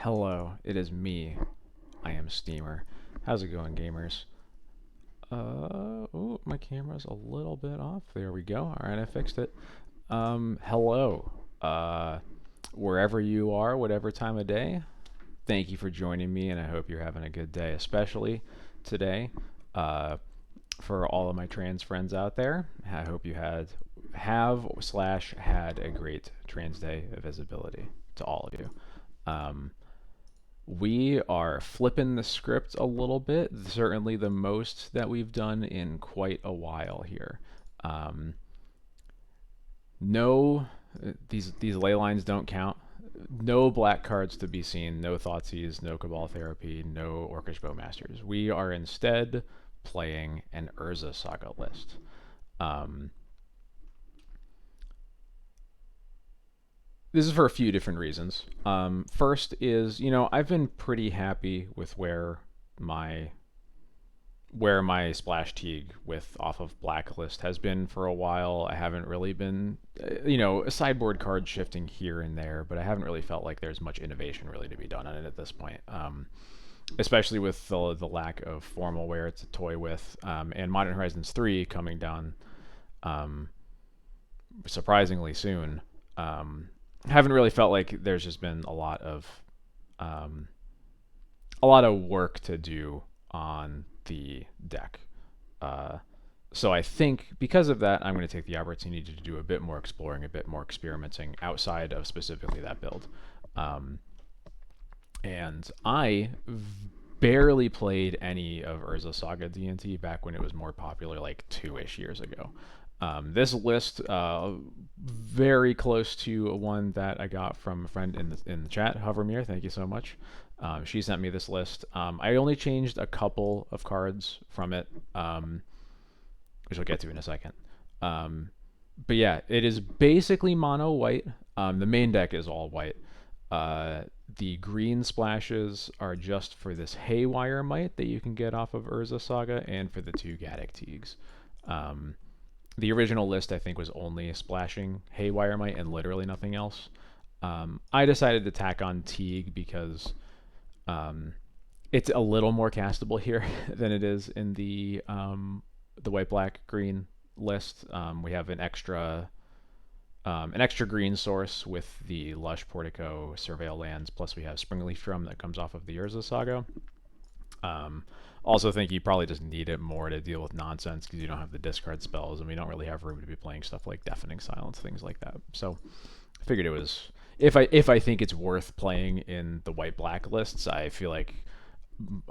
Hello, it is me. I am Steamer. How's it going, gamers? Oh, my camera's a little bit off. There we go. All right, I fixed it. Hello. Uh, Wherever you are, whatever time of day, thank you for joining me, and I hope you're having a good day, especially today. Uh, for all of my trans friends out there, I hope you had a great Trans Day of Visibility to all of you. Um, We are flipping the script a little bit, certainly the most that we've done in quite a while here. Um, no, these ley lines don't count. No black cards to be seen, no Thoughtseize, no Cabal Therapy, no Orcish Bowmasters. We are instead playing an Urza Saga list. Um, this is for a few different reasons. First is, I've been pretty happy with my my splash teague with off of blacklist has been for a while. I haven't really been, a sideboard card shifting here and there, but I haven't really felt like there's much innovation really to be done on it at this point. Especially with the lack of formal wear to toy with, and Modern Horizons 3 coming down um, surprisingly soon. Um, haven't really felt like there's just been um, a lot of work to do on the deck. Uh, so I think because of that, I'm going to take the opportunity to do a bit more exploring, a bit more experimenting outside of specifically that build. Um, and I barely played any of Urza Saga D&T back when it was more popular, like 2-ish years ago. This list, very close to one that I got from a friend in the chat, Hovermere. Thank you so much. She sent me this list. I only changed a couple of cards from it, which I'll get to in a second. Um, but yeah, it is basically mono white. The main deck is all white. The green splashes are just for this Haywire Might that you can get off of Urza Saga and for the two Gaddock Teagues. Um, the original list, I think, was only splashing Haywire Might and literally nothing else. I decided to tack on Teague because um, it's a little more castable here than it is in the white, black, green list. We have an extra green source with the Lush Portico Surveil lands, plus we have Springleaf Drum that comes off of the Urza Saga. Um, Also think you probably just need it more to deal with nonsense because you don't have the discard spells, and we don't really have room to be playing stuff like Deafening Silence, things like that. So I figured it was if I think it's worth playing in the white black lists, I feel like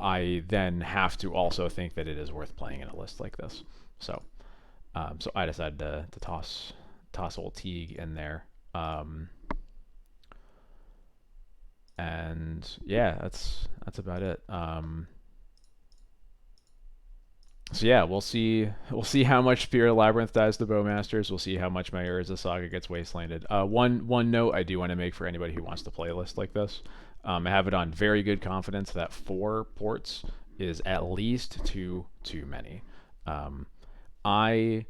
I then have to also think that it is worth playing in a list like this. So I decided to toss old Teague in there. And yeah, that's about it. So yeah, we'll see how much Spirit Labyrinth dies to Bowmasters. We'll see how much my Urza Saga gets wastelanded. One note I do want to make for anybody who wants to play a list like this. I have it on very good confidence that 4 ports is at least too many. Um, I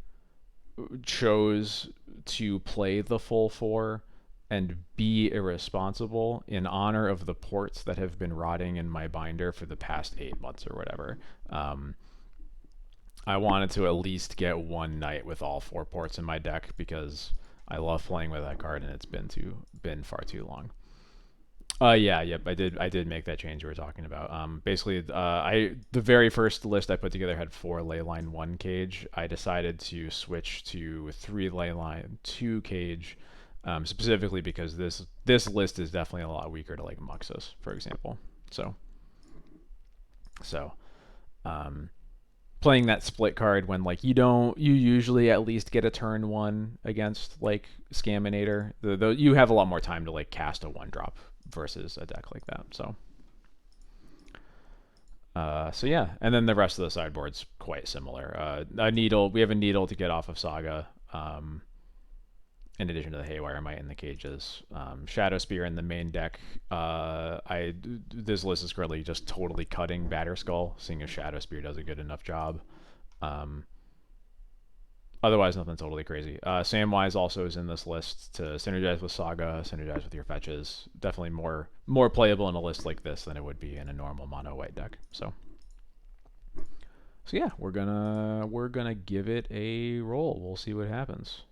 chose to play the full 4 and be irresponsible in honor of the ports that have been rotting in my binder for the past 8 months or whatever. I wanted to at least get one night with all 4 ports in my deck because I love playing with that card and it's been far too long. Yep, I did make that change you were talking about. Basically, the very first list I put together had 4 Leyline 1 cage. I decided to switch to 3 Leyline 2 cage, specifically because this list is definitely a lot weaker to like Muxus, for example. So, um, playing that split card when like you usually at least get a turn 1 against like Scaminator. You have a lot more time to like cast a 1-drop versus a deck like that. So yeah, and then the rest of the sideboard's quite similar. A needle, we have a needle to get off of Saga. In addition to the Haywire Might and the cages, Shadow Spear in the main deck. This list is currently just totally cutting Batterskull, seeing if Shadow Spear does a good enough job. Um, Otherwise, nothing totally crazy. Samwise also is in this list to synergize with Saga, synergize with your fetches. Definitely more playable in a list like this than it would be in a normal mono white deck. So yeah, we're gonna give it a roll. We'll see what happens.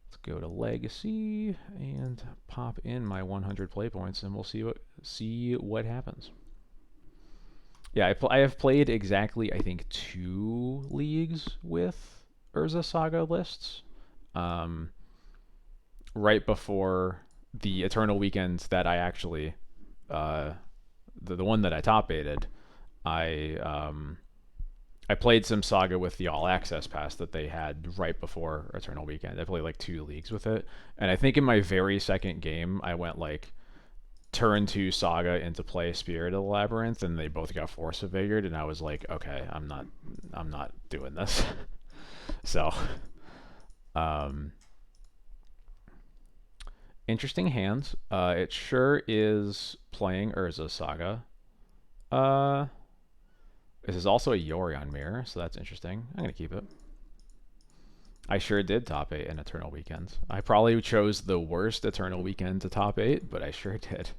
Let's go to Legacy and pop in my 100 play points, and we'll see what happens. Yeah, I have played exactly I think 2 leagues with Urza Saga lists. Um, right before the Eternal Weekend that I actually, uh, the one that I top aided, I I played some Saga with the All Access Pass that they had right before Eternal Weekend. I played like 2 leagues with it, and I think in my very second game I went like turn 2 Saga into play Spirit of the Labyrinth, and they both got Force of Vigor, and I was like, okay, I'm not doing this. So, um, interesting hands. It sure is playing Urza Saga. Uh, this is also a Yorion mirror, so that's interesting. I'm gonna keep it. I sure did top 8 in Eternal Weekends. I probably chose the worst Eternal Weekend to top 8, but I sure did.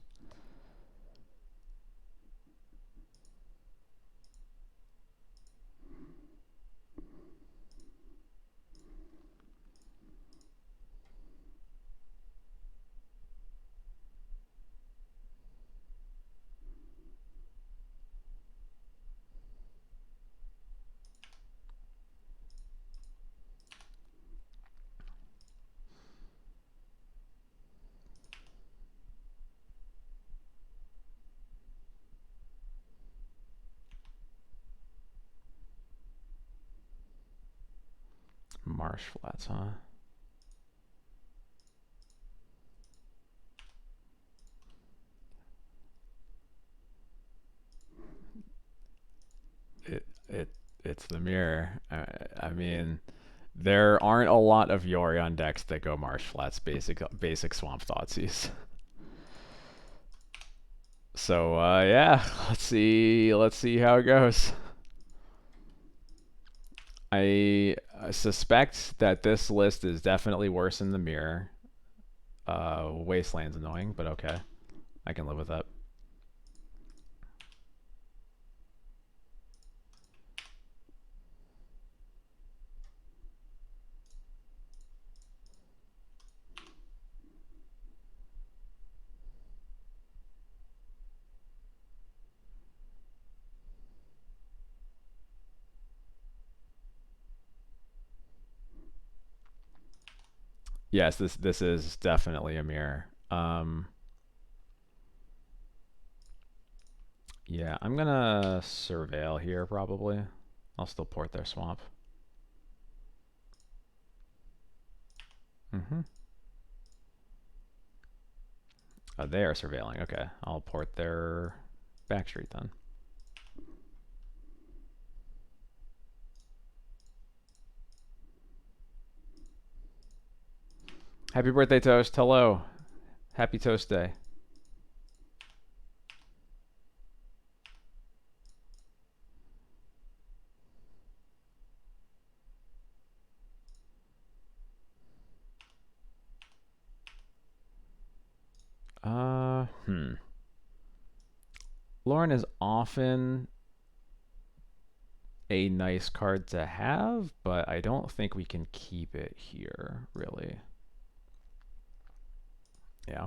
Marsh Flats, huh? It it's the mirror. I mean, there aren't a lot of Yorion decks that go Marsh Flats basic Swamp Thoughtseize. So yeah, let's see how it goes. I suspect that this list is definitely worse in the mirror. Wasteland's annoying, but okay, I can live with that. Yes, this is definitely a mirror. Yeah, I'm gonna surveil here probably. I'll still port their swamp. Mm-hmm. Oh, they are surveilling. Okay, I'll port their backstreet then. Happy birthday, Toast. Hello. Happy Toast Day. Hmm. Lauren is often a nice card to have, but I don't think we can keep it here, really. Yeah,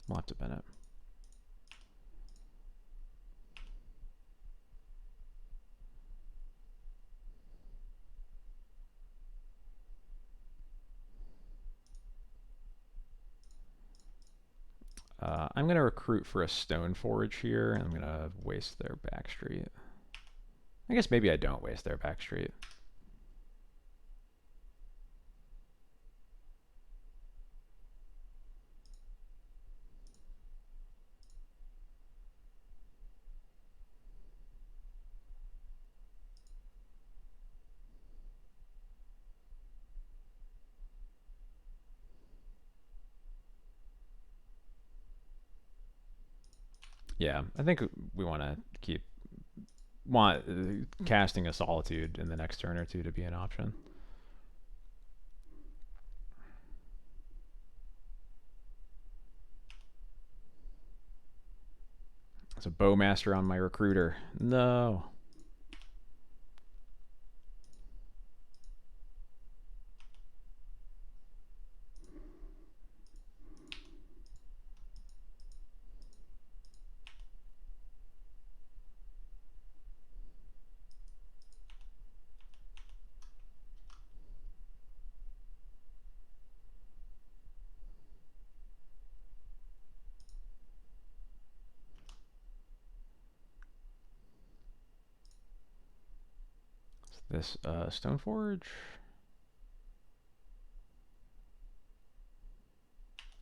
we'll have to bin it. I'm going to recruit for a Stoneforge here, and I'm going to waste their backstreet. I guess maybe I don't waste their backstreet. Yeah, I think we want to want casting a Solitude in the next turn or two to be an option. It's a bowmaster on my recruiter. No. This Stoneforge.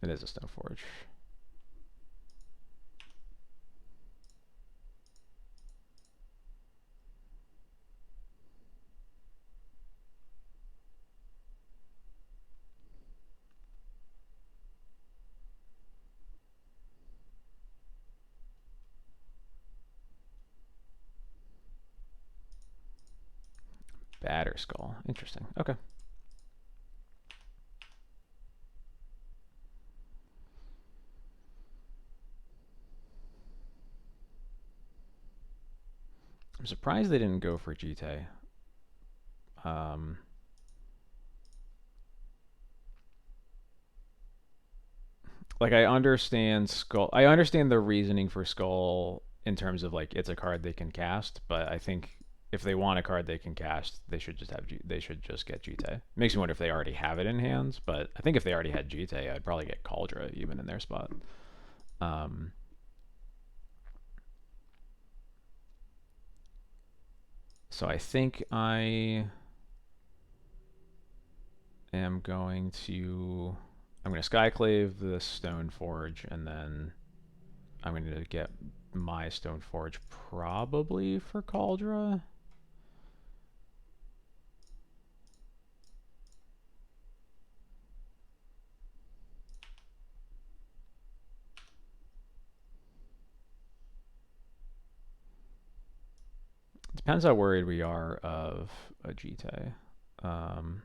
It is a Stoneforge. Batter Skull. Interesting. Okay. I'm surprised they didn't go for Jite. Like I understand Skull. I understand the reasoning for Skull in terms of like it's a card they can cast, but I think if they want a card they can cast, they should just have they should just get Jite. Makes me wonder if they already have it in hands, but I think if they already had Jite, I'd probably get Kaldra even in their spot. Um, so I think I am going to Skyclave the Stoneforge, and then I'm going to get my Stoneforge probably for Kaldra. Depends how worried we are of a Jite. Um,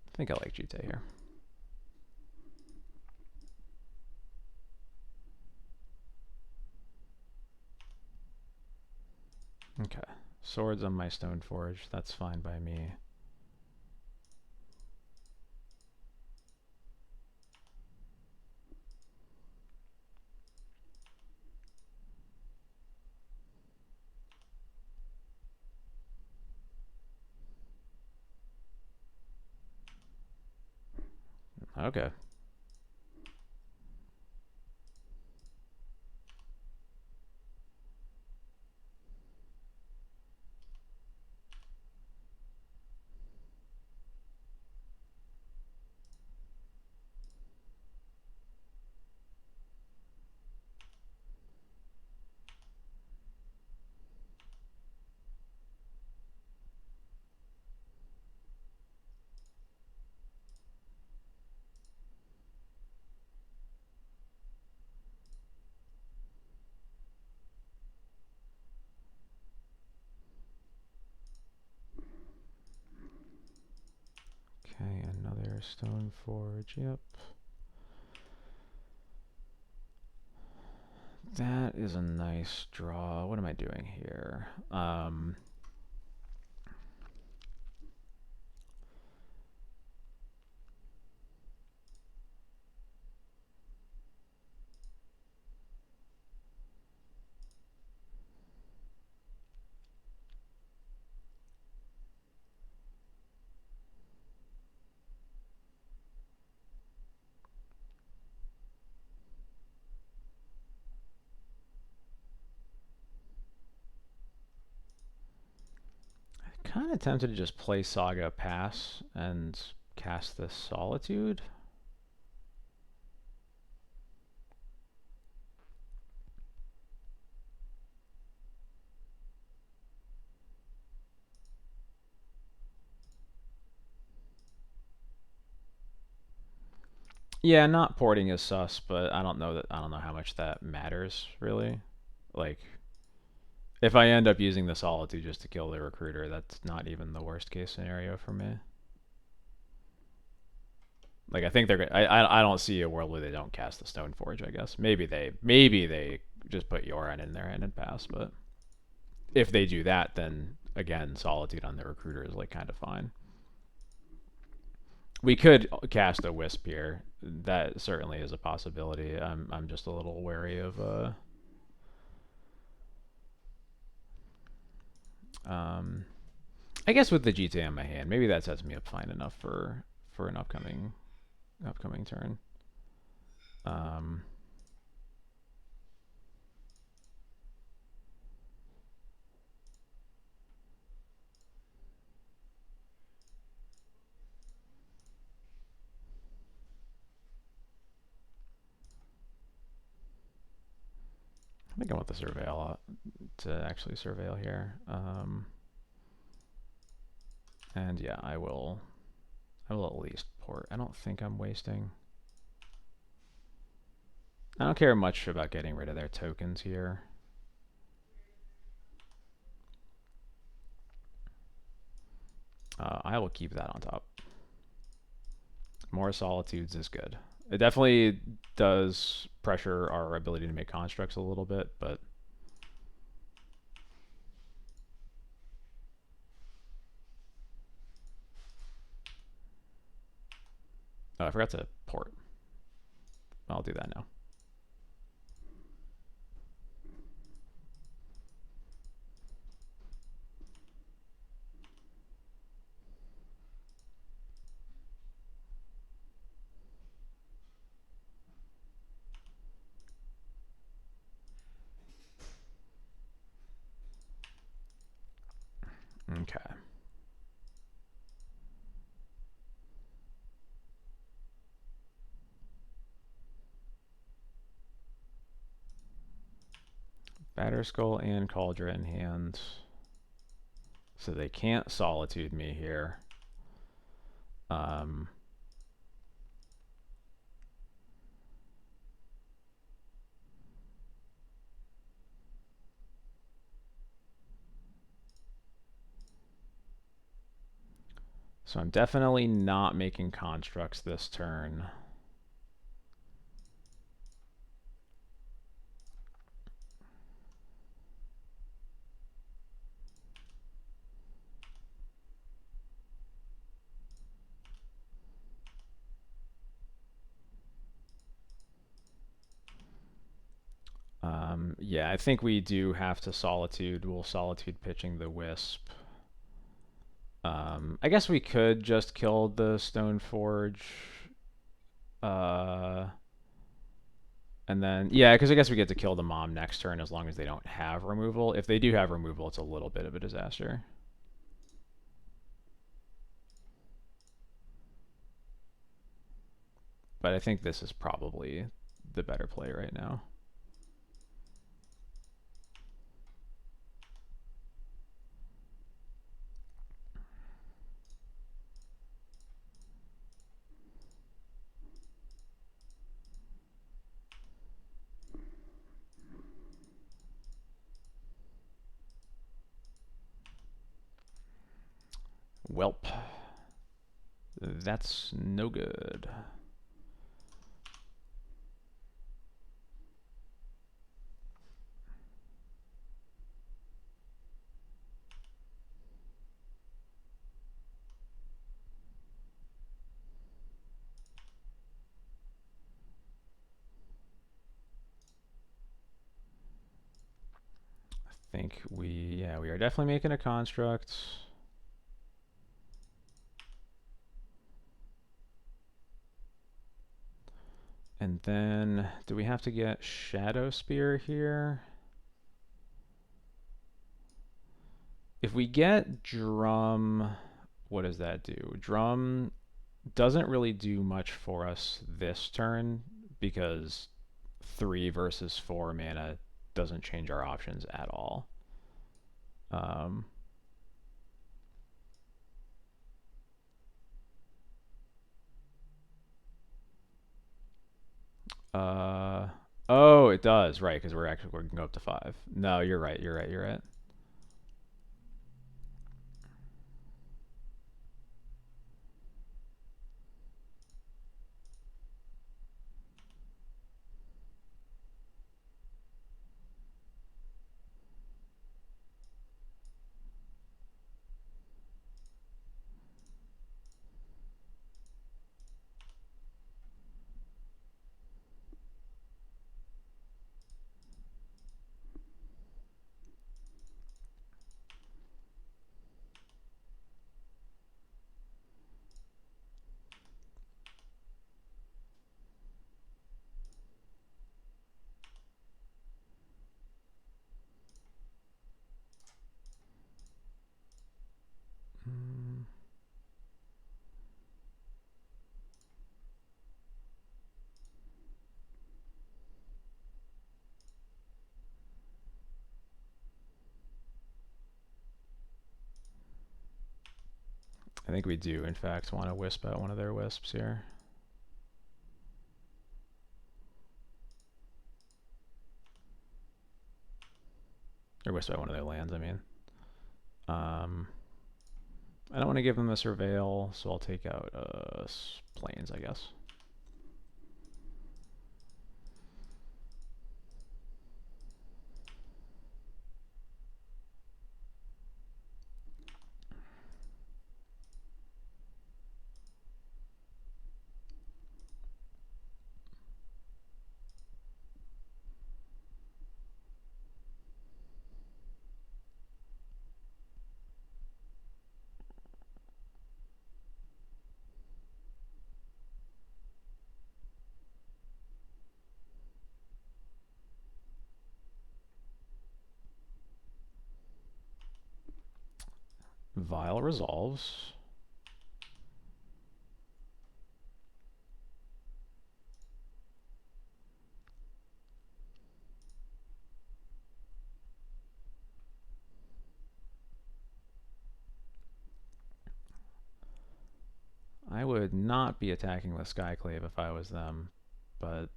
I think I like Jite here. Okay. Swords on my Stoneforge. That's fine by me. Okay. Okay, another Stoneforge. Yep. That is a nice draw. What am I doing here? Kind of tempted to just play Saga pass and cast this Solitude. Yeah, not porting is sus, but I don't know how much that matters really. Like if I end up using the Solitude just to kill the recruiter, that's not even the worst case scenario for me. Like I think they're gonna, I don't see a world where they don't cast the Stoneforge. I guess maybe they just put Yoran in their hand and pass. But if they do that, then again, Solitude on the recruiter is like kind of fine. We could cast a Wisp here. That certainly is a possibility. I'm just a little wary of um I guess with the GTA in my hand, maybe that sets me up fine enough for an upcoming turn. Um, I think I want the surveil to actually surveil here. And yeah, I will. I will at least port. I don't think I'm wasting. I don't care much about getting rid of their tokens here. I will keep that on top. More Solitudes is good. It definitely does pressure our ability to make constructs a little bit, but oh, I forgot to port. I'll do that now. Okay. Batterskull and Cauldron in hand. So they can't Solitude me here. Um, so I'm definitely not making constructs this turn. Yeah, I think we do have to Solitude. We'll Solitude pitching the Wisp. I guess we could just kill the Stoneforge. Uh, and then, yeah, because I guess we get to kill the mom next turn as long as they don't have removal. If they do have removal, it's a little bit of a disaster. But I think this is probably the better play right now. Welp. That's no good. I think we are definitely making a construct. And then, do we have to get Shadow Spear here? If we get Drum, what does that do? Drum doesn't really do much for us this turn because 3 versus 4 mana doesn't change our options at all. Um, Uh, oh, it does, right? Because we can go up to 5. No, you're right. You're right. You're right. Mm, I think we do, in fact, want to wisp out one of their wisps here. Or wisp out one of their lands, I mean. I don't want to give them a surveil, so I'll take out planes, I guess. Vile resolves. I would not be attacking with Skyclave if I was them, but...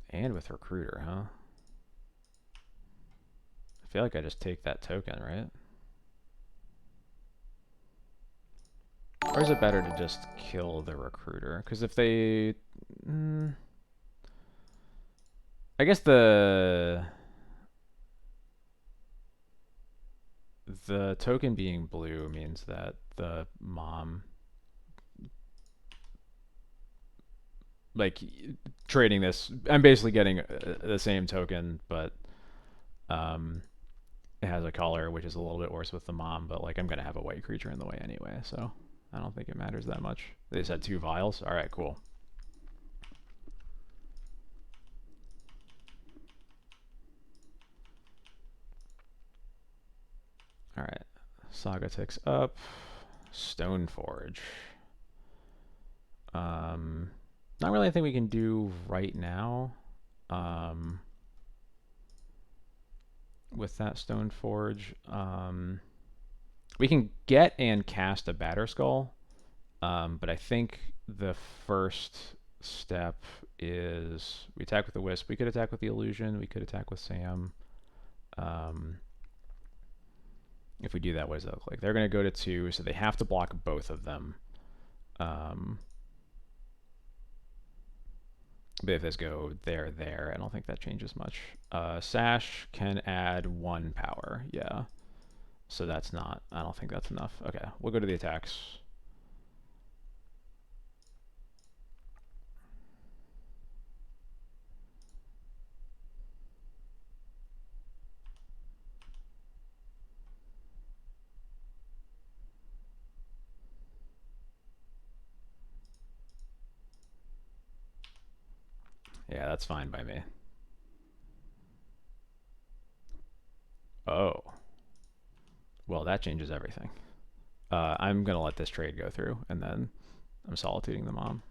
And with Recruiter, huh? I feel like I just take that token, right? Or is it better to just kill the Recruiter? Because if they... I guess the token being blue means that the mom, like, trading this, I'm basically getting the same token, but it has a color, which is a little bit worse with the mom, but like I'm gonna have a white creature in the way anyway, so I don't think it matters that much. They said 2 vials. All right, cool. All right, Saga ticks up. Stoneforge. Not really anything we can do right now. With that Stoneforge, we can get and cast a Batter Skull, but I think the first step is we attack with the Wisp. We could attack with the Illusion. We could attack with Sam. If we do that, what does that look like? They're going to go to 2, so they have to block both of them. But if this go there, I don't think that changes much. Sash can add 1 power, yeah. So that's not, I don't think that's enough. Okay, we'll go to the attacks. Yeah, that's fine by me. Oh. Well, that changes everything. I'm going to let this trade go through, and then I'm solituding the mom.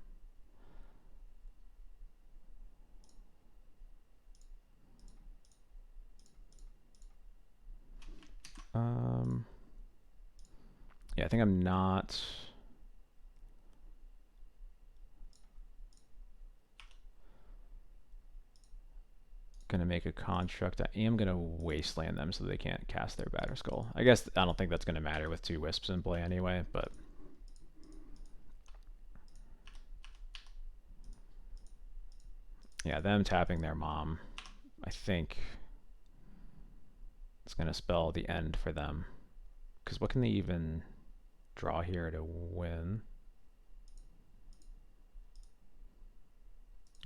Yeah, I think I'm not... gonna make a construct. I am gonna wasteland them so they can't cast their Batter Skull. I guess I don't think that's gonna matter with 2 Wisps in play anyway, but yeah, them tapping their mom, I think it's gonna spell the end for them. Because what can they even draw here to win?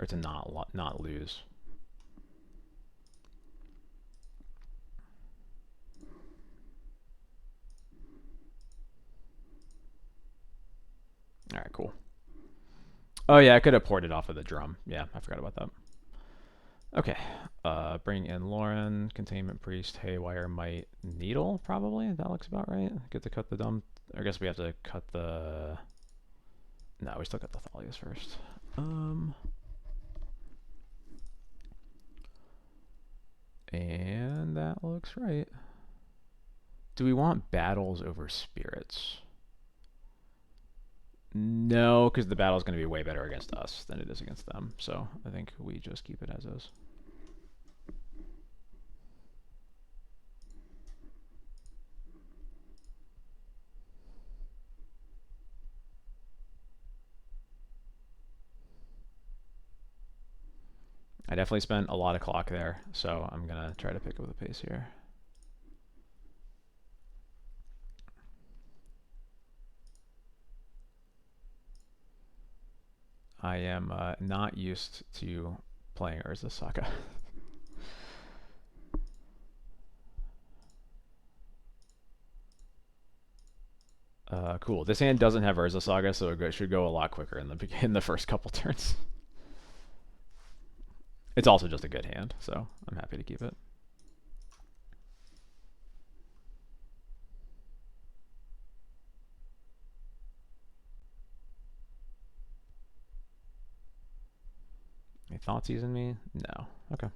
Or to not lose. Alright, cool. Oh yeah, I could have ported off of the drum. Yeah, I forgot about that. Okay. Bring in Lauren, Containment Priest, Haywire, Might, Needle, probably. That looks about right. Get to cut the dumb. I guess we have to cut the. No, we still got the Thalias first. And that looks right. Do we want battles over spirits? No, because the battle is going to be way better against us than it is against them. So I think we just keep it as is. I definitely spent a lot of clock there, so I'm going to try to pick up the pace here. I am not used to playing Urza Saga. Cool. This hand doesn't have Urza Saga, so it should go a lot quicker in the first couple turns. It's also just a good hand, so I'm happy to keep it. Any thoughts using me? No. Okay.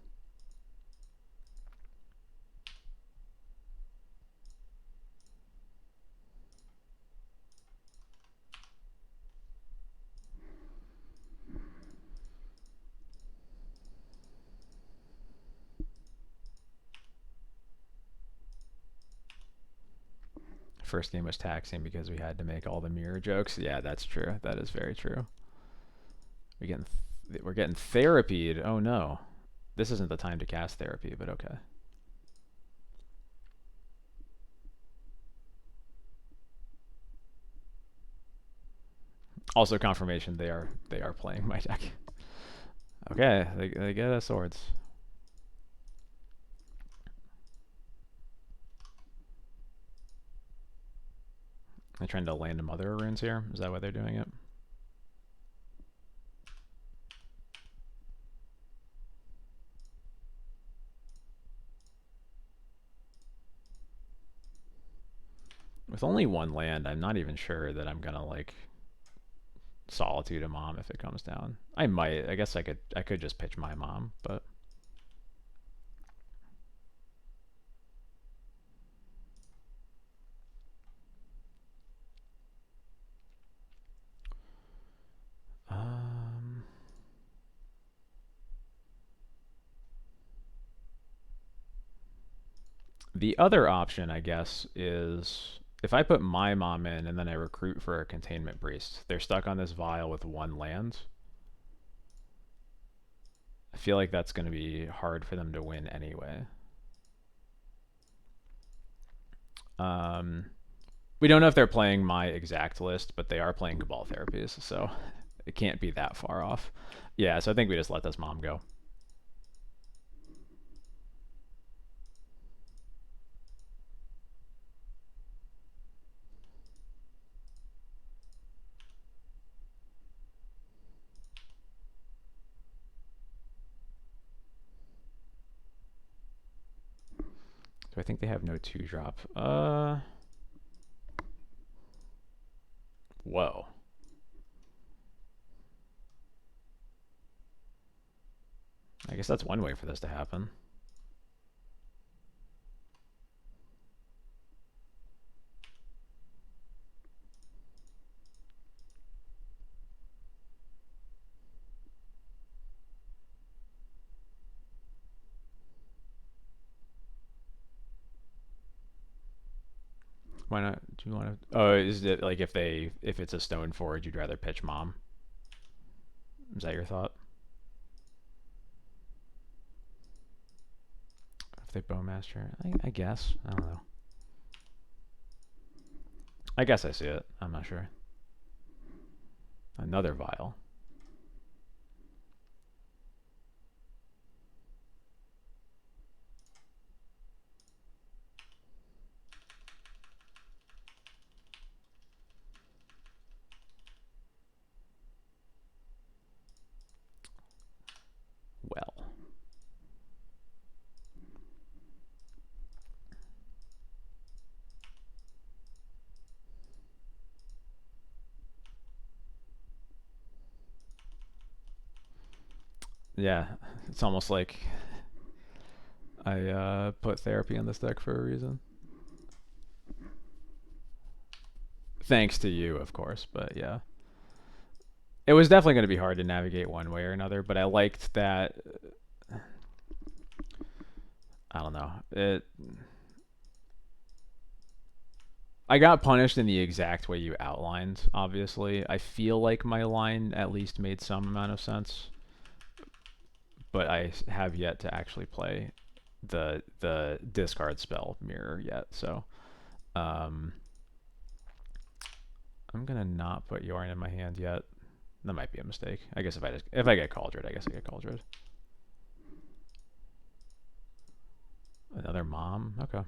First game was taxing because we had to make all the mirror jokes. Yeah, that's true. That is very true. We're getting therapied. Oh no. This isn't the time to cast therapy, but okay. Also confirmation they are playing my deck. Okay, they get us swords. They're trying to land a mother runes here. Is that why they're doing it? With only 1 land, I'm not even sure that I'm gonna like Solitude a mom if it comes down. I might. I guess I could just pitch my mom, but the other option, I guess, is if I put my mom in and then I recruit for a Containment Priest, they're stuck on this vial with 1 land. I feel like that's going to be hard for them to win anyway. We don't know if they're playing my exact list, but they are playing Cabal Therapies, so it can't be that far off. Yeah, so I think we just let this mom go. So I think they have no 2-drop. Whoa. I guess that's one way for this to happen. Why not? Do you want to? Oh, is it like if it's a stone forward, you'd rather pitch mom? Is that your thought? If they bowmaster, I guess. I don't know. I guess I see it. I'm not sure. Another vial. Well. Yeah, it's almost like I put therapy on this deck for a reason. Thanks to you, of course, but yeah. It was definitely going to be hard to navigate one way or another, but I liked that. I don't know. I got punished in the exact way you outlined, obviously. I feel like my line at least made some amount of sense, but I have yet to actually play the discard spell mirror yet. So um, I'm gonna not put Yorn in my hand yet. That might be a mistake. I guess if I get Cauldred, I guess I get Cauldred. Another mom. Okay.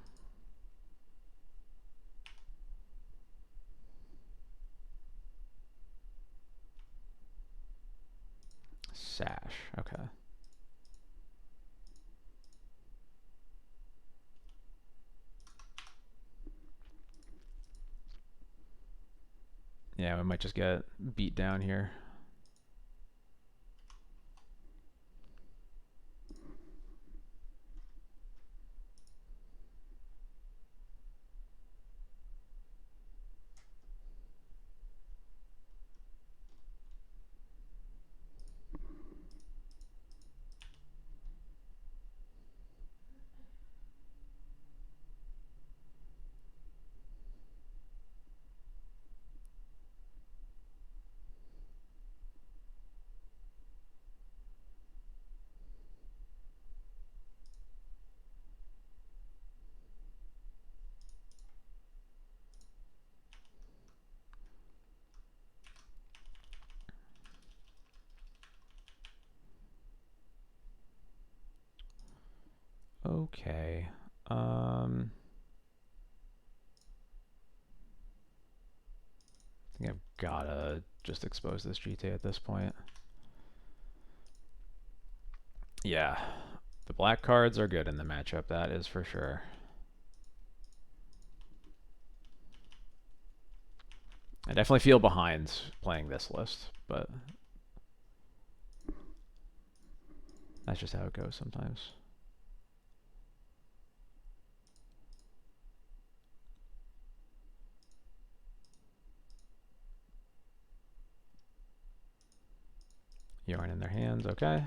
Sash. Okay. Yeah, we might just get beat down here. Okay. I think I've gotta just expose this GT at this point. Yeah. The black cards are good in the matchup, that is for sure. I definitely feel behind playing this list, but that's just how it goes sometimes. Yarn in their hands, okay.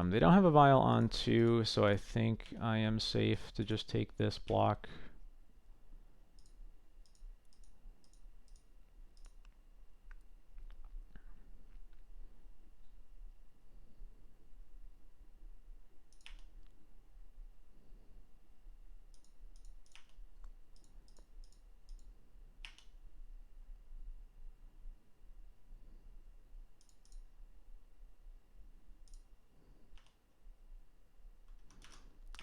They don't have a vial on 2, so I think I am safe to just take this block.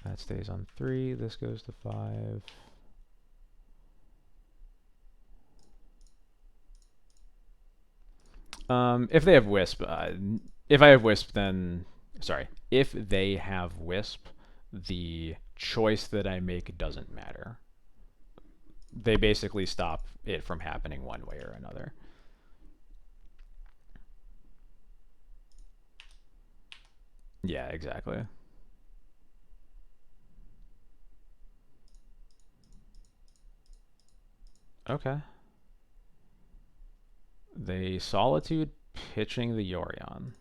That stays on 3, this goes to 5. If they have Wisp, if I have Wisp, then sorry. If they have Wisp, the choice that I make doesn't matter. they basically stop it from happening one way or another. Yeah, exactly. Okay. They Solitude pitching the Yorion.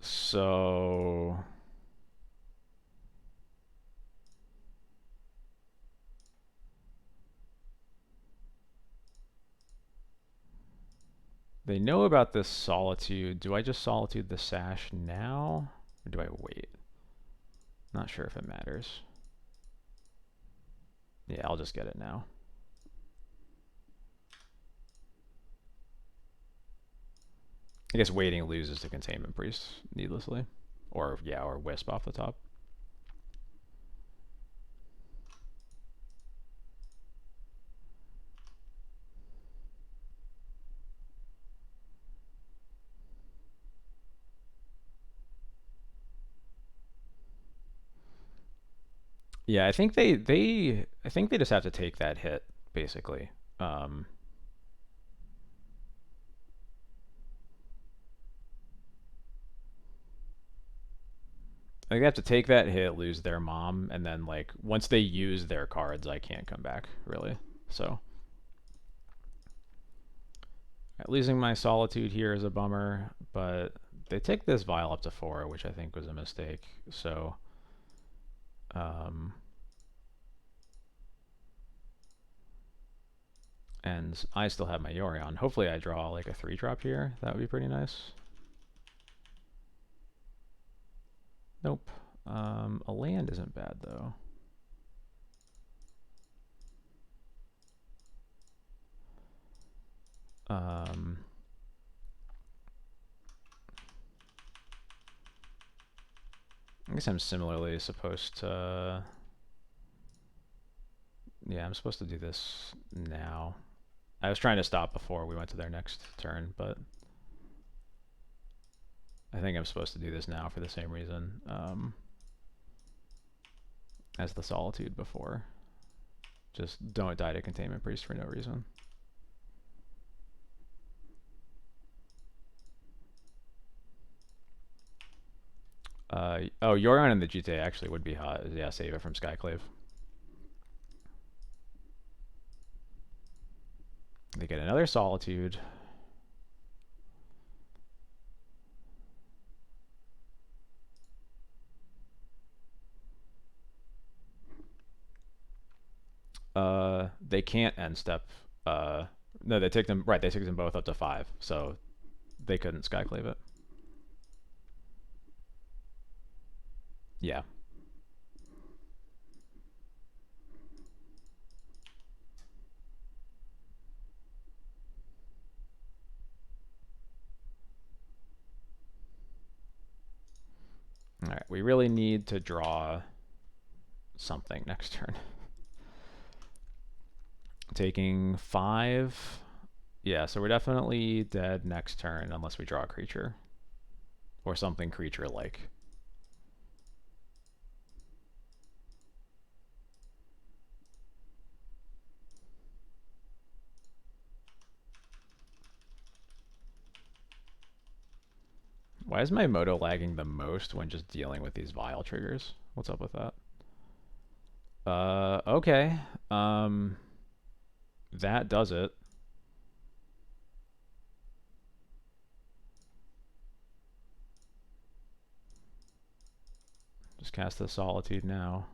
So they know about this Solitude. Do I just Solitude the Sash now? Or do I wait? Not sure if it matters. Yeah, I'll just get it now. I guess waiting loses to Containment Priest needlessly. Or, yeah, or Wisp off the top. Yeah, I think they just have to take that hit basically. Um, I think they have to take that hit, lose their mom, and then like once they use their cards, I can't come back really. So losing my Solitude here is a bummer, but they take this Vial up to 4, which I think was a mistake. So, um, and I still have my Yorion. Hopefully, I draw like a 3-drop here. That would be pretty nice. Nope. A land isn't bad though. Um, I guess I'm similarly supposed to. Yeah, I'm supposed to do this now. I was trying to stop before we went to their next turn, but I think I'm supposed to do this now for the same reason as the Solitude before. Just don't die to Containment Priest for no reason. Oh, Yorion in the GTA actually would be hot. Yeah, save it from Skyclave. They get another Solitude. They can't end step. No, they take them right. They took them both up to 5, so they couldn't Skyclave it. Yeah. All right. We really need to draw something next turn. Taking 5. Yeah, so we're definitely dead next turn unless we draw a creature. Or something creature-like. Why is my Moto lagging the most when just dealing with these Vial triggers? What's up with that? Okay. That does it. Just cast the Solitude now.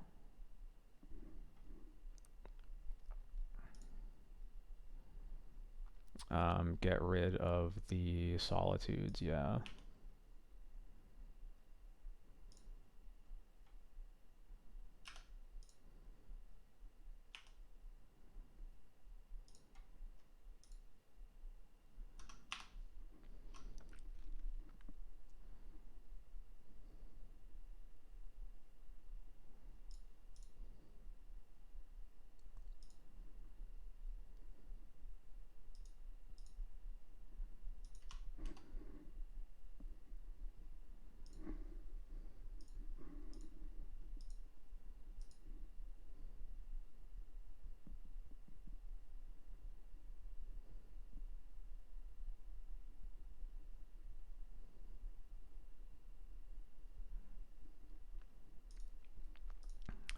Get rid of the Solitudes, yeah.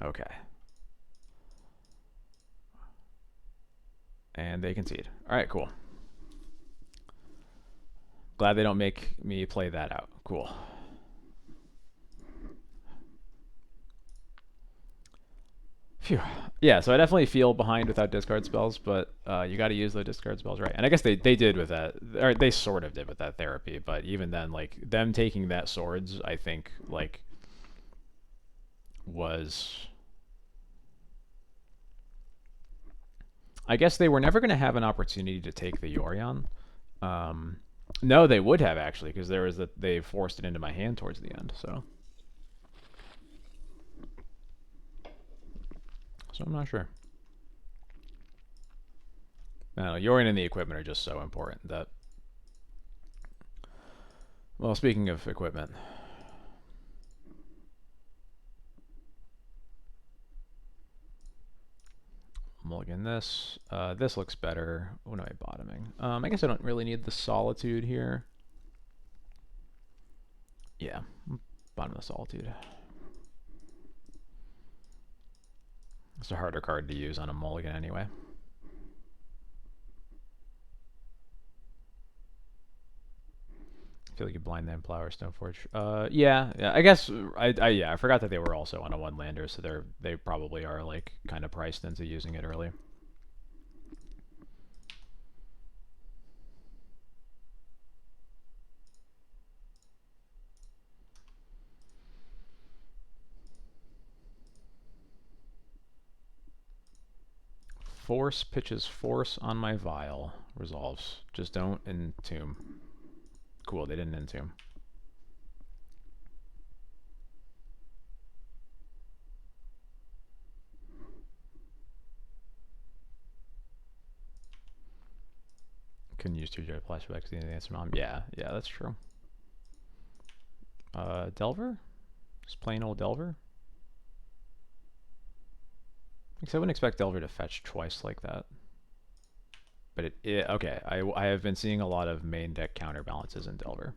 Okay. And they concede. All right, cool. Glad they don't make me play that out. Cool. Phew. Yeah, so I definitely feel behind without discard spells, but you got to use the discard spells right. And I guess they did with that, or they sort of did with that therapy. But even then, like them taking that swords, I think like was. I guess they were never going to have an opportunity to take the Yorion. Um, no, they would have actually, because there was that they forced it into my hand towards the end. So I'm not sure. I don't know, Yorion and the equipment are just so important that. Well, speaking of equipment, mulligan this. This looks better. What am I bottoming? I guess I don't really need the solitude here. Yeah, bottom of the solitude. It's a harder card to use on a mulligan anyway. I feel like you blind them, Plow or Stoneforge. Yeah. I guess I forgot that they were also on a one lander, so they probably are like kind of priced into using it early. Force pitches force on my vial. Resolves. Just don't entomb. Cool, they didn't entomb. Couldn't use 2 joy flashbacks in the answer mom. Yeah, that's true. Delver? Just plain old Delver? Because I wouldn't expect Delver to fetch twice like that. But okay, I have been seeing a lot of main deck counterbalances in Delver.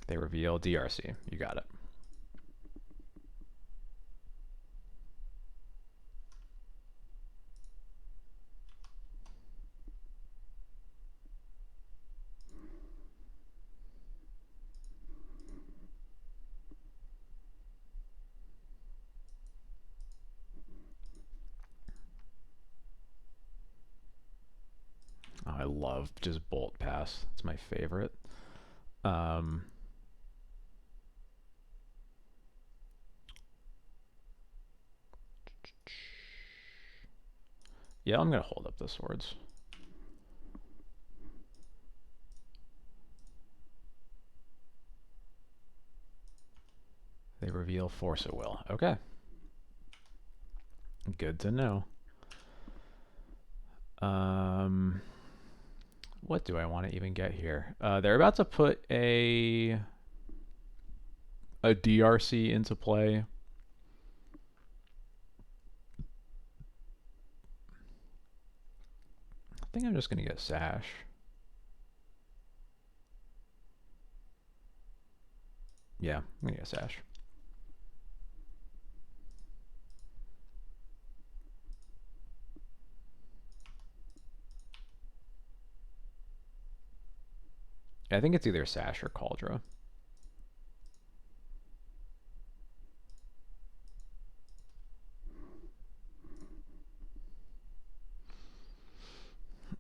They reveal DRC. You got it. Oh, I love just Bolt Pass. It's my favorite. Yeah, I'm going to hold up the swords. They reveal Force of Will. Okay. Good to know. What do I want to even get here? They're about to put a DRC into play. I think I'm just going to get Sash. Yeah, I'm going to get Sash. I think it's either Sash or Cauldra.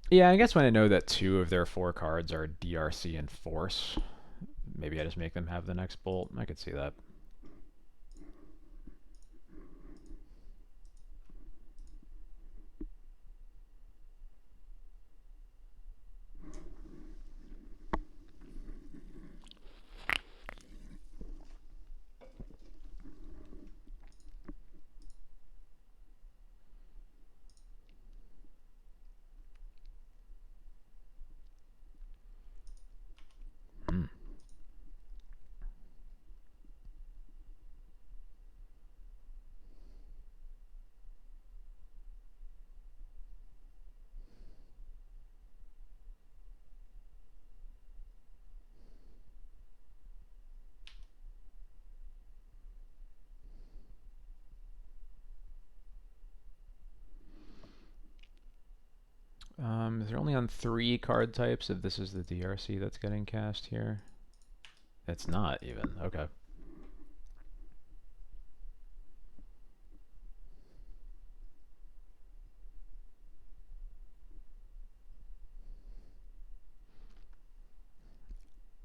Yeah, I guess when I know that 2 of their 4 cards are DRC and Force, maybe I just make them have the next Bolt. I could see that. They're only on 3 card types if this is the DRC that's getting cast here. It's not even. Okay.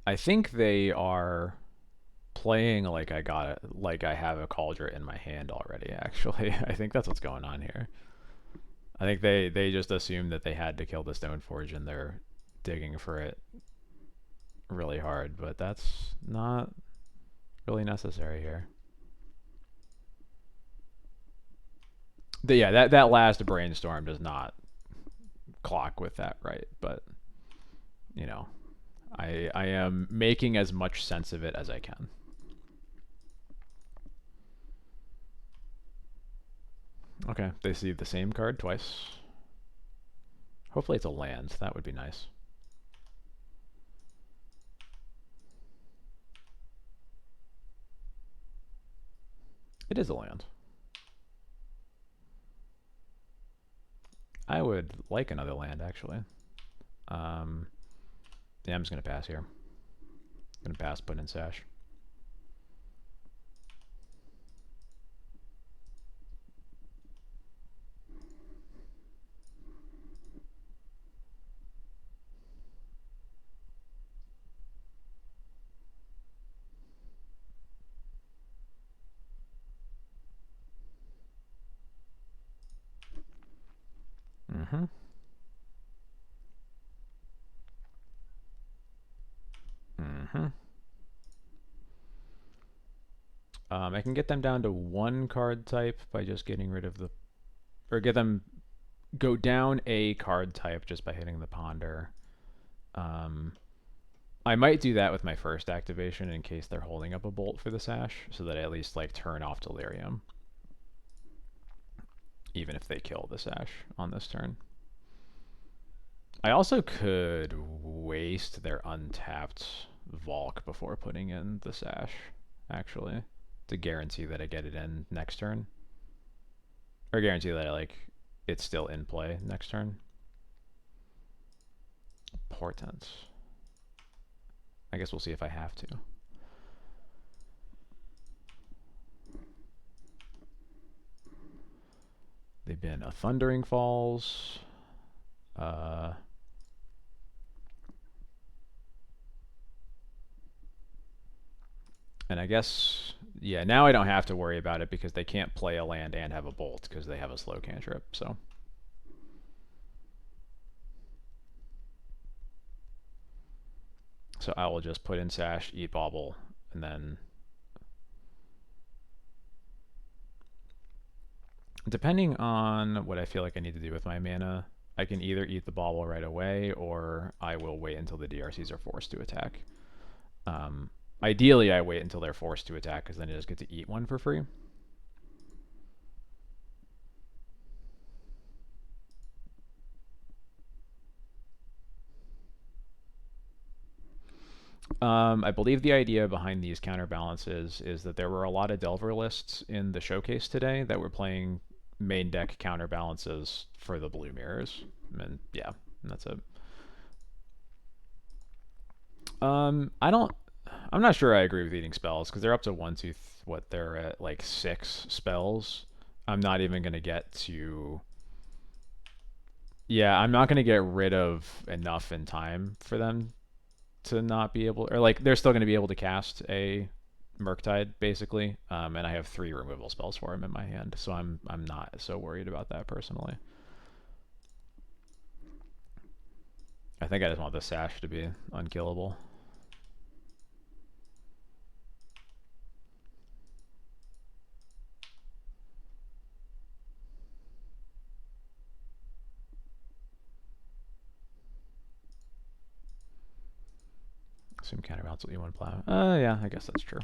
I think they are playing like I have a Cauldron in my hand already, actually. I think that's what's going on here. I think they just assumed that they had to kill the Stoneforge and they're digging for it really hard, but that's not really necessary here. Yeah, that last brainstorm does not clock with that, right? But you know, I am making as much sense of it as I can. Okay, they see the same card twice. Hopefully it's a land. That would be nice. It is a land. I would like another land, actually. Yeah, I'm just going to pass here. I'm going to pass, put in Sash. Mm-hmm. Mm-hmm. I can get them down to 1 card type by just getting rid of the... Or get them... Go down a card type just by hitting the Ponder. I might do that with my first activation in case they're holding up a Bolt for the Sash, so that I at least like turn off Delirium. Even if they kill the Sash on this turn. I also could waste their untapped Valk before putting in the Sash, actually, to guarantee that I get it in next turn. Or guarantee that it's still in play next turn. Portent. I guess we'll see if I have to. They've been a Thundering Falls. And I guess, yeah, now I don't have to worry about it because they can't play a land and have a Bolt because they have a slow cantrip, so. So I will just put in Sash, eat Bauble, and then... Depending on what I feel like I need to do with my mana, I can either eat the Bauble right away or I will wait until the DRCs are forced to attack. Ideally, I wait until they're forced to attack because then I just get to eat one for free. I believe the idea behind these counterbalances is that there were a lot of Delver lists in the showcase today that were playing main deck counterbalances for the blue mirrors. And yeah, that's it. I'm not sure I agree with eating spells because they're up to 1, 2, what they're at like 6 spells. I'm not even gonna get to. Yeah, I'm not gonna get rid of enough in time for them to not be able, or like they're still gonna be able to cast a Murktide basically, and I have 3 removal spells for him in my hand, so I'm not so worried about that personally. I think I just want the Sash to be unkillable. Assume counterbalance will E1 plow. Yeah, I guess that's true.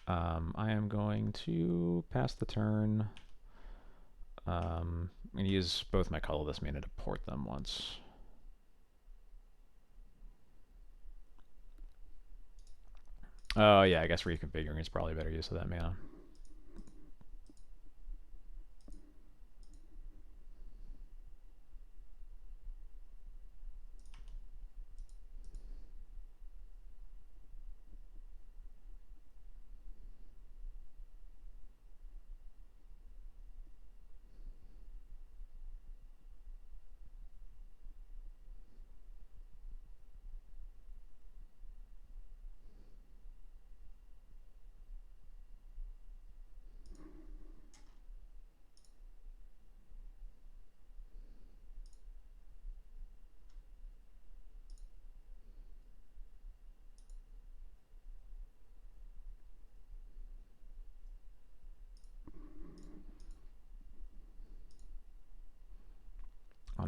I am going to pass the turn. I'm going to use both my colorless mana to port them once. Oh, yeah, I guess reconfiguring is probably better use of that mana.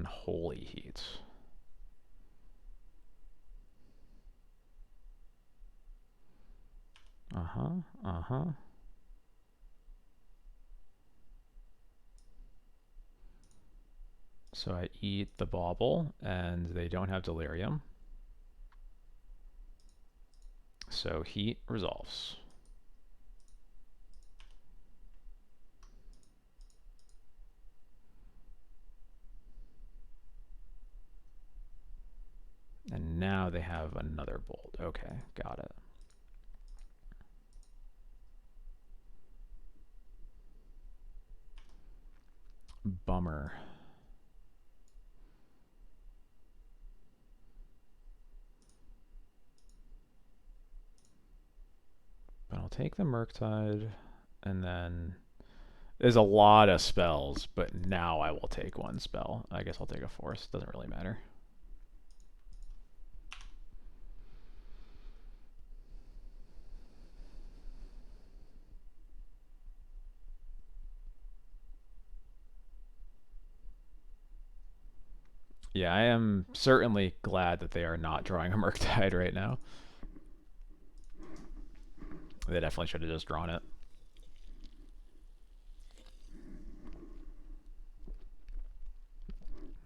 Unholy Heat. Uh-huh. So I eat the bauble, and they don't have delirium. So heat resolves. And now they have another bolt. Okay, got it. Bummer. But I'll take the Murktide, and then there's a lot of spells, but now I will take one spell. I guess I'll take a Force. Doesn't really matter. Yeah, I am certainly glad that they are not drawing a Murktide right now. They definitely should have just drawn it.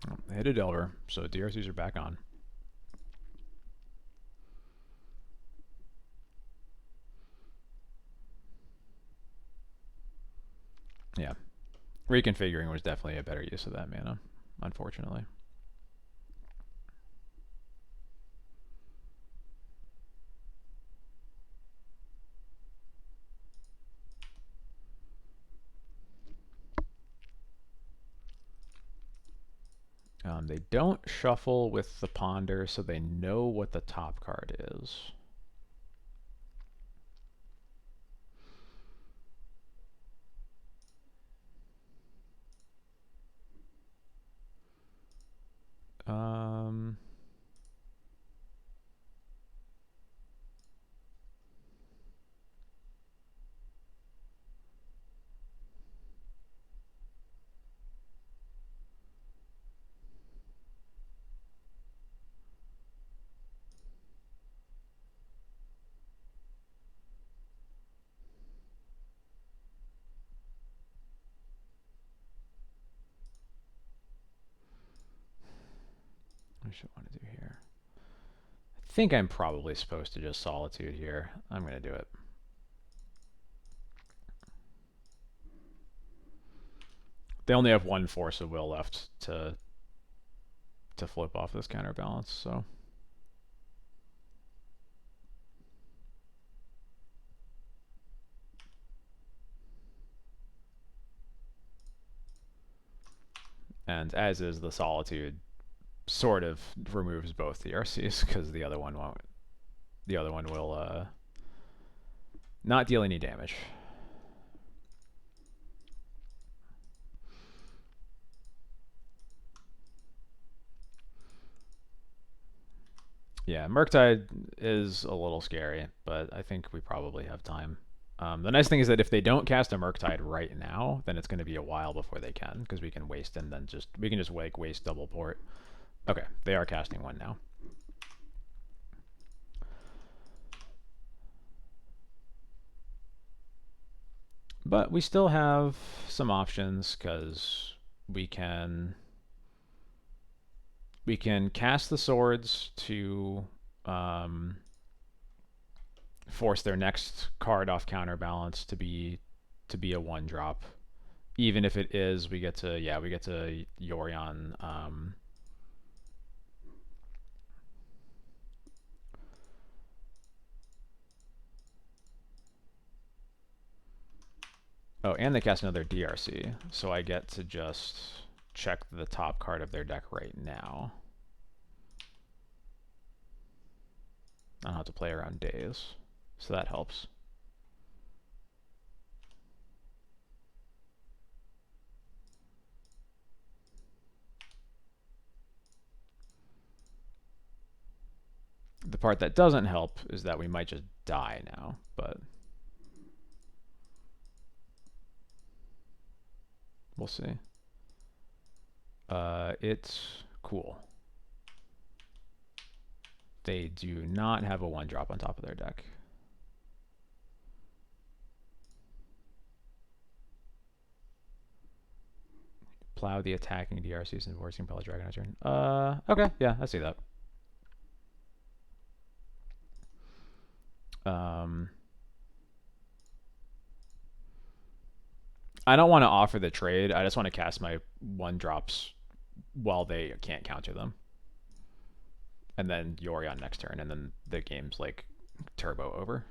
Oh, they hit a Delver, so DRCs are back on. Yeah. Reconfiguring was definitely a better use of that mana, unfortunately. They don't shuffle with the Ponder, so they know what the top card is. Um, what should I want to do here? I think I'm probably supposed to just Solitude here. I'm going to do it. They only have one Force of Will left to flip off this counterbalance, so. And as is the Solitude, sort of removes both DRCs because the other one won't. The other one will not deal any damage. Yeah, Murktide is a little scary, but I think we probably have time. The nice thing is that if they don't cast a Murktide right now, then it's going to be a while before they can, because we can waste and then we can just waste double port. Okay, they are casting one now. But we still have some options because we can cast the swords to force their next card off counterbalance to be a 1-drop. Even if it is, we get to Yorion. Oh, and they cast another DRC, so I get to just check the top card of their deck right now. I don't have to play around days, so that helps. The part that doesn't help is that we might just die now, but we'll see. It's cool. They do not have a 1-drop on top of their deck. Plow the attacking DRCs and forcing Impel Dragon on turn. Okay, yeah, I see that. I don't want to offer the trade. I just want to cast my 1-drops while they can't counter them. And then Yori on next turn, and then the game's like turbo over.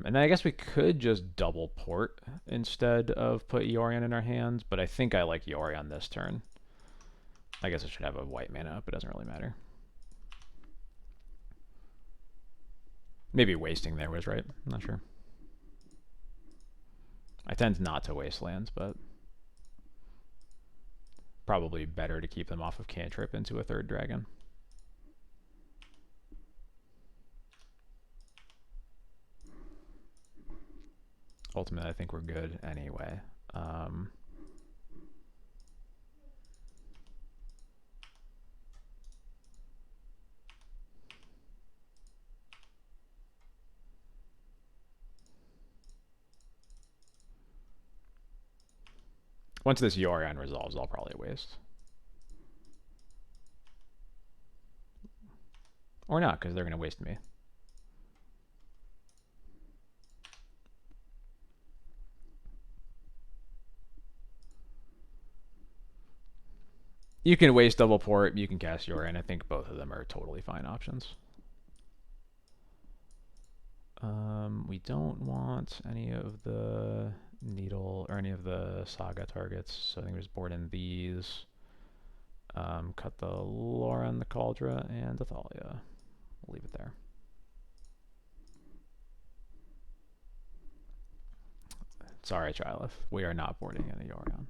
And then I guess we could just double port instead of put Yorion in our hands, but I think I like Yorion this turn. I guess I should have a white mana up, it doesn't really matter. Maybe wasting there was right, I'm not sure. I tend not to waste lands, but probably better to keep them off of cantrip into a 3rd dragon. Ultimately, I think we're good anyway. Once this Yorion resolves, I'll probably waste. Or not, because they're going to waste me. You can waste double port, you can cast Yorion. I think both of them are totally fine options. We don't want any of the needle or any of the Saga targets, so I think we just board in these. Cut the Lauren, the Cauldra, and the Thalia. We'll leave it there. Sorry, Trilith. We are not boarding any Yorion.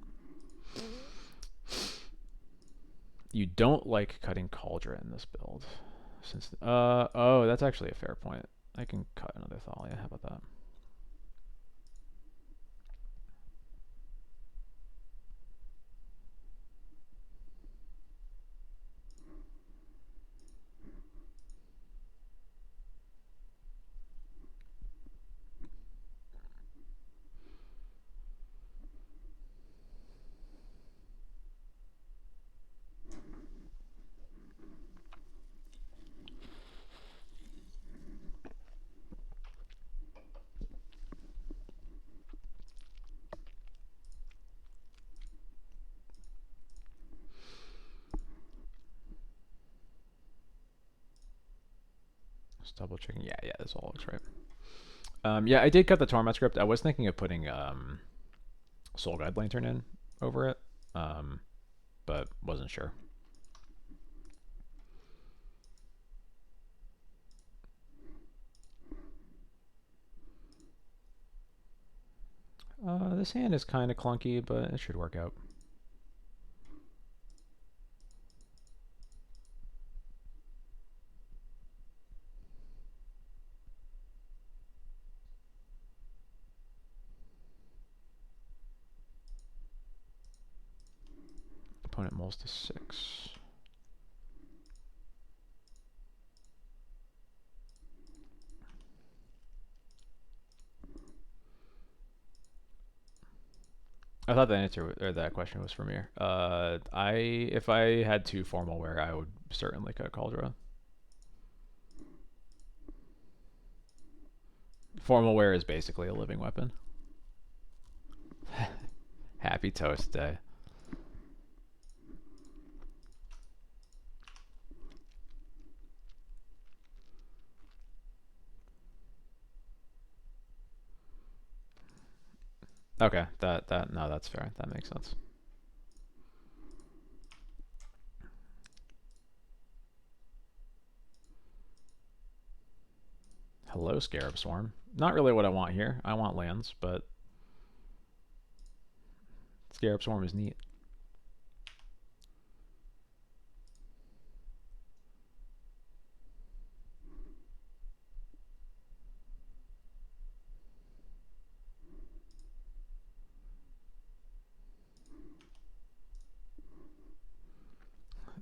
You don't like cutting Cauldra in this build. Since oh, that's actually a fair point. I can cut another Thalia. How about that? Just double checking. Yeah, this all looks right. Yeah, I did cut the Torment script. I was thinking of putting Soul Guide Lantern in over it, but wasn't sure. This hand is kind of clunky, but it should work out. Opponent mulls to 6. I thought the answer or that question was for me. If I had 2 formal wear, I would certainly cut Cauldra. Formal wear is basically a living weapon. Happy Toast Day. Okay, no, that's fair. That makes sense. Hello, Scarab Swarm. Not really what I want here. I want lands, but Scarab Swarm is neat.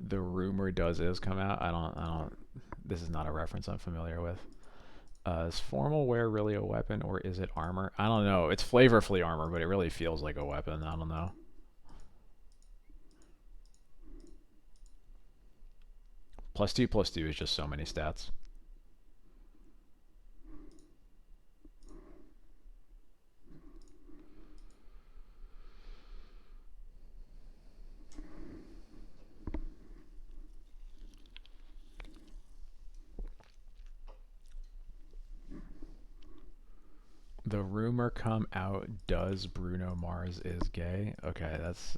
The rumor is come out. I don't. This is not a reference I'm familiar with. Is formal wear really a weapon or is it armor? I don't know. It's flavorfully armor, but it really feels like a weapon. I don't know. +2/+2 is just so many stats. The rumor come out, does Bruno Mars is gay? Okay, that's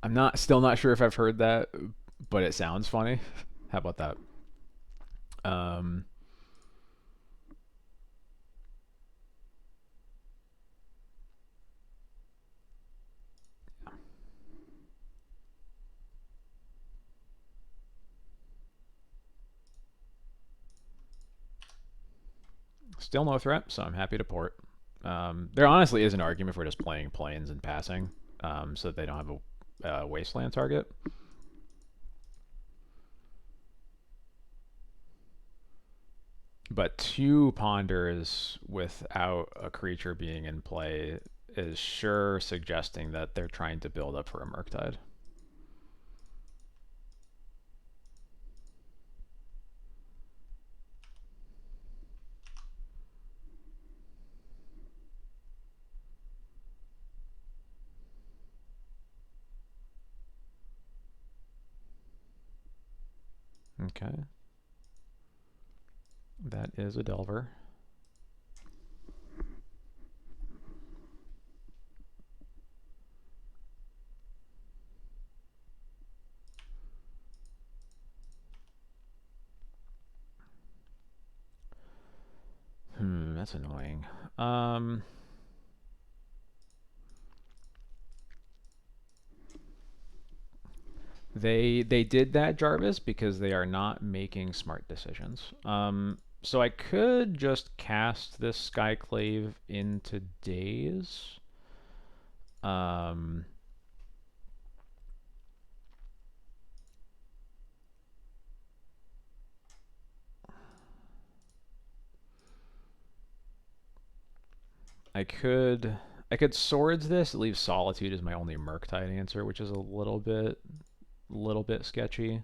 I'm still not sure if I've heard that, but it sounds funny. How about that? Um, Still no threat, so I'm happy to port. There honestly is an argument for just playing planes and passing, so that they don't have a wasteland target. But 2 ponders without a creature being in play is sure suggesting that they're trying to build up for a Murktide. Okay. That is a Delver. That's annoying. They did that, Jarvis, because they are not making smart decisions. So I could just cast this Skyclave into Daze. Um, I could Swords this. It leaves Solitude as my only Murktide answer, which is a little bit sketchy.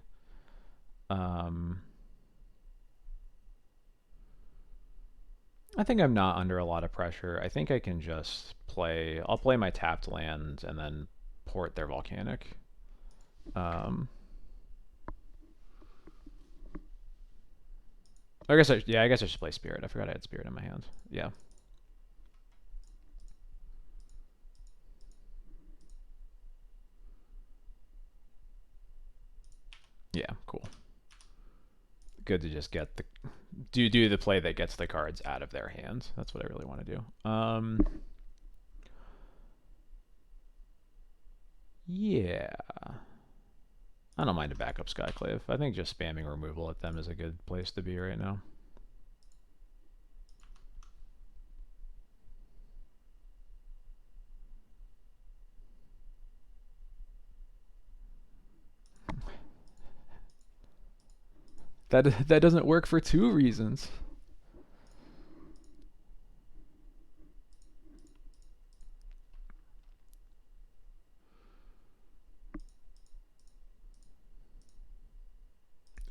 I think I'm not under a lot of pressure. I think I can just play. I'll play my tapped land and then port their Volcanic. I guess I should play Spirit. I forgot I had Spirit in my hand. Yeah. Yeah, cool. Good to just get the do the play that gets the cards out of their hands. That's what I really want to do. Yeah. I don't mind a backup Skyclave. I think just spamming removal at them is a good place to be right now. That doesn't work for 2 reasons.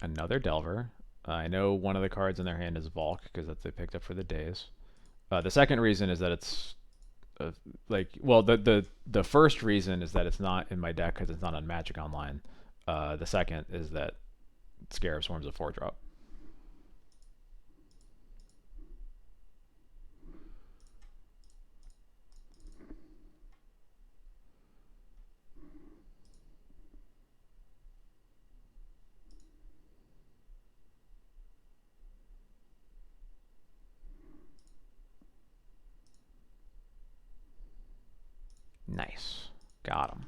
Another Delver. I know one of the cards in their hand is Volk because that's they picked up for the days. The second reason is that it's the first reason is that it's not in my deck because it's not on Magic Online. The second is that Scarab Swarm's a 4-drop. Nice. Got him.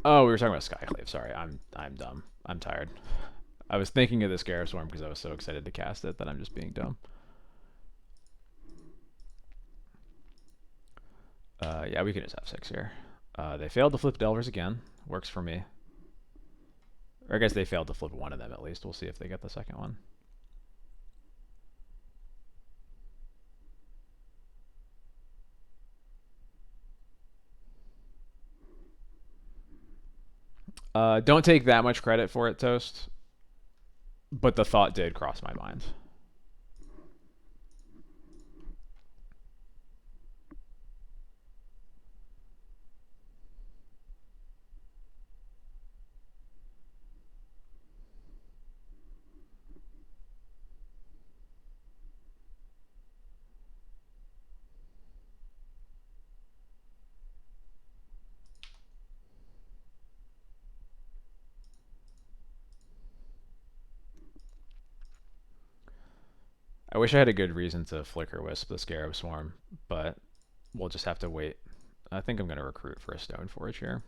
Oh, we were talking about Skyclave. Sorry, I'm dumb. I'm tired. I was thinking of the Scarab Swarm because I was so excited to cast it that I'm just being dumb. Yeah, we can just have 6 here. They failed to flip Delvers again. Works for me. Or I guess they failed to flip one of them at least. We'll see if they get the second one. Don't take that much credit for it, Toast. But the thought did cross my mind. I wish I had a good reason to Flicker Wisp the Scarab Swarm, but we'll just have to wait. I think I'm going to recruit for a Stone Forge here.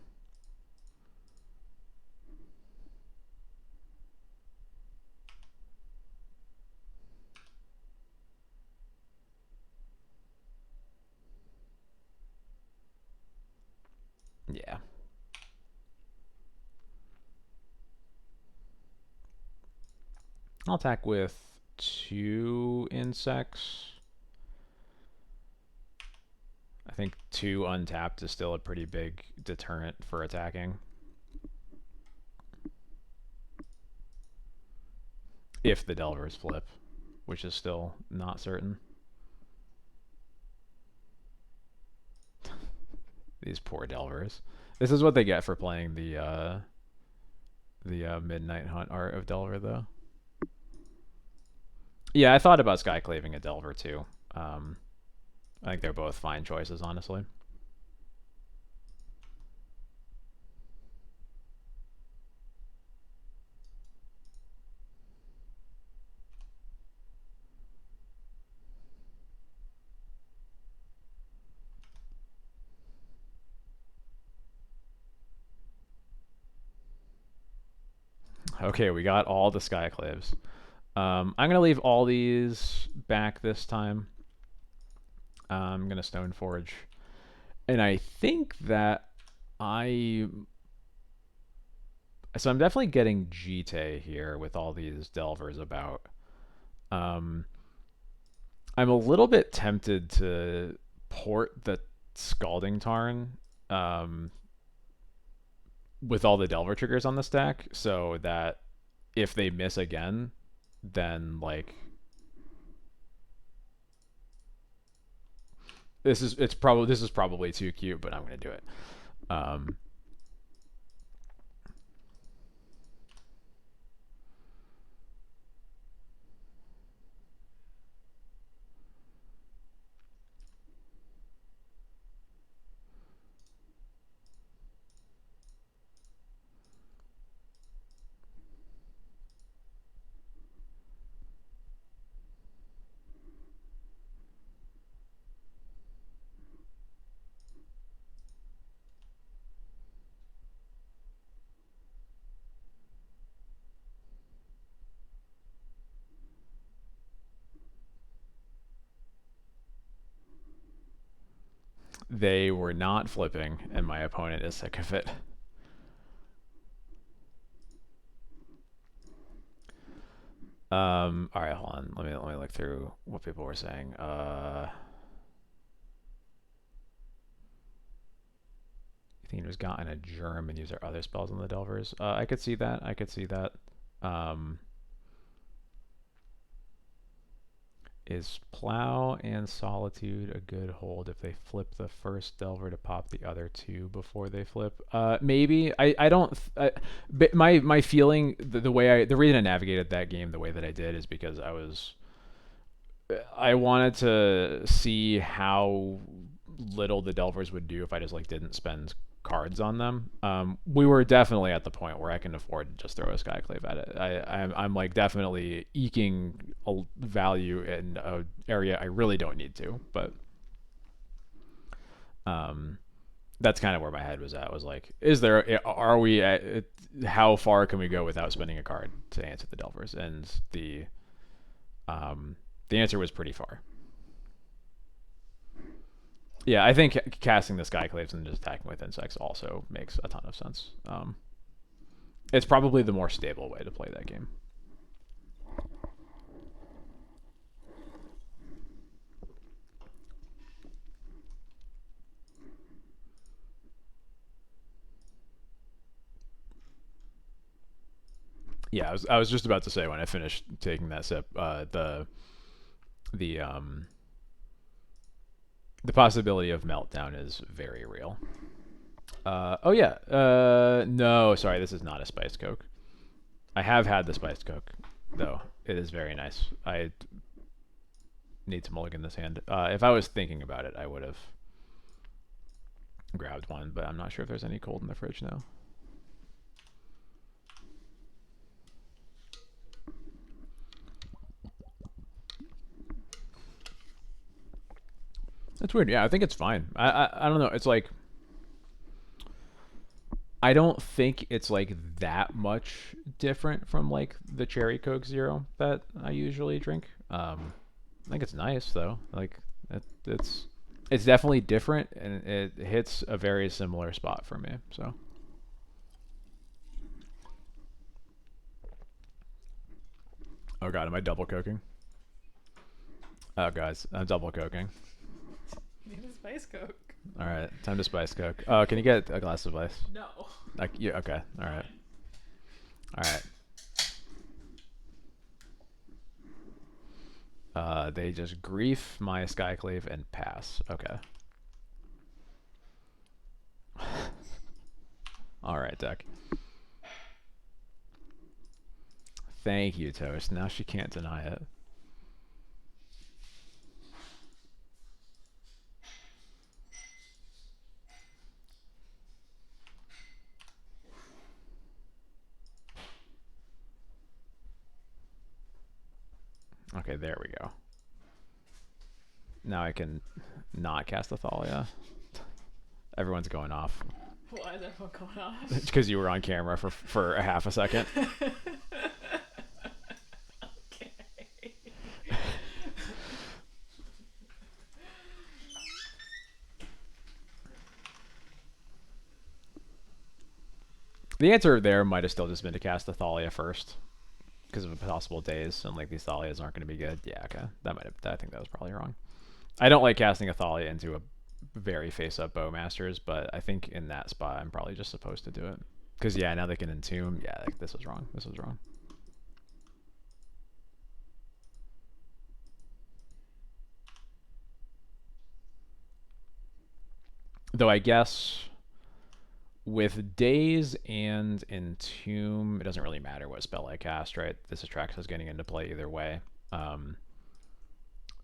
Yeah. I'll attack with 2 insects. I think 2 untapped is still a pretty big deterrent for attacking. If the Delvers flip, which is still not certain. These poor Delvers. This is what they get for playing the Midnight Hunt art of Delver, though. Yeah, I thought about Skyclaving a Delver, too. I think they're both fine choices, honestly. Okay, we got all the Skyclaves. I'm going to leave all these back this time. I'm going to Stone Forge. And I think that So I'm definitely getting Jite here with all these Delvers about. I'm a little bit tempted to port the Scalding Tarn with all the Delver triggers on the stack so that if they miss again, then like this is probably too cute, but I'm gonna do it. They were not flipping, and my opponent is sick of it. All right, hold on. Let me look through what people were saying. You think he was gotten a germ and use our other spells on the Delvers? I could see that. I could see that. Is Plow and Solitude a good hold if they flip the first Delver to pop the other two before they flip? Maybe. I don't. But my feeling, the reason I navigated that game the way that I did is because I wanted to see how little the Delvers would do if I just like didn't spend cards on them. We were definitely at the point where I can afford to just throw a Skyclave at it. I'm like definitely eking a value in an area I really don't need to, but that's kind of where my head was at. Was like, are we at, how far can we go without spending a card to answer the Delvers? And the answer was pretty far. Yeah, I think casting the Skyclaves and just attacking with insects also makes a ton of sense. It's probably the more stable way to play that game. Yeah, I was just about to say when I finished taking that sip, the the possibility of meltdown is very real. Oh yeah. No, sorry, this is not a spiced Coke. I have had the spiced Coke, though. It is very nice. I need to mulligan this hand. If I was thinking about it, I would have grabbed one, but I'm not sure if there's any cold in the fridge now. That's weird. Yeah, I think it's fine. I don't know. It's like I don't think it's like that much different from like the cherry Coke Zero that I usually drink. I think it's nice though. Like it's definitely different and it hits a very similar spot for me. So oh god, am I double coking? Oh guys, I'm double coking. Need a spice Coke. All right, time to spice coke. Oh, can you get a glass of ice? No. Like yeah, okay. All right. All right. They just grief my Skyclave and pass. Okay. All right, Deck. Thank you, Toast. Now she can't deny it. Okay, there we go. Now I can not cast Athalia. Everyone's going off. Why is everyone going off? It's because you were on camera for a half a second. Okay. The answer there might have still just been to cast Athalia first because of a possible daze, and like these Thalias aren't going to be good. Yeah, okay. I think that was probably wrong. I don't like casting Athalia into a very face-up Bowmasters, but I think in that spot I'm probably just supposed to do it. Because, yeah, now they can entomb. Yeah, like, this was wrong. This was wrong. Though I guess with Daze and Entomb, it doesn't really matter what spell I cast, right? This Atraxa is getting into play either way.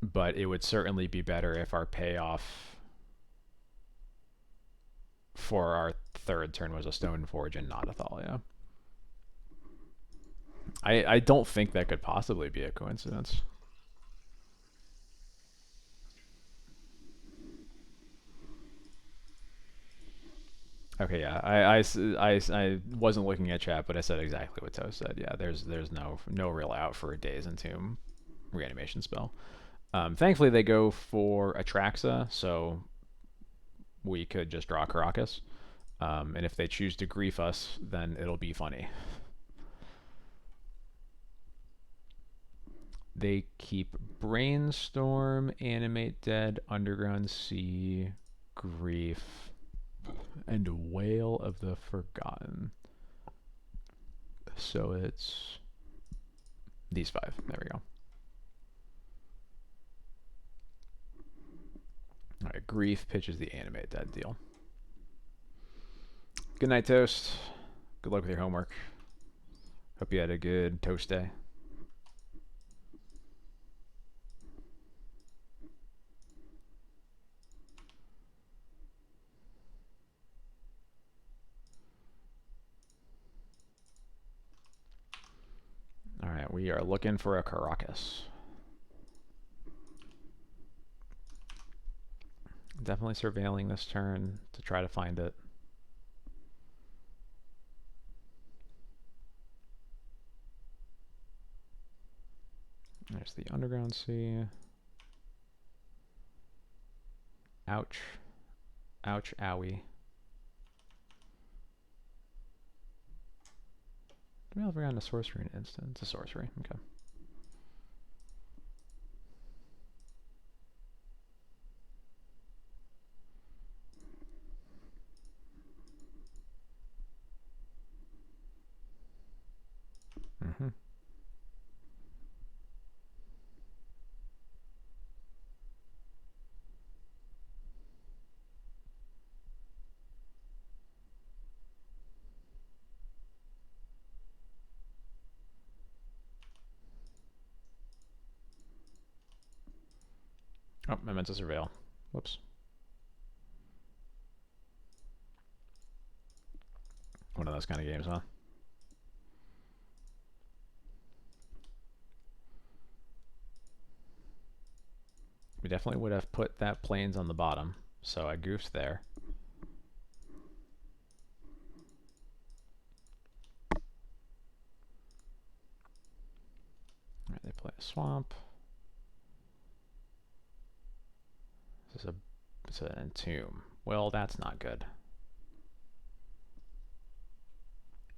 But it would certainly be better if our payoff for our third turn was a Stoneforge and not a Thalia. I don't think that could possibly be a coincidence. Okay, yeah, I wasn't looking at chat, but I said exactly what Toast said. Yeah, there's no real out for a Daze Entomb reanimation spell. Thankfully, they go for Atraxa, so we could just draw Caracas. And if they choose to grief us, then it'll be funny. They keep Brainstorm, Animate Dead, Underground Sea, Grief, and Wail of the Forgotten. So it's these five. There we go. Alright, Grief pitches the animate that deal. Good night, Toast. Good luck with your homework. Hope you had a good toast day. Alright, we are looking for a Caracas. Definitely surveilling this turn to try to find it. There's the Underground Sea. Ouch. Ouch, owie. Do we ever gotten a sorcery in instant? It's a sorcery, okay. Mm-hmm. Oh, I meant to surveil. Whoops. One of those kind of games, huh? We definitely would have put that plains on the bottom, so I goofed there. Alright, they play a swamp. This is it's an entomb. Well, that's not good.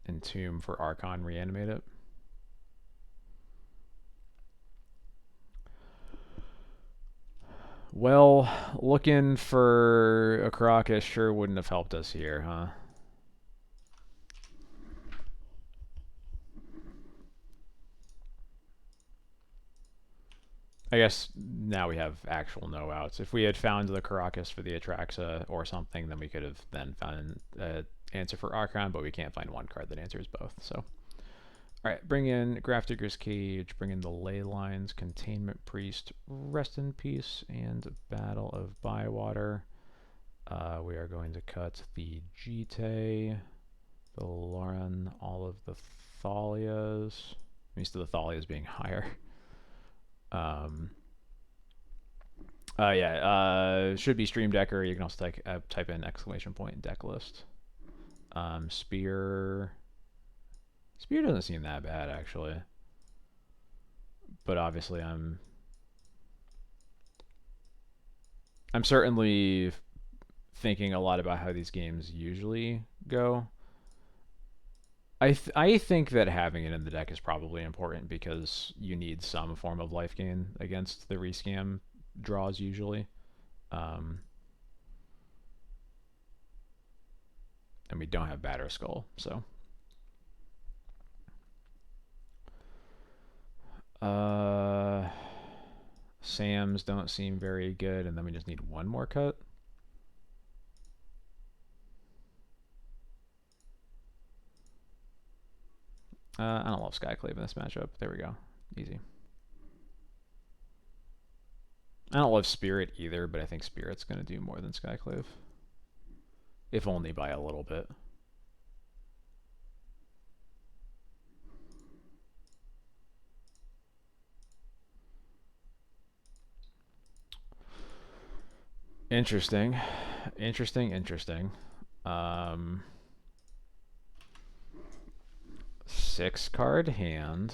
Entomb for Archon, reanimate it. Well, looking for a Caracas sure wouldn't have helped us here, huh? I guess now we have actual no outs. If we had found the Caracas for the Atraxa or something, then we could have then found an answer for Archon, but we can't find one card that answers both. So, all right, bring in Grafdigger's Cage, bring in the Ley Lines, Containment Priest, Rest in Peace, and Battle of Bywater. We are going to cut the Jite, the Lauren, all of the Thalias. I'm used to the Thalias being higher. Should be Stream Decker. You can also type in exclamation point deck list. Spear doesn't seem that bad actually, but obviously I'm certainly thinking a lot about how these games usually go. I think that having it in the deck is probably important because you need some form of life gain against the rescam draws usually. And we don't have Batter Skull, so. Sam's don't seem very good, and then we just need one more cut. I don't love Skyclave in this matchup. There we go. Easy. I don't love Spirit either, but I think Spirit's going to do more than Skyclave. If only by a little bit. Interesting. 6-card hand.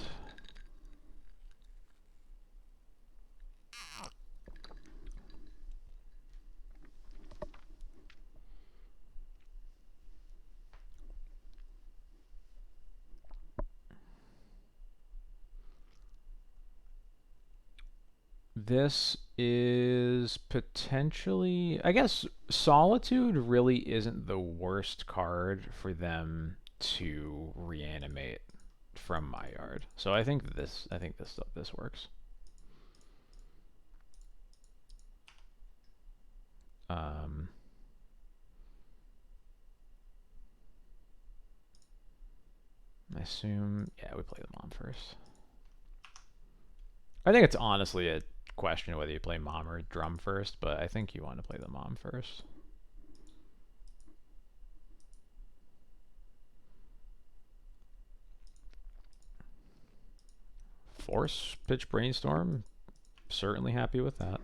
This is potentially, I guess, Solitude really isn't the worst card for them to reanimate from my yard. So I think this works. Um, I assume, yeah, we play the mom first. I think it's honestly a question of whether you play mom or drum first, but I think you want to play the mom first. Force pitch brainstorm. Certainly happy with that.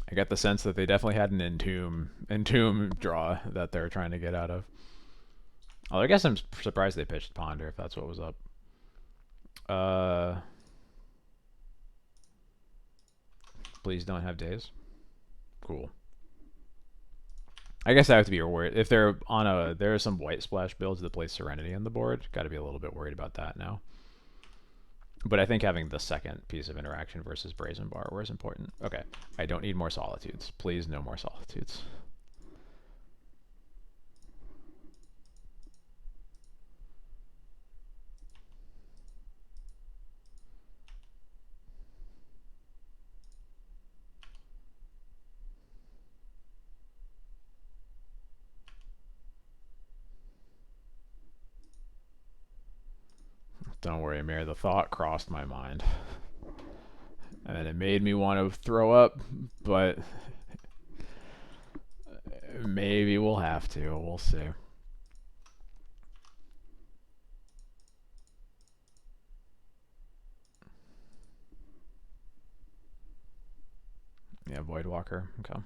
I get the sense that they definitely had an entomb draw that they're trying to get out of. Although I guess I'm surprised they pitched Ponder if that's what was up. Please don't have days. Cool. I guess I have to be worried if they're on a. There are some white splash builds that play Serenity on the board. Got to be a little bit worried about that now. But I think having the second piece of interaction versus Brazen Borrower is important. Okay, I don't need more Solitudes. Please, no more Solitudes. Don't worry, Amir. The thought crossed my mind. And it made me want to throw up, but maybe we'll have to. We'll see. Yeah, Voidwalker. Okay.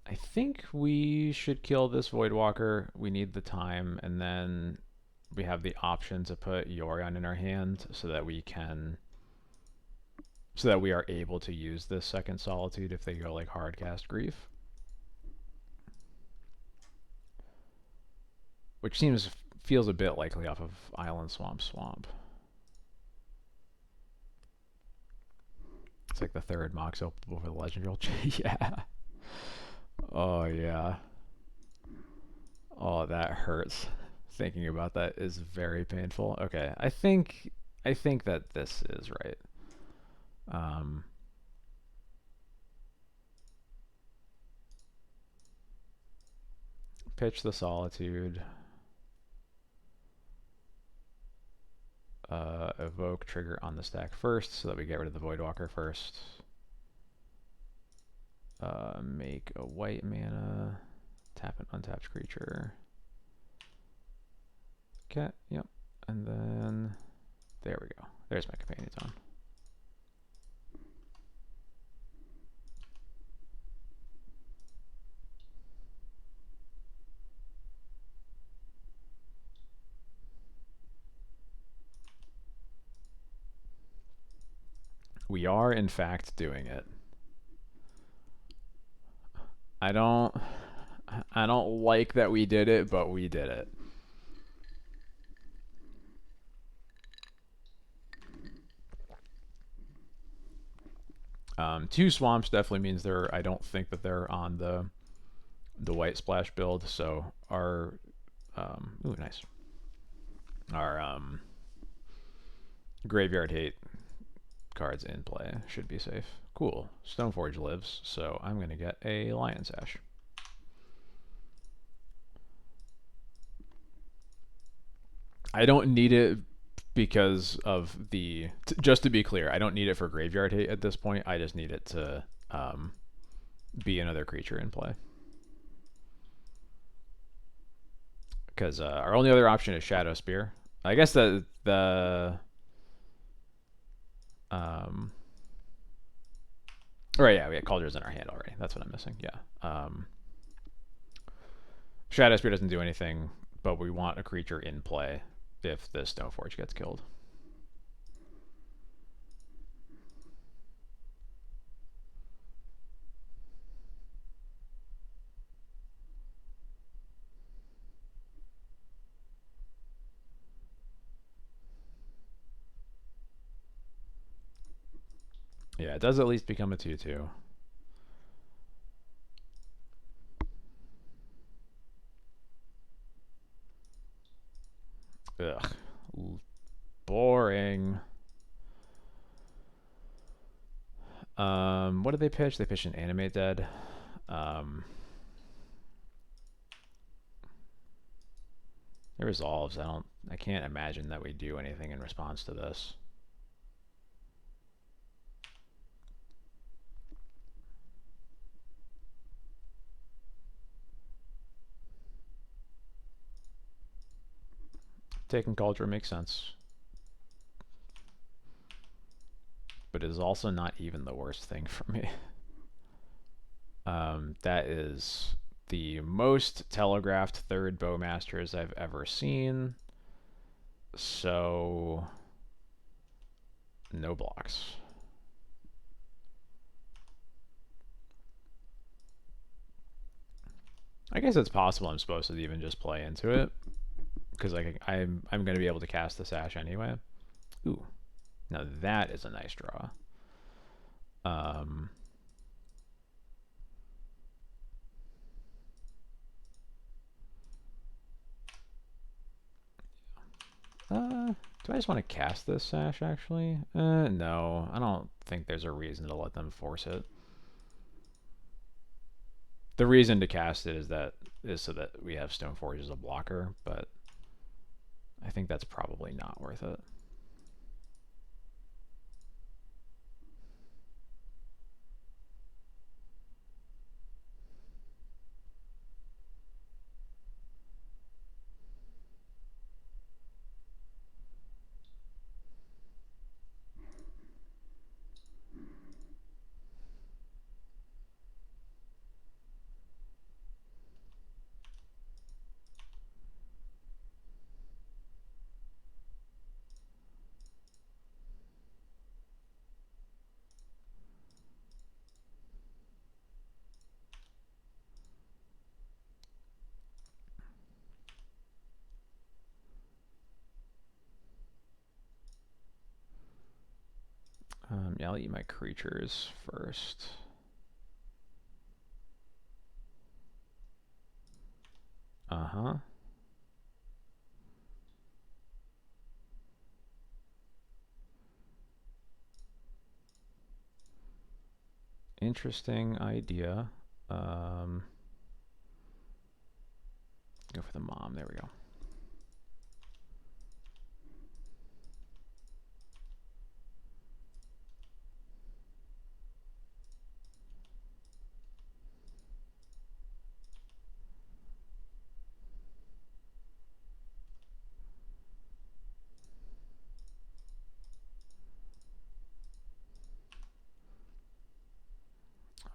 I think we should kill this Voidwalker. We need the time, and then we have the option to put Yorion in our hand so that we are able to use this second Solitude if they go like hard cast Grief. Which feels a bit likely off of Island Swamp. It's like the third Mox Opal for the Legendary. Yeah. Oh yeah. Oh, that hurts. Thinking about that is very painful. Okay, I think that this is right. Pitch the Solitude. Evoke trigger on the stack first so that we get rid of the Voidwalker first. Make a white mana. Tap an untapped creature. Okay, yep. And then there we go. There's my Companion Tome. We are in fact doing it. I don't like that we did it, but we did it. Two swamps definitely means I don't think that they're on the white splash build. So our ooh, nice. Our graveyard hate cards in play should be safe. Cool. Stoneforge lives, so I'm gonna get a Lion's Ash. I don't need it because of just to be clear, I don't need it for graveyard hate at this point. I just need it to be another creature in play. Because our only other option is Shadow Spear. I guess the right, yeah, we got Cauldron's in our hand already. That's what I'm missing. Yeah. Shadow Spear doesn't do anything, but we want a creature in play if the Stoneforge gets killed. Yeah, it does at least become a 2/2. Ugh. Boring. What did they pitch? They pitched an animate dead. Um, it resolves. I can't imagine that we do anything in response to this. Taking culture makes sense, but it is also not even the worst thing for me. That is the most telegraphed third Bowmasters I've ever seen. So, no blocks. I guess it's possible I'm supposed to even just play into it because I'm going to be able to cast the sash anyway. Ooh, now that is a nice draw. Um, do I just want to cast this sash actually? No, I don't think there's a reason to let them force it. The reason to cast it is so that we have Stoneforge as a blocker, but I think that's probably not worth it. Yeah, I'll eat my creatures first. Uh-huh. Interesting idea. Um, go for the mom. There we go.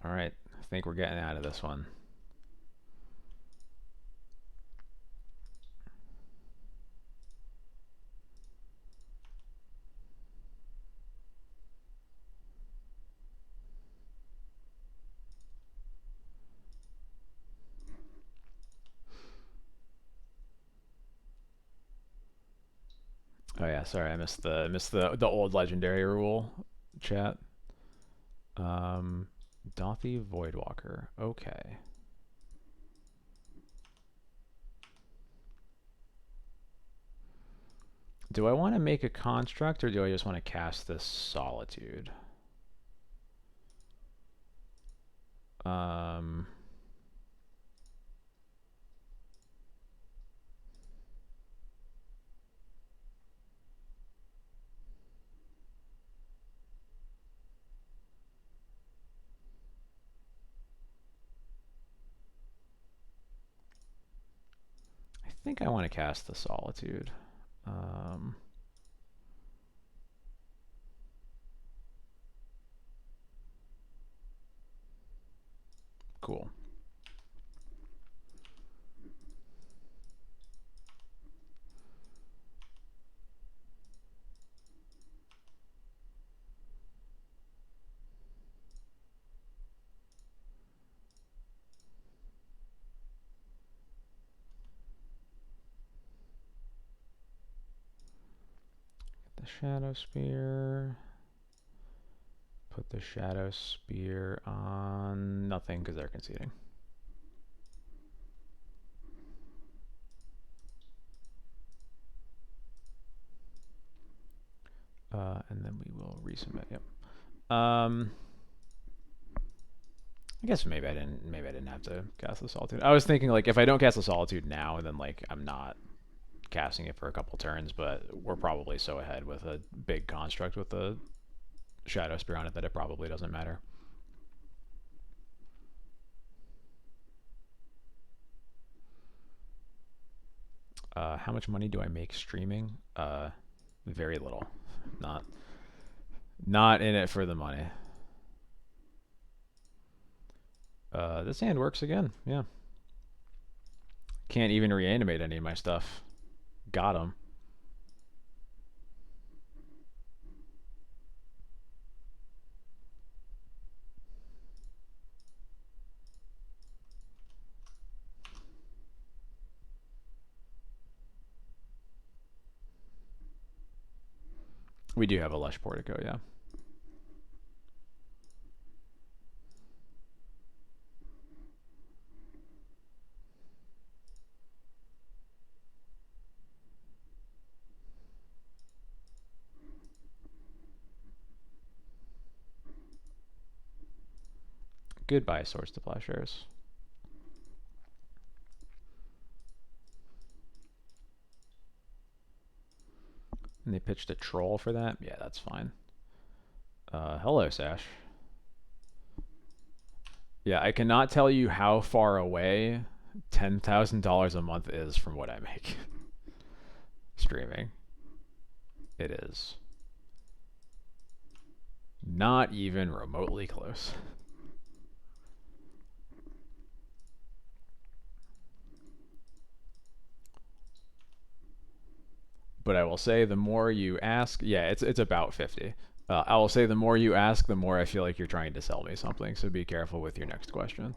All right. I think we're getting out of this one. Oh yeah, sorry, I missed the old legendary rule chat. Um, Dothy Voidwalker. Okay. Do I want to make a construct or do I just want to cast this Solitude? Um, I think I want to cast the Solitude. Um, cool. The Shadow Spear. put the Shadow Spear on nothing because they're conceding. And then we will resubmit. Yep. I guess maybe I didn't have to cast the Solitude. I was thinking like if I don't cast the Solitude now, then like I'm not casting it for a couple turns, but we're probably so ahead with a big construct with the Shadow Spear on it that it probably doesn't matter. How much money do I make streaming? Very little. Not in it for the money. This hand works again. Yeah. Can't even reanimate any of my stuff. Got him. We do have a Lush Portico, yeah. Goodbye, Swords to Plowshares. And they pitched a troll for that? Yeah, that's fine. Hello, Sash. Yeah, I cannot tell you how far away $10,000 a month is from what I make streaming. It is not even remotely close. But I will say the more you ask, yeah, it's about 50. I will say the more you ask, the more I feel like you're trying to sell me something. So be careful with your next question.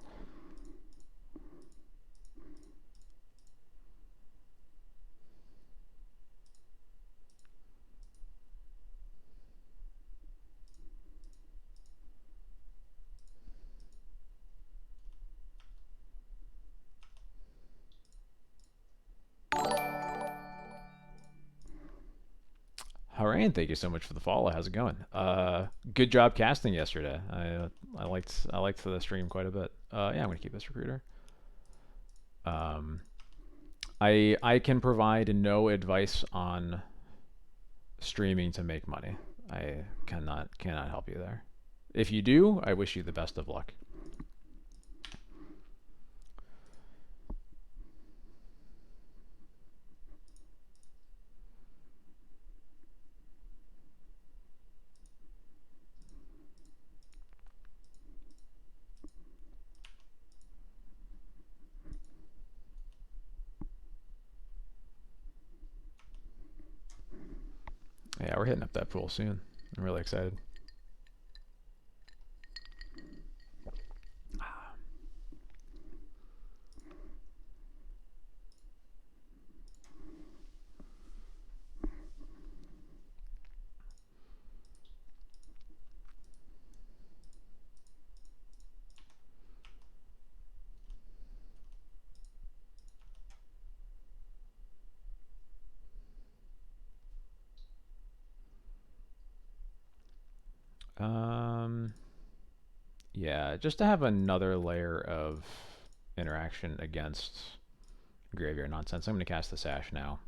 Harain, thank you so much for the follow. How's it going? Good job casting yesterday. I liked the stream quite a bit. Yeah, I'm gonna keep this recruiter. I can provide no advice on streaming to make money. I cannot help you there. If you do, I wish you the best of luck. Yeah, we're hitting up that pool soon. I'm really excited. Yeah, just to have another layer of interaction against graveyard nonsense. I'm going to cast the Sash now.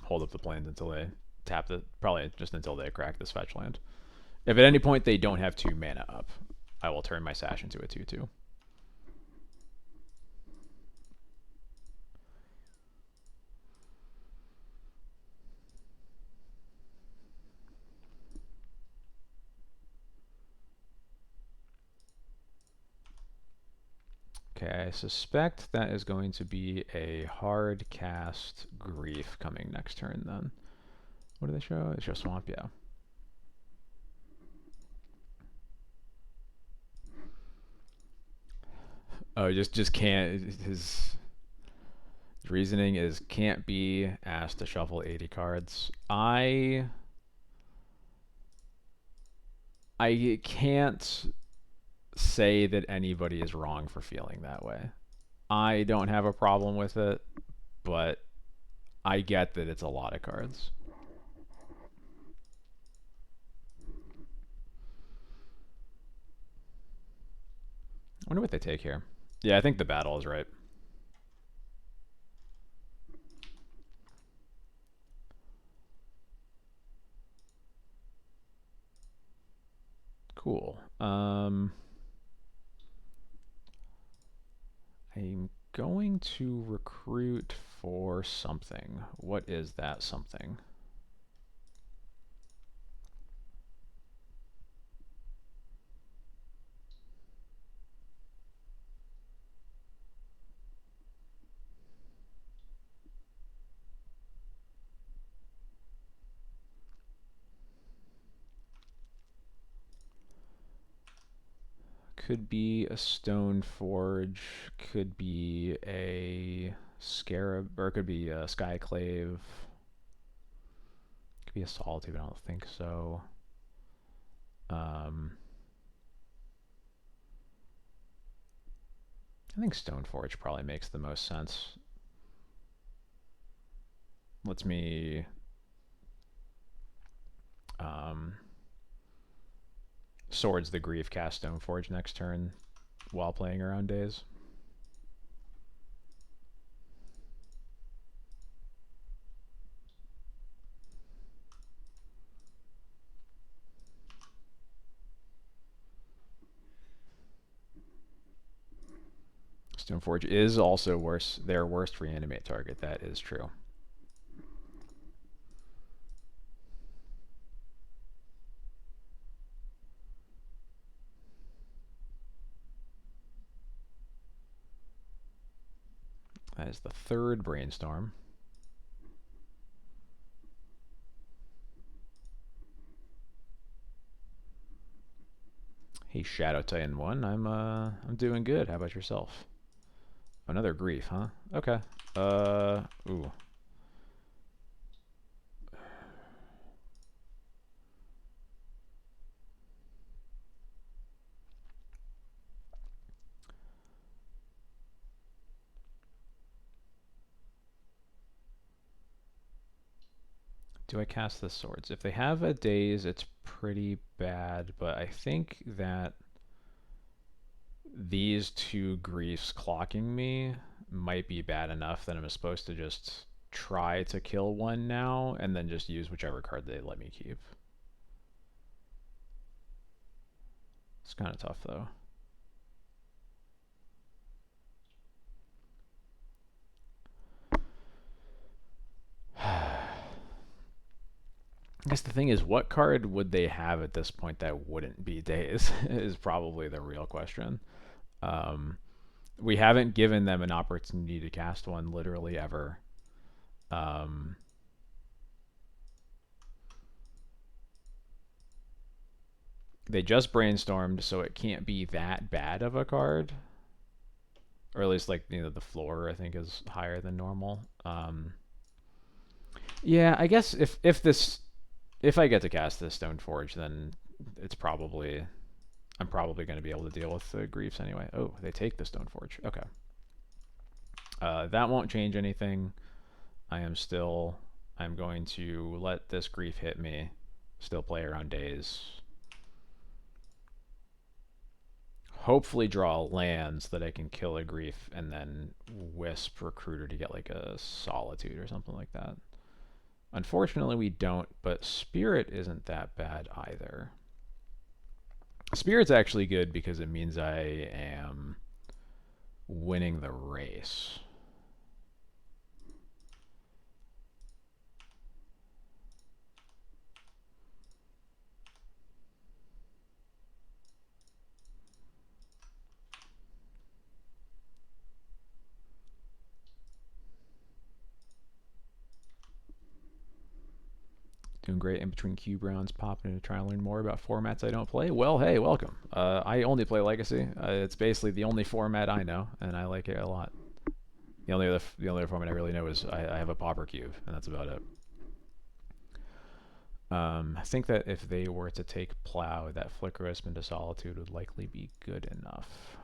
Hold up the plains until they tap the, probably just until they crack this fetch land. If at any point they don't have 2 mana up, I will turn my Sash into a 2/2. Okay, I suspect that is going to be a hard cast Grief coming next turn then. What do they show? They show Swamp, yeah. Oh, just can't. His reasoning is can't be asked to shuffle 80 cards. I can't say that anybody is wrong for feeling that way. I don't have a problem with it, but I get that it's a lot of cards. I wonder what they take here. Yeah, I think the battle is right. Cool. I'm going to recruit for something. What is that something? Could be a stone forge, could be a scarab, or it could be a skyclave. Could be a solitude, I don't think so. I think Stoneforge probably makes the most sense. Lets me Swords the Grief cast Stoneforge next turn while playing around days. Stoneforge is also their worst reanimate target. That is true. That is the third brainstorm. Hey, Shadow Titan 1, I'm doing good. How about yourself? Another grief, huh? Okay. Ooh. Do I cast the swords? If they have a daze, it's pretty bad, but I think that these two griefs clocking me might be bad enough that I'm supposed to just try to kill one now and then just use whichever card they let me keep. It's kind of tough though. I guess the thing is, what card would they have at this point that wouldn't be Daze is probably the real question. Um, we haven't given them an opportunity to cast one literally ever. They just brainstormed, so it can't be that bad of a card, or at least like the floor I think is higher than normal. Yeah, I guess if I get to cast this Stoneforge, then it's probably I'm probably going to be able to deal with the griefs anyway. Oh, they take the Stoneforge. Okay. That won't change anything. I'm going to let this grief hit me. Still play around days. Hopefully draw lands that I can kill a grief and then wisp recruiter to get like a solitude or something like that. Unfortunately, we don't, but Spirit isn't that bad either. Spirit's actually good because it means I am winning the race. Doing great in between cube rounds, popping in to try and learn more about formats I don't play. Well, hey, welcome. I only play Legacy. It's basically the only format I know, and I like it a lot. The only other format I really know is I have a Pauper Cube, and that's about it. I think that if they were to take Plow, that Flicker Wisp into Solitude would likely be good enough.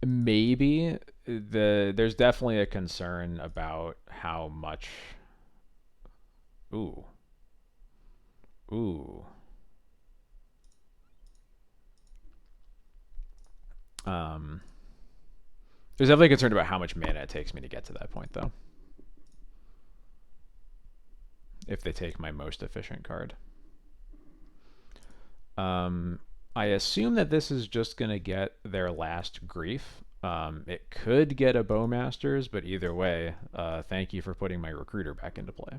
Maybe there's definitely a concern about how much. Ooh, ooh. Um, there's definitely a concern about how much mana it takes me to get to that point, though. If they take my most efficient card. I assume that this is just going to get their last grief. It could get a Bowmasters, but either way, thank you for putting my Recruiter back into play.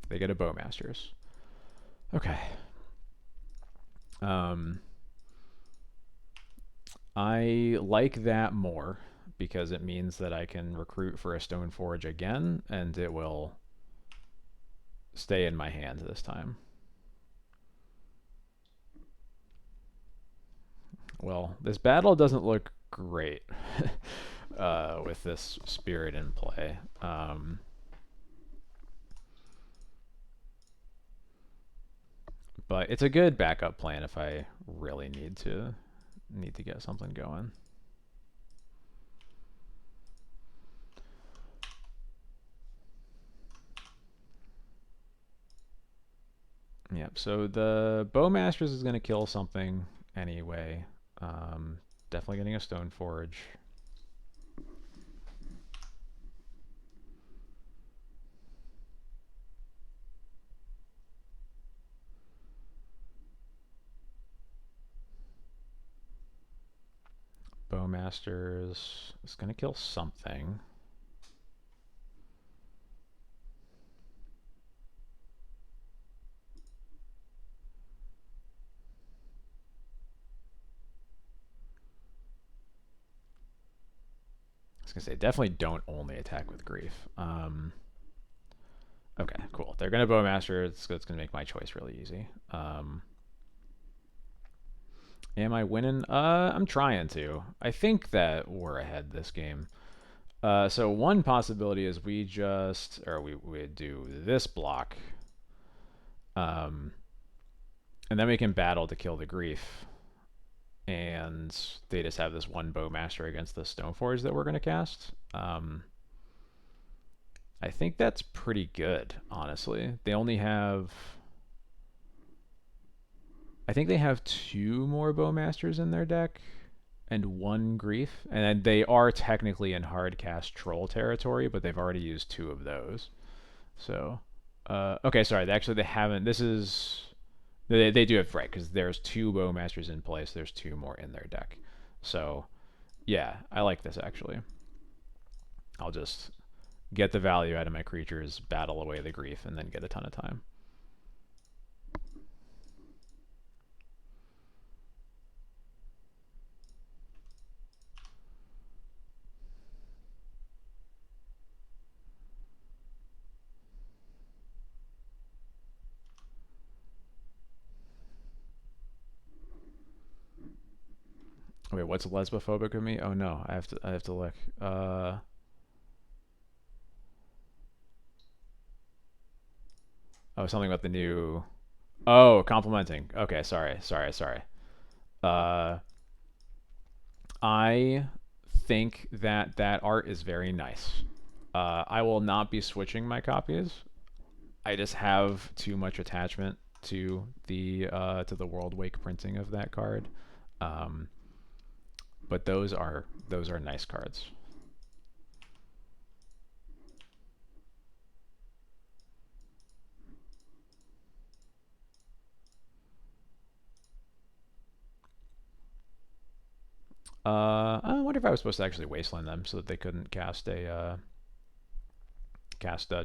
They get a Bowmasters. Okay. I like that more because it means that I can recruit for a Stoneforge again, and it will stay in my hand this time. Well, this battle doesn't look great with this Spirit in play. But it's a good backup plan if I really need to get something going. Yep, so the Bowmasters is going to kill something anyway. Definitely getting a Stoneforge. Bowmasters is going to kill something. I was going to say, definitely don't only attack with Grief. Okay, cool. They're going to Bowmaster. It's going to make my choice really easy. Am I winning? I'm trying to. I think that we're ahead this game. So one possibility is we do this block. And then we can battle to kill the Grief. And they just have this one Bowmaster against the Stoneforge that we're going to cast. I think that's pretty good, honestly. They only have... I think they have 2 more Bowmasters in their deck and 1 Grief. And they are technically in hardcast Troll territory, but they've already used 2 of those. So, okay, sorry. Actually, they haven't. This is... They do have, right, because there's 2 Bowmasters in place. There's 2 more in their deck. So, yeah, I like this, actually. I'll just get the value out of my creatures, battle away the Grief, and then get a ton of time. Wait, what's lesbophobic of me? Oh no, I have to look. Oh, something about the new. Oh, complimenting. Okay, sorry. Uh, I think that that art is very nice. I will not be switching my copies. I just have too much attachment to the World Wake printing of that card. Um, but those are nice cards. I wonder if I was supposed to actually wasteland them so that they couldn't cast a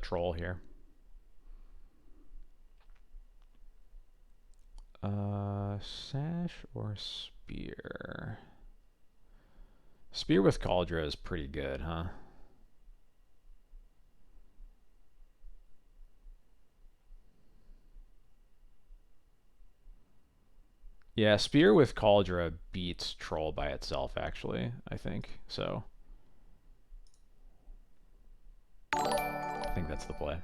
troll here. Sash or spear? Spear with Cauldra is pretty good, huh? Yeah, Spear with Cauldra beats Troll by itself, actually, I think. So, I think that's the play.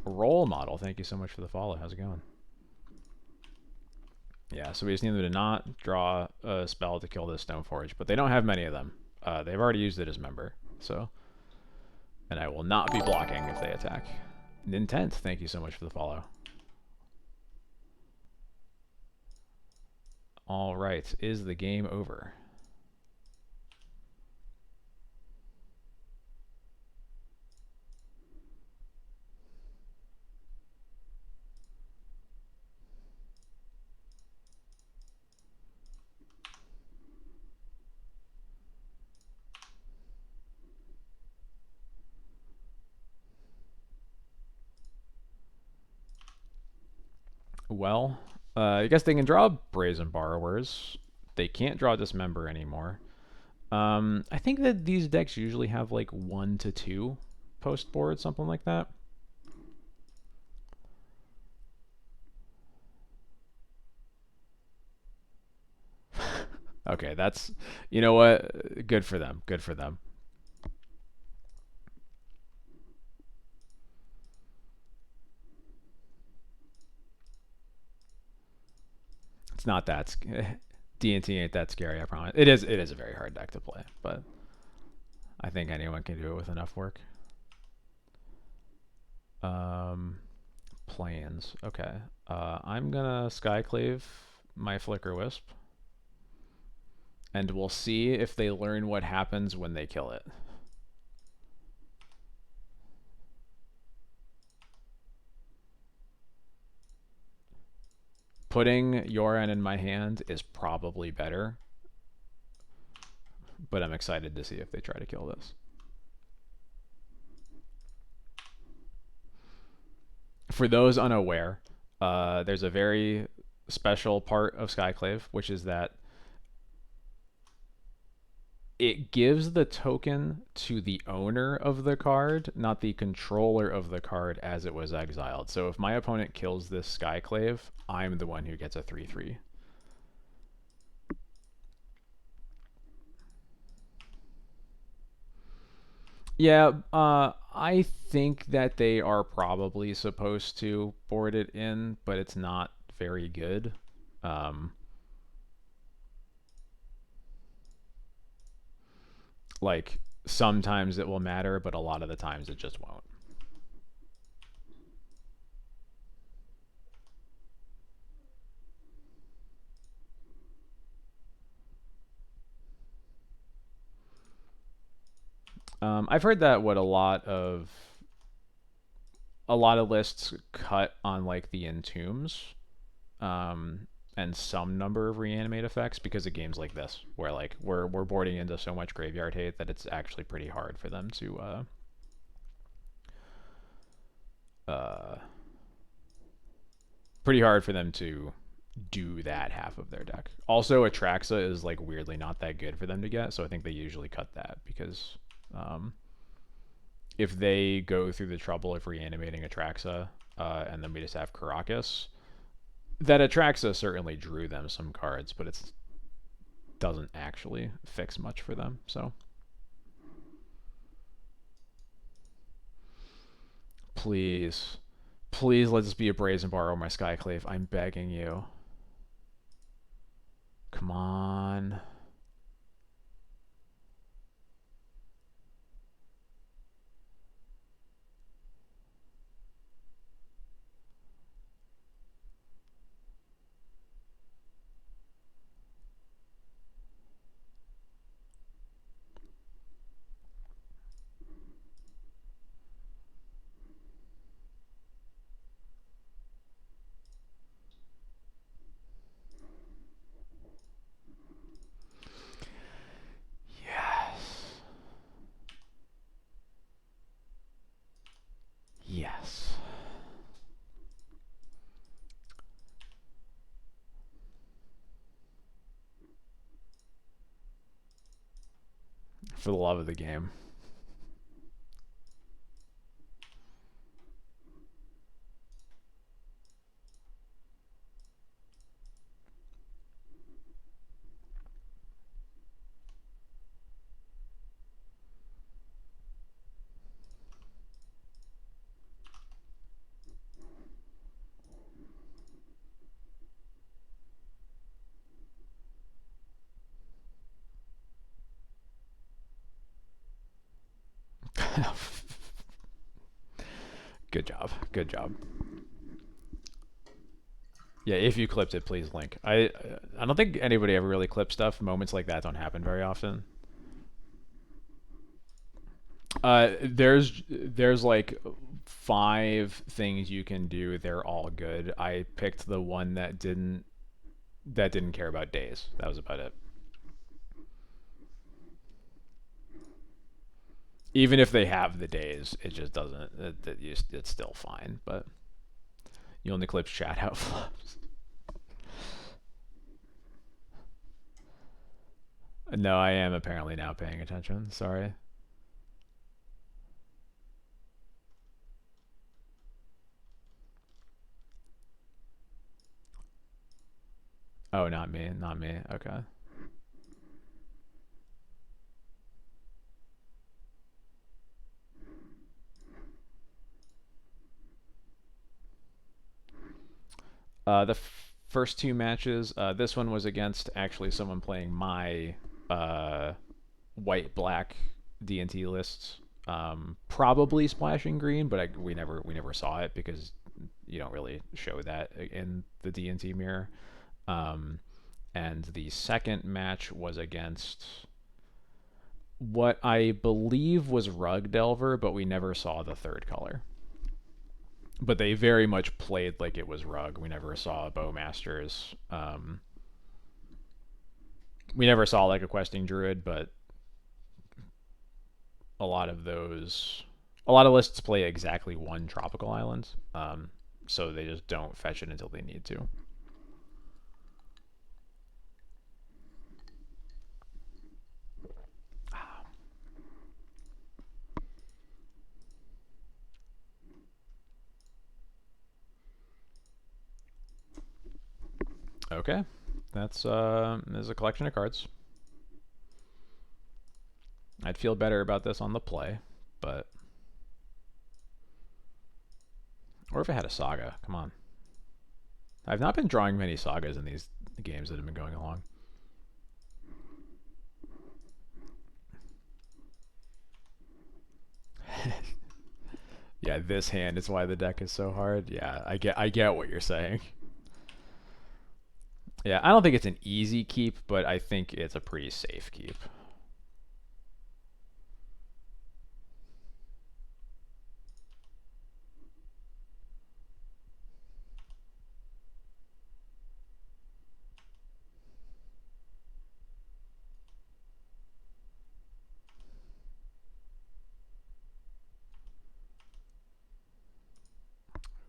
Role model, thank you so much for the follow. How's it going? Yeah, so we just need them to not draw a spell to kill this Stoneforge, but they don't have many of them. They've already used it as member, so. And I will not be blocking if they attack. Nintent, thank you so much for the follow. All right, is the game over? Well, I guess they can draw Brazen Borrowers. They can't draw Dismember anymore. I think that these decks usually have like 1 to 2 post board, something like that. Okay, that's, you know what? Good for them. Good for them. It's not that D&T ain't that scary, I promise. It is a very hard deck to play, but I think anyone can do it with enough work. Plans. Okay. I'm gonna Skyclave my Flicker Wisp, and we'll see if they learn what happens when they kill it. Putting Yoran in my hand is probably better, but I'm excited to see if they try to kill this. For those unaware, there's a very special part of Skyclave, which is that it gives the token to the owner of the card, not the controller of the card as it was exiled. So if my opponent kills this Skyclave, I'm the one who gets a 3/3. Yeah, I think that they are probably supposed to board it in, but it's not very good. Like, sometimes it will matter, but a lot of the times it just won't. I've heard that what a lot of lists cut on like the entombs, and some number of reanimate effects because of games like this, where like we're boarding into so much graveyard hate that it's actually pretty hard for them to do that half of their deck. Also, Atraxa is like weirdly not that good for them to get, so I think they usually cut that because if they go through the trouble of reanimating Atraxa, and then we just have Caracas, that Atraxa certainly drew them some cards, but it doesn't actually fix much for them. So please, please let this be a Brazen Borrow my Skyclave. I'm begging you. Come on. Yes. Yes. For the love of the game. Good job. Good job. Yeah, if you clipped it, please link. I don't think anybody ever really clips stuff. Moments like that don't happen very often. There's like 5 things you can do. They're all good. I picked the one that didn't care about days. That was about it. Even if they have the days, it just doesn't. It's still fine. But you only clip chat out flops. No, I am apparently now paying attention. Sorry. Oh, not me. Not me. Okay. The first 2 matches, this one was against actually someone playing my uh, white black D&T lists. Probably splashing green, but we never saw it because you don't really show that in the D&T mirror. Um, and the second match was against what I believe was Rug Delver, but we never saw the third color. But they very much played like it was Rug. We never saw Bowmasters. We never saw like a questing druid, but a lot of those, a lot of lists play exactly one tropical island, so they just don't fetch it until they need to. Okay, that's there's a collection of cards. I'd feel better about this on the play, but or if it had a saga. Come on, I've not been drawing many sagas in these games that have been going along. Yeah, this hand is why the deck is so hard. Yeah, I get what you're saying. Yeah, I don't think it's an easy keep, but I think it's a pretty safe keep.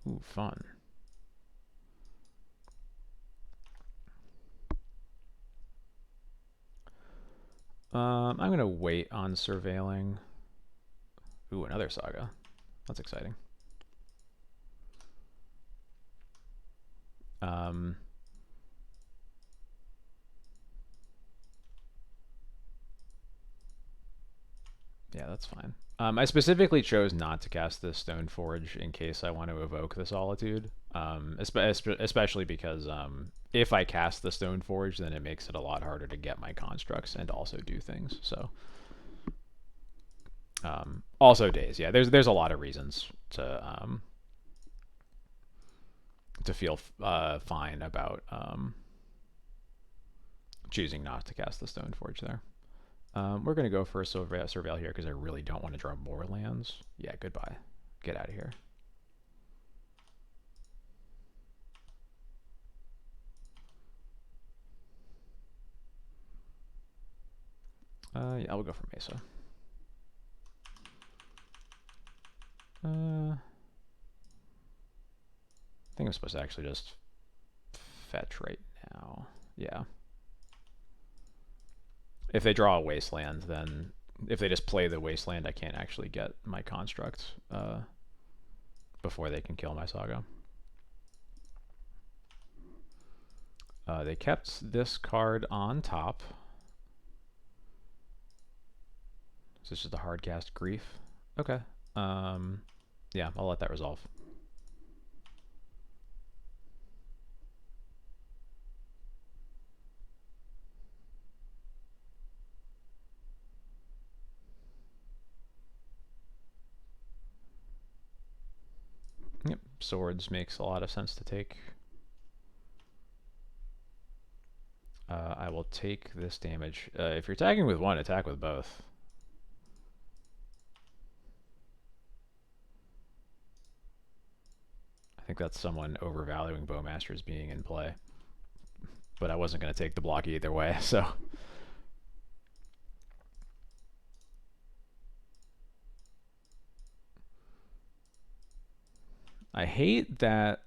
Ooh, fun. I'm gonna wait on surveilling. Ooh, another saga. That's exciting. Um, yeah, that's fine. I specifically chose not to cast the Stone Forge in case I want to evoke the Solitude. Especially because if I cast the Stone Forge, then it makes it a lot harder to get my constructs and also do things. So, also days. Yeah, there's a lot of reasons to feel fine about choosing not to cast the Stone Forge there. We're going to go for a Surveil here because I really don't want to draw more lands. Yeah, goodbye. Get out of here. Yeah, I'll go for Mesa. I think I'm supposed to actually just fetch right now. Yeah. If they draw a Wasteland, then if they just play the Wasteland, I can't actually get my construct before they can kill my Saga. They kept this card on top. So this is the hard cast Grief. Okay. Yeah, I'll let that resolve. swords makes a lot of sense to take. I will take this damage. If you're attacking with one, attack with both. I think that's someone overvaluing Bowmasters being in play. But I wasn't going to take the block either way, so... I hate that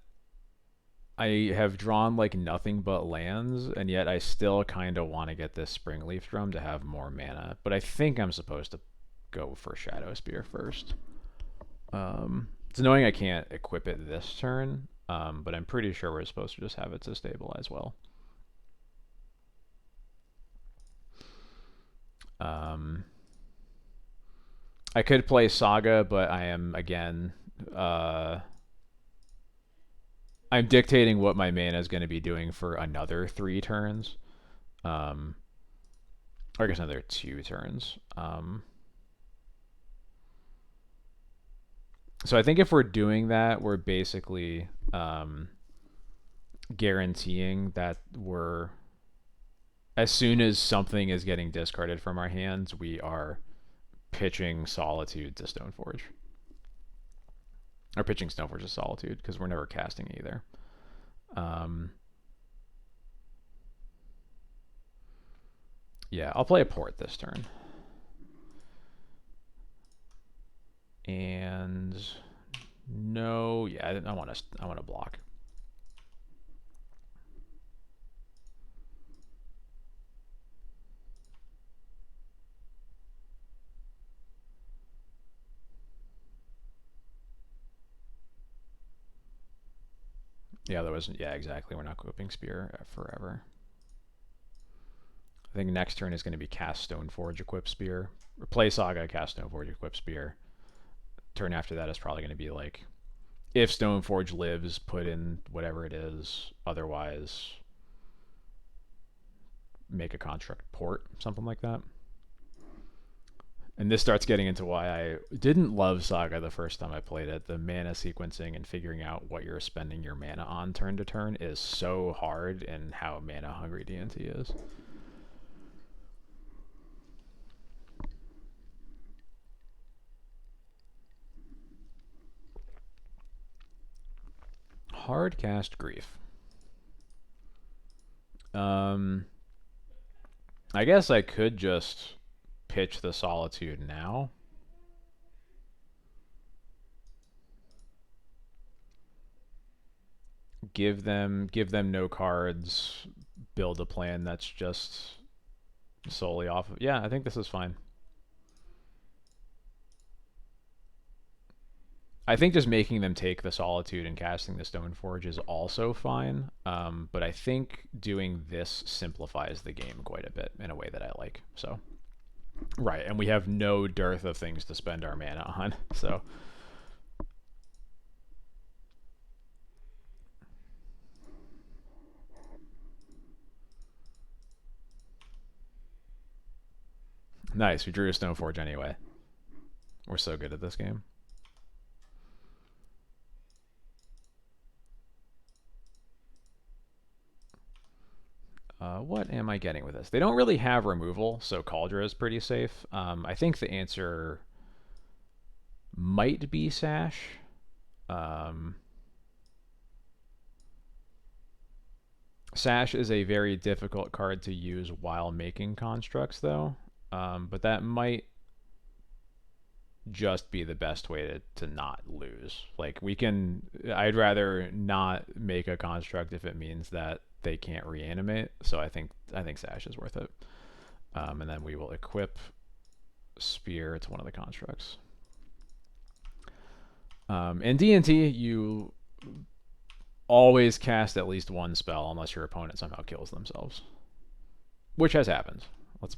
I have drawn like nothing but lands, and yet I still kind of want to get this Springleaf Drum to have more mana. But I think I'm supposed to go for Shadow Spear first. It's annoying I can't equip it this turn, but I'm pretty sure we're supposed to just have it to stabilize well. I could play Saga, but I am, again... I'm dictating what my mana is going to be doing for another 3 turns. Or I guess another 2 turns. So I think if we're doing that, we're basically guaranteeing that we're... As soon as something is getting discarded from our hands, we are pitching Solitude to Stoneforge. Or pitching Stoneforge to Solitude, because we're never casting either. Yeah, I'll play a Port this turn. And no, yeah, I want to block. Yeah, there wasn't. Yeah, exactly. We're not equipping Spear forever. I think next turn is going to be cast Stoneforge, equip Spear. Or play Saga, cast Stoneforge, equip Spear. Turn after that is probably going to be like, if Stoneforge lives, put in whatever it is. Otherwise, make a construct port, something like that. And this starts getting into why I didn't love Saga the first time I played it. The mana sequencing and figuring out what you're spending your mana on turn to turn is so hard in how mana hungry D&T is. Hard cast Grief. I guess I could just pitch the Solitude now. Give them no cards, build a plan that's just solely off of... Yeah, I think this is fine. I think just making them take the Solitude and casting the Stoneforge is also fine, but I think doing this simplifies the game quite a bit in a way that I like. So, right, and we have no dearth of things to spend our mana on, so... Nice, we drew a Stoneforge anyway. We're so good at this game. What am I getting with this? They don't really have removal, so Kaldra is pretty safe. I think the answer might be Sash. Sash is a very difficult card to use while making constructs, though. But that might just be the best way to not lose. Like, I'd rather not make a construct if it means that they can't reanimate. So I think Sash is worth it. And then we will equip Spear to one of the constructs. In D&T, you always cast at least one spell unless your opponent somehow kills themselves, which has happened. Let's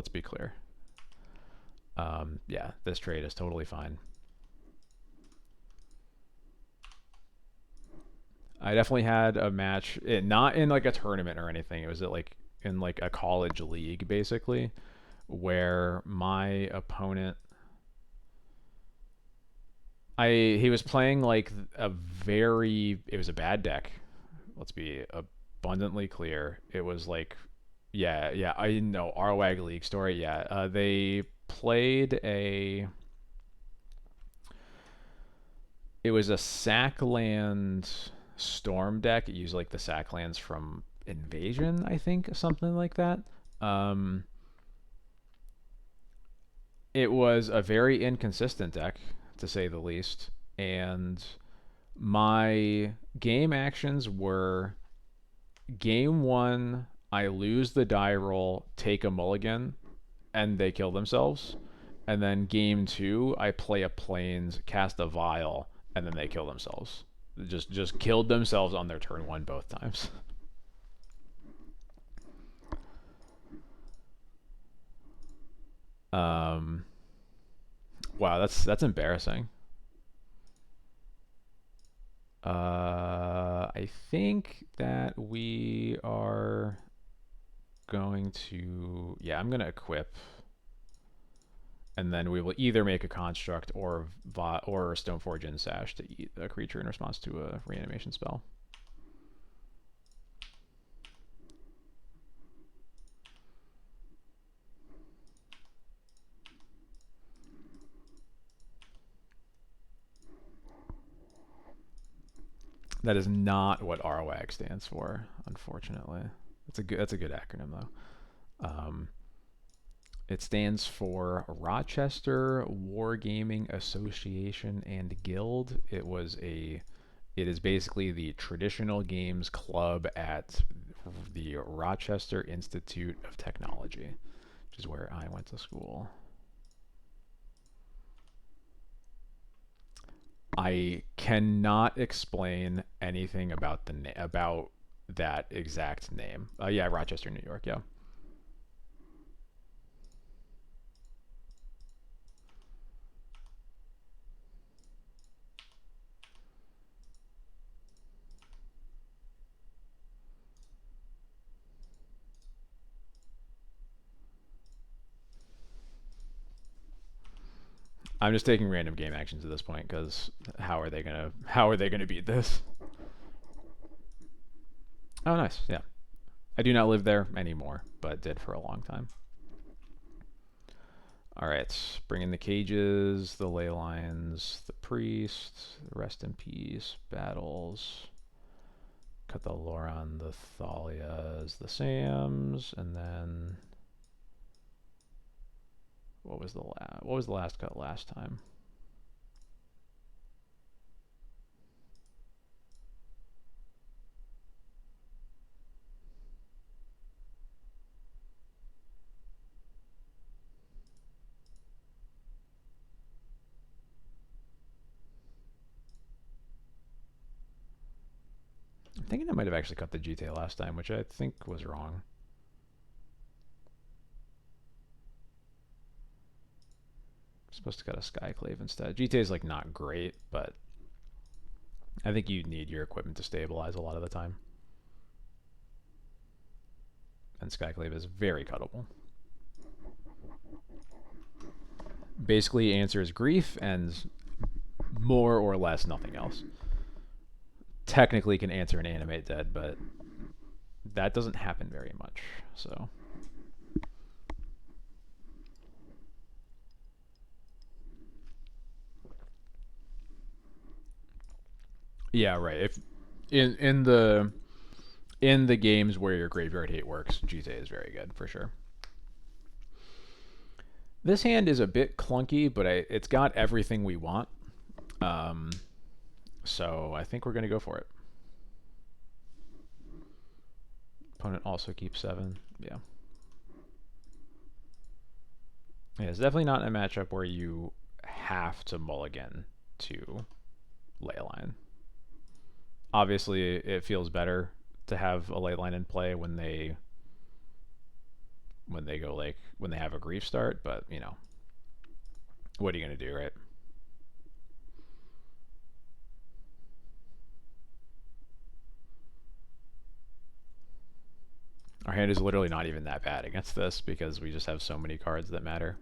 be clear. Yeah, this trade is totally fine. I definitely had a match, not in like a tournament or anything. It was in like a college league, basically, where my opponent He was playing like a very it was a bad deck. Let's be abundantly clear. It was like yeah, I know Arwag League story. Yeah, they played a it was a Sackland Storm deck. It used like the Sacklands from Invasion, I think, something like that. Um, it was a very inconsistent deck, to say the least. And my game actions were game one, I lose the die roll, take a mulligan, and they kill themselves. And then game two, I play a plains, cast a vial, and then they kill themselves. Just killed themselves on their turn one both times. Um, wow, that's embarrassing. I think that we are going to yeah, I'm gonna equip, and then we will either make a construct or Stoneforge and Sash to eat a creature in response to a reanimation spell. That is not what RWAG stands for, unfortunately. That's a good acronym though. It stands for Rochester Wargaming Association and Guild. It is basically the traditional games club at the Rochester Institute of Technology, which is where I went to school. I cannot explain anything about about that exact name. Yeah, Rochester, New York. Yeah. I'm just taking random game actions at this point because how are they gonna beat this? Oh, nice. Yeah, I do not live there anymore, but did for a long time. All right, bring in the cages, the ley lines, the priest, rest in peace, battles. Cut the Loran, the Thalias, the Sams, and then what was the last cut last time? I'm thinking I might have actually cut the GTA last time, which I think was wrong. I'm supposed to cut a Skyclave instead. GTA is like not great, but I think you need your equipment to stabilize a lot of the time. And Skyclave is very cuttable. Basically answers grief and more or less nothing else. Technically can answer an animate dead, but that doesn't happen very much. So yeah, right. If in the games where your graveyard hate works, GTA is very good for sure. This hand is a bit clunky, but it's got everything we want. Um, so I think we're gonna go for it. Opponent also keeps 7. Yeah. Yeah, it's definitely not a matchup where you have to mulligan to Leyline. Obviously, it feels better to have a Leyline in play when they go like when they have a grief start, but you know, what are you gonna do, right? Our hand is literally not even that bad against this because we just have so many cards that matter.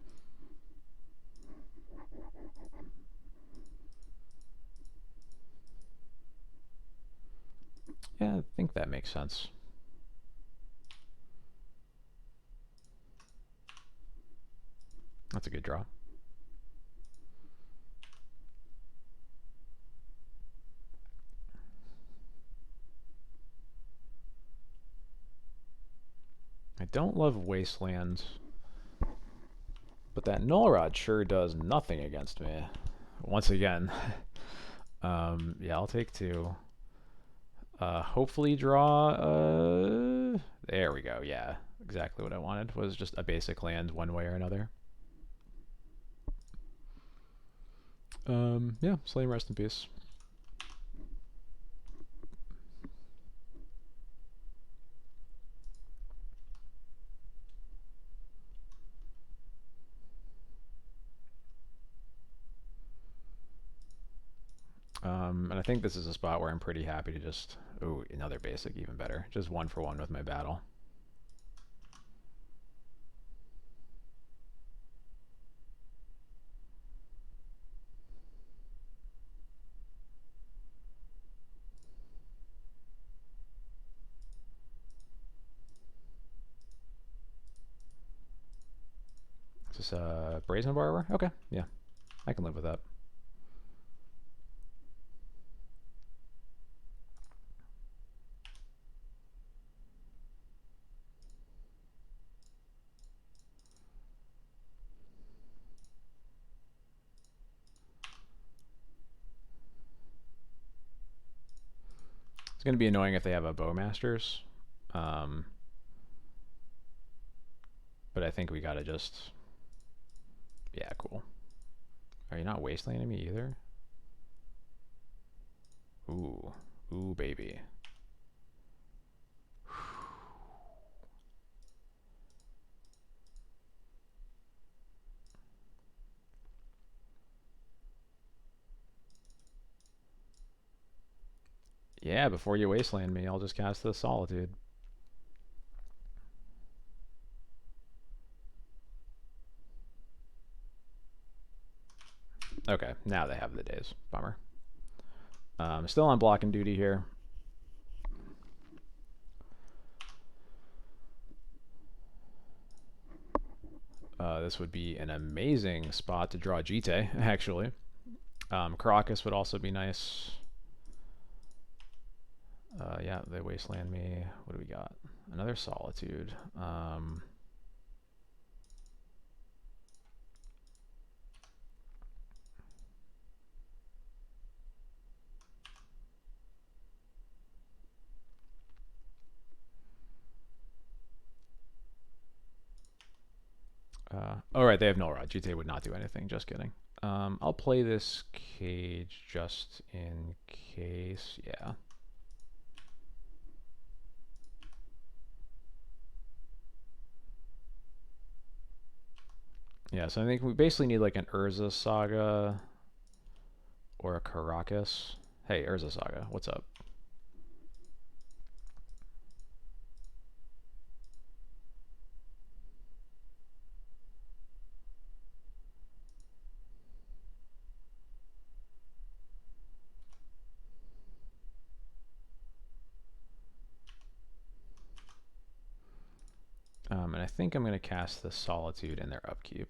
Yeah, I think that makes sense. That's a good draw. I don't love Wasteland, but that Null Rod sure does nothing against me. Once again. Yeah, I'll take 2. Hopefully draw, there we go, yeah. Exactly what I wanted, was just a basic land one way or another. Yeah, Slay him, rest in peace. And I think this is a spot where I'm pretty happy to just... Ooh, another basic, even better. Just 1 for 1 with my battle. Is this a Brazen Barber? Okay, yeah. I can live with that. It's going to be annoying if they have a Bowmasters. But I think we gotta just... Yeah, cool. Are you not wastelanding me either? Ooh. Ooh, baby. Yeah, before you wasteland me, I'll just cast the Solitude. Okay, now they have the days. Bummer. Still on blocking duty here. This would be an amazing spot to draw Jite, actually. Caracas would also be nice. Yeah, they wasteland me. What do we got? Another Solitude. Oh, right, they have Null Rod. Jite would not do anything. Just kidding. I'll play this cage just in case. Yeah. Yeah, so I think we basically need like an Urza Saga or a Caracas. Hey, Urza Saga, what's up? And I think I'm going to cast the Solitude in their upkeep.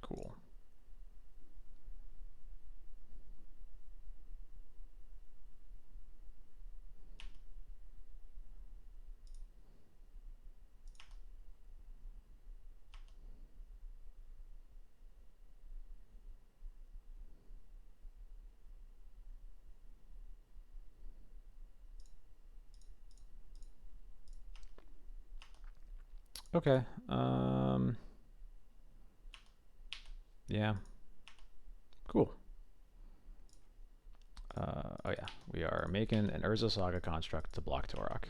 Cool. Okay. Yeah. Cool. Oh yeah, we are making an Urza Saga construct to block Torok.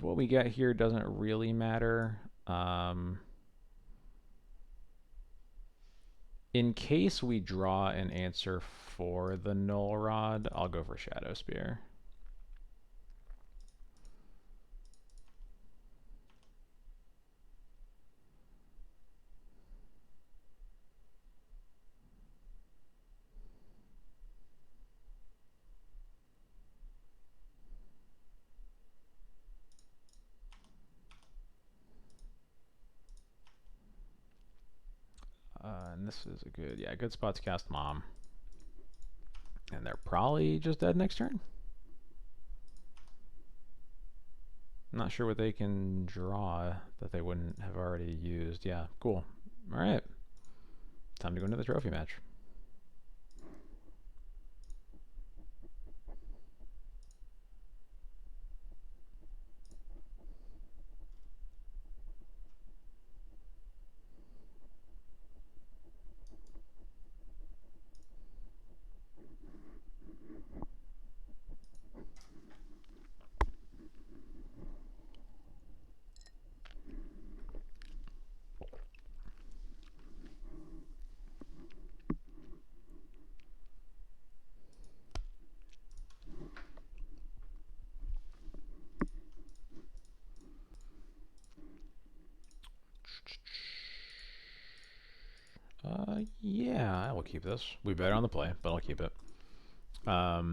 what we get here doesn't really matter. In case we draw an answer for the Null Rod, I'll go for Shadow Spear. And this is a good spot to cast Mom. And they're probably just dead next turn. I'm not sure what they can draw that they wouldn't have already used. Yeah, cool. All right. Time to go into the trophy match. Yeah, I will keep this. We better on the play, but I'll keep it. Do I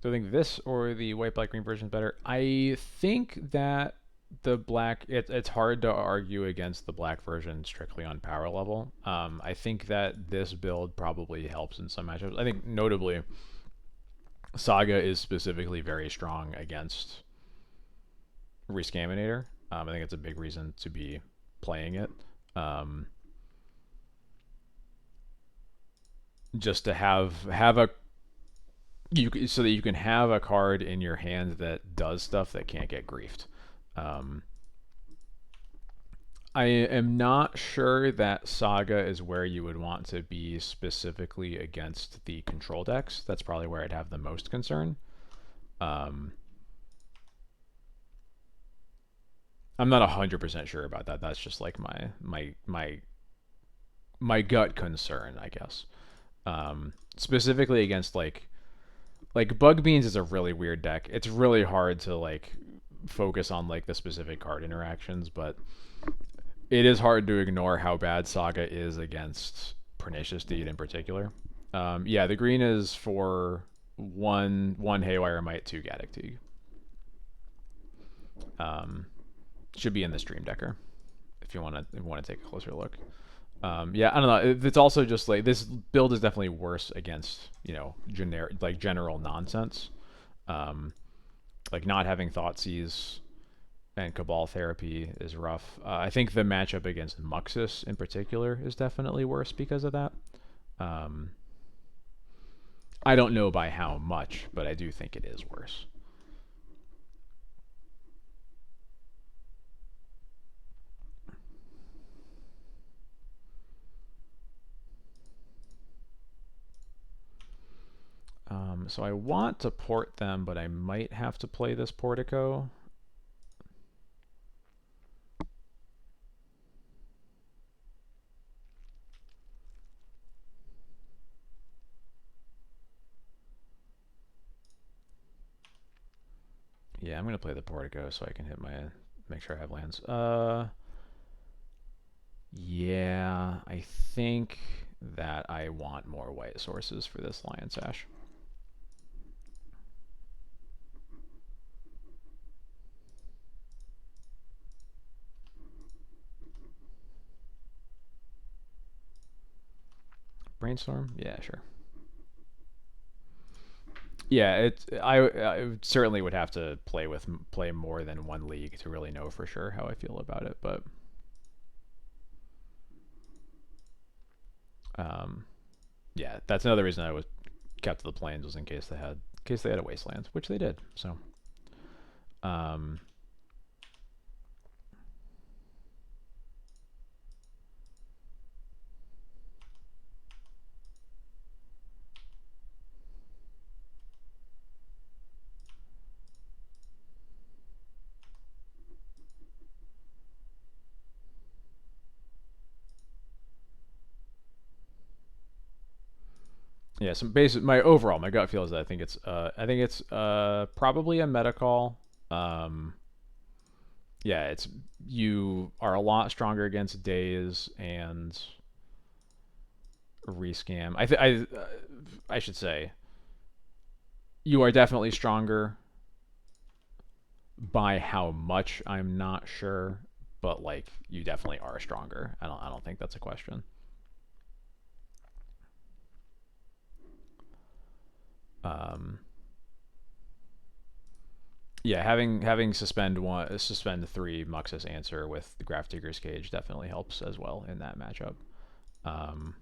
think this or the white, black, green version is better? I think that the black, it's hard to argue against the black version strictly on power level. I think that this build probably helps in some matchups. I think notably, Saga is specifically very strong against Rescaminator. I think it's a big reason to be playing it. Just to have a so that you can have a card in your hand that does stuff that can't get griefed. I am not sure that Saga is where you would want to be specifically against the control decks. That's probably where I'd have the most concern. I'm not 100% sure about that. That's just like my gut concern, I guess. Specifically against like Bug Beans is a really weird deck. It's really hard to like focus on like the specific card interactions, but it is hard to ignore how bad Saga is against Pernicious Deed in particular. Yeah, the green is for one Haywire Might, 2 Gaddock Teague. Should be in the Stream Decker if you want to take a closer look. Yeah, I don't know. It's also just like this build is definitely worse against general nonsense, like not having Thoughtseize and Cabal Therapy is rough. I think the matchup against Muxus in particular is definitely worse because of that. I don't know by how much, but I do think it is worse. So I want to port them, but I might have to play this Portico. Yeah, I'm going to play the Portico so I can make sure I have lands. Yeah, I think that I want more white sources for this Lion Sash. Brainstorm? Yeah, sure. Yeah, I certainly would have to play more than one league to really know for sure how I feel about it, but yeah, that's another reason I was kept to the plains was in case they had a wasteland, which they did. So Yeah, some basic. My gut feel is that I think it's probably a meta call. Um, yeah, it's you are a lot stronger against days and rescam. I should say you are definitely stronger. By how much, I'm not sure, but like you definitely are stronger. I don't think that's a question. Um, yeah, having suspend three Muxus answer with the Grafdigger's Cage definitely helps as well in that matchup. Um,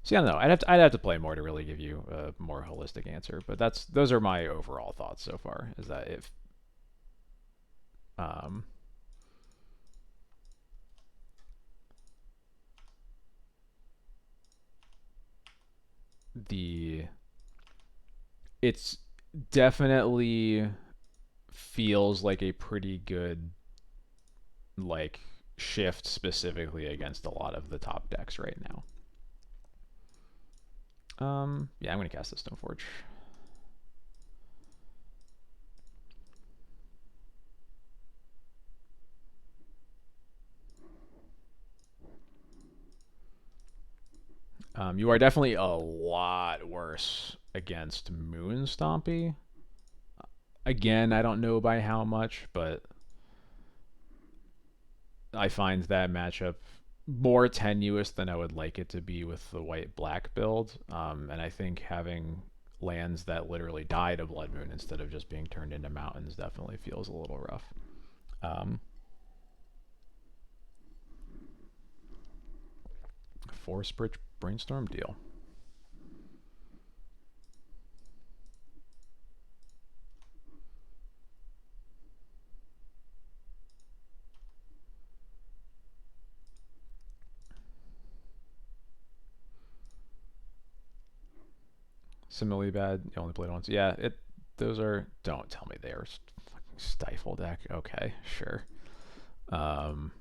so yeah, no, I'd have to play more to really give you a more holistic answer. But those are my overall thoughts so far. Is that if um, the it's definitely feels like a pretty good like shift specifically against a lot of the top decks right now. Yeah, I'm gonna cast the Stoneforge. You are definitely a lot worse against Moon Stompy. Again, I don't know by how much, but I find that matchup more tenuous than I would like it to be with the white black build. And I think having lands that literally die to Blood Moon instead of just being turned into mountains definitely feels a little rough. Um, Force Brainstorm deal. Similarly bad. You only played once. Yeah, it. Those are. Don't tell me they are fucking stifle deck. Okay, sure. Um,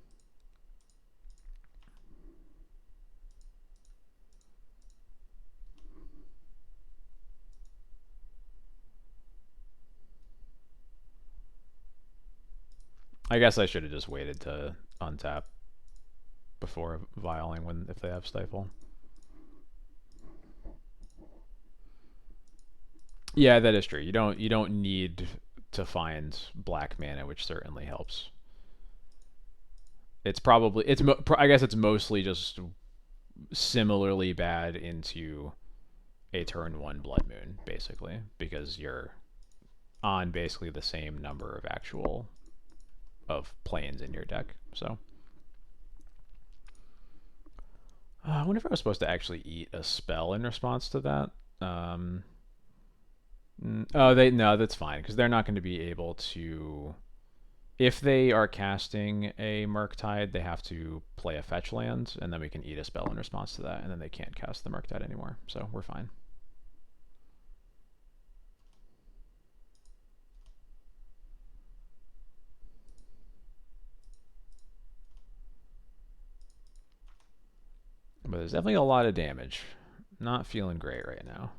I guess I should have just waited to untap before vialing when if they have stifle. Yeah, that is true. You don't need to find black mana, which certainly helps. It's probably it's I guess it's mostly just similarly bad into a turn one blood moon basically because you're on basically the same number of actual of planes in your deck. So I wonder if I was supposed to actually eat a spell in response to that. Um, oh, they no, that's fine because they're not going to be able to. If they are casting a Murktide, they have to play a fetch land, and then we can eat a spell in response to that, and then they can't cast the Murktide anymore. So we're fine. But there's definitely a lot of damage. Not feeling great right now.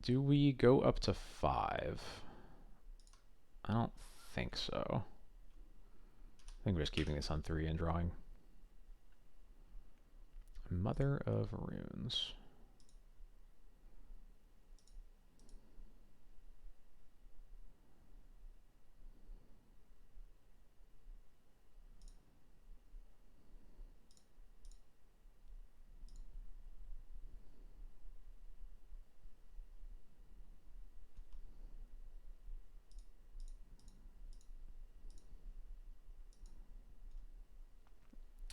Do we go up to 5? I don't think so. I think we're just keeping this on 3 and drawing. Mother of Runes.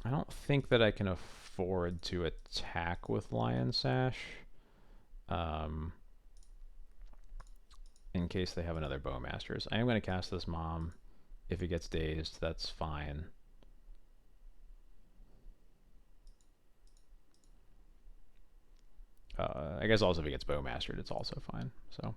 I don't think that I can afford to attack with Lion Sash. Um, in case they have another Bowmasters. I am going to cast this Mom. If he gets dazed, that's fine. I guess also if he gets Bowmastered, it's also fine. So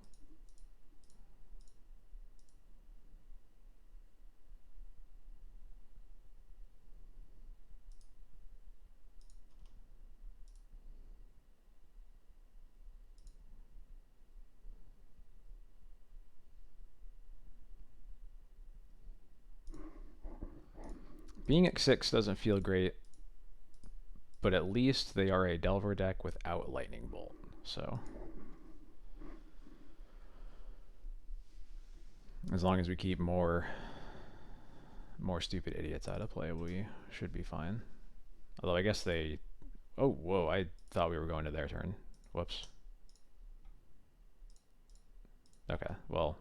Being at 6 doesn't feel great, but at least they are a Delver deck without Lightning Bolt. So as long as we keep more stupid idiots out of play, we should be fine. Although I guess they... Oh, whoa, I thought we were going to their turn. Whoops. Okay, well...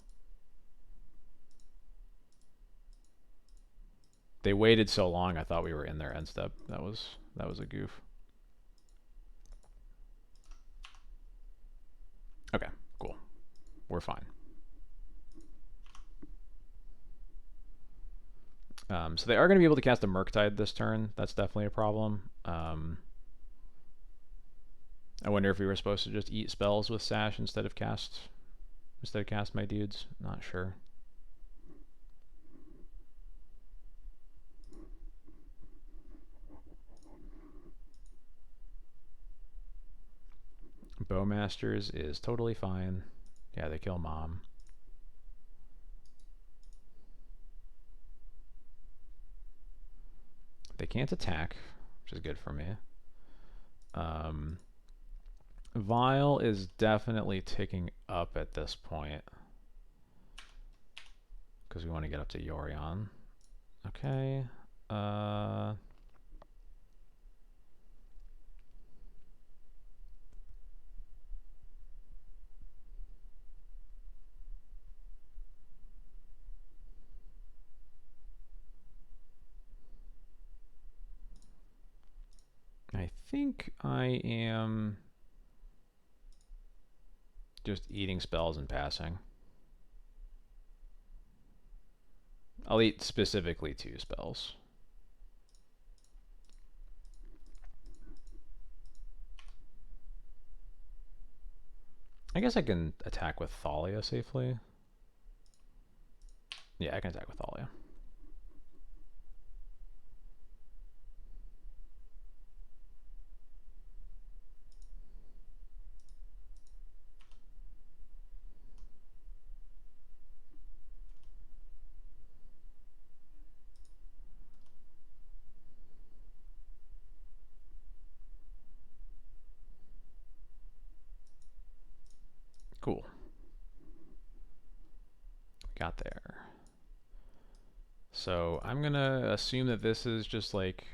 They waited so long, I thought we were in their end step. That was a goof. Okay, cool. We're fine. So they are going to be able to cast a Murktide this turn. That's definitely a problem. I wonder if we were supposed to just eat spells with Sash instead of cast my dudes. Not sure. Bowmasters is totally fine. Yeah, they kill Mom. They can't attack, which is good for me. Vile is definitely ticking up at this point because we want to get up to Yorion. Okay. I think I am just eating spells and passing. I'll eat specifically 2 spells. I guess I can attack with Thalia safely. Yeah, I can attack with Thalia. Cool. Got there. So I'm going to assume that this is just like...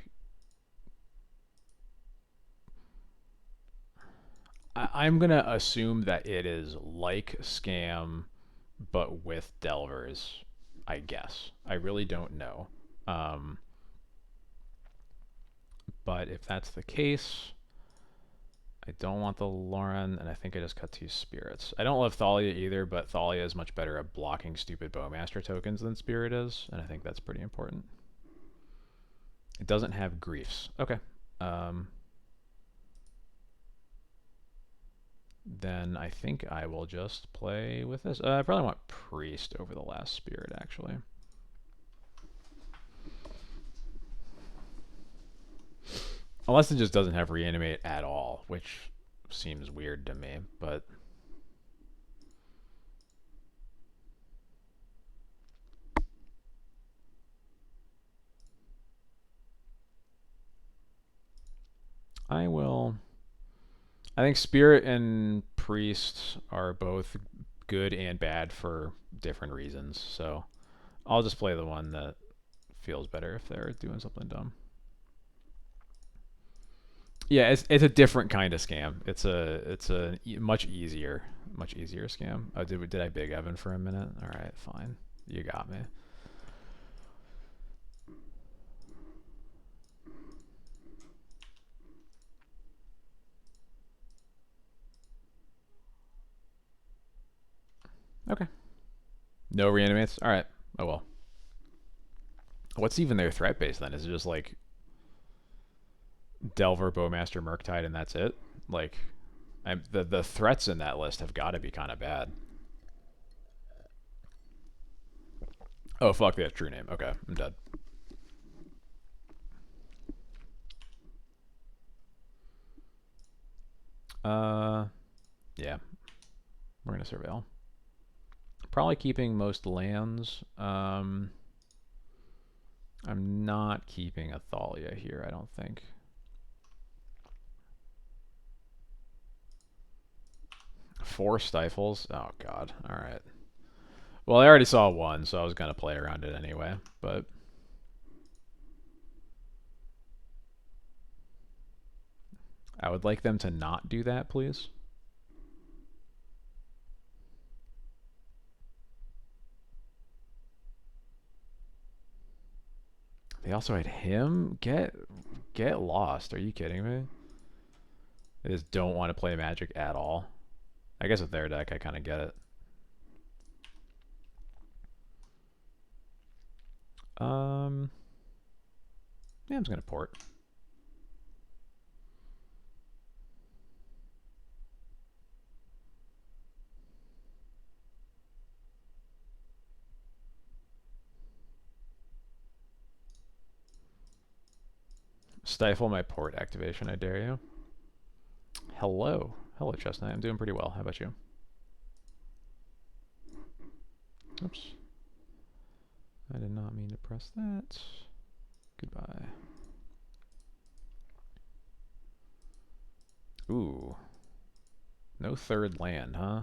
I'm going to assume that it is like Scam, but with Delvers, I guess. I really don't know. But if that's the case... I don't want the Lauren, and I think I just cut 2 spirits. I don't love Thalia either, but Thalia is much better at blocking stupid Bowmaster tokens than Spirit is, and I think that's pretty important. It doesn't have griefs. Okay. Then I think I will just play with this. I probably want Priest over the last Spirit, actually. Unless it just doesn't have reanimate at all, which seems weird to me, but... I will... I think Spirit and Priest are both good and bad for different reasons, so I'll just play the one that feels better if they're doing something dumb. Yeah, it's a different kind of scam. It's a much easier scam. Oh, did I big Evan for a minute? All right, fine. You got me. Okay. No reanimates? All right. Oh well. What's even their threat base then? Is it just like Delver, Bowmaster, Murktide, and that's it? Like, the threats in that list have got to be kind of bad. Oh fuck, that's true name. Okay, I'm dead. Yeah, we're gonna surveil. Probably keeping most lands. I'm not keeping a Thalia here, I don't think. Four stifles? Oh god. Alright. Well, I already saw one, so I was gonna play around it anyway, but I would like them to not do that, please. They also had him? Get lost. Are you kidding me? They just don't want to play Magic at all. I guess with their deck, I kind of get it. Yeah, I'm just gonna port. Stifle my port activation, I dare you. Hello. Hello, Chestnut. I'm doing pretty well. How about you? Oops. I did not mean to press that. Goodbye. Ooh. No third land, huh?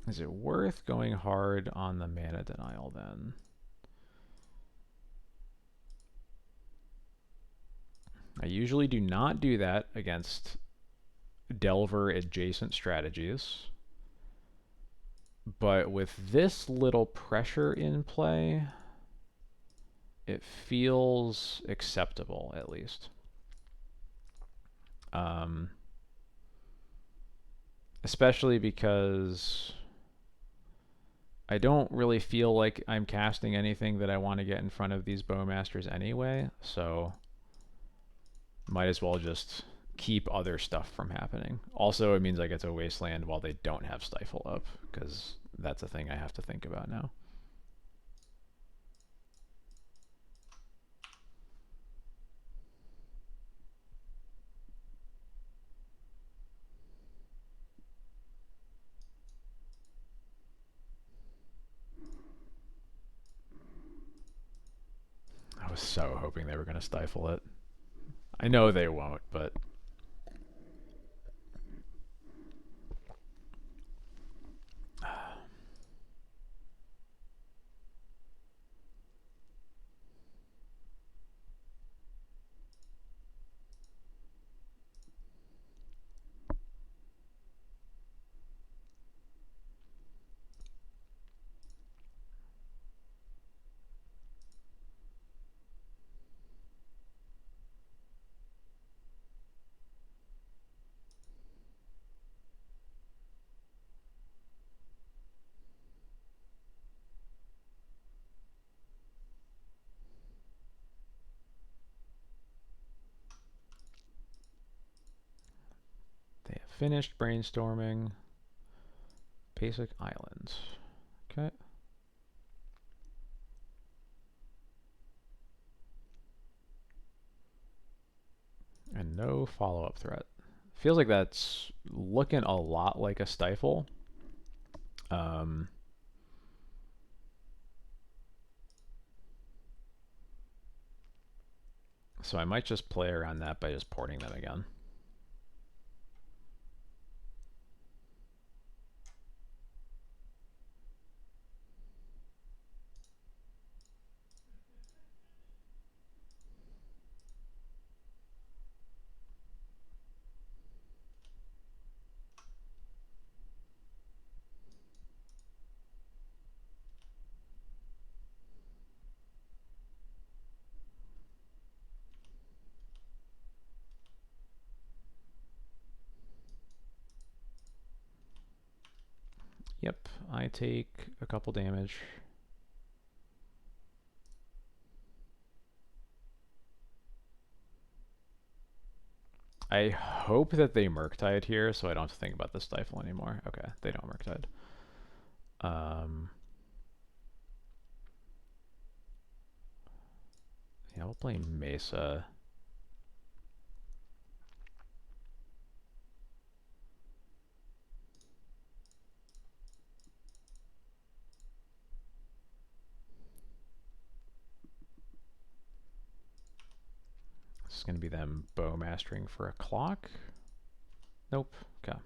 Is it worth going hard on the mana denial then? I usually do not do that against Delver adjacent strategies. But with this little pressure in play, it feels acceptable at least. Especially because I don't really feel like I'm casting anything that I want to get in front of these Bowmasters anyway, so might as well just keep other stuff from happening. Also, it means I get to Wasteland while they don't have Stifle up, because that's a thing I have to think about now. I was so hoping they were going to stifle it. I know they won't, but they have finished brainstorming. Basic Islands. Okay. And no follow-up threat. Feels like that's looking a lot like a stifle. So I might just play around that by just porting them again. Yep, I take a couple damage. I hope that they Murktide here so I don't have to think about the stifle anymore. Okay, they don't Murktide. Yeah, we'll play Mesa. is going to be them bow mastering for a clock. Nope. Okay.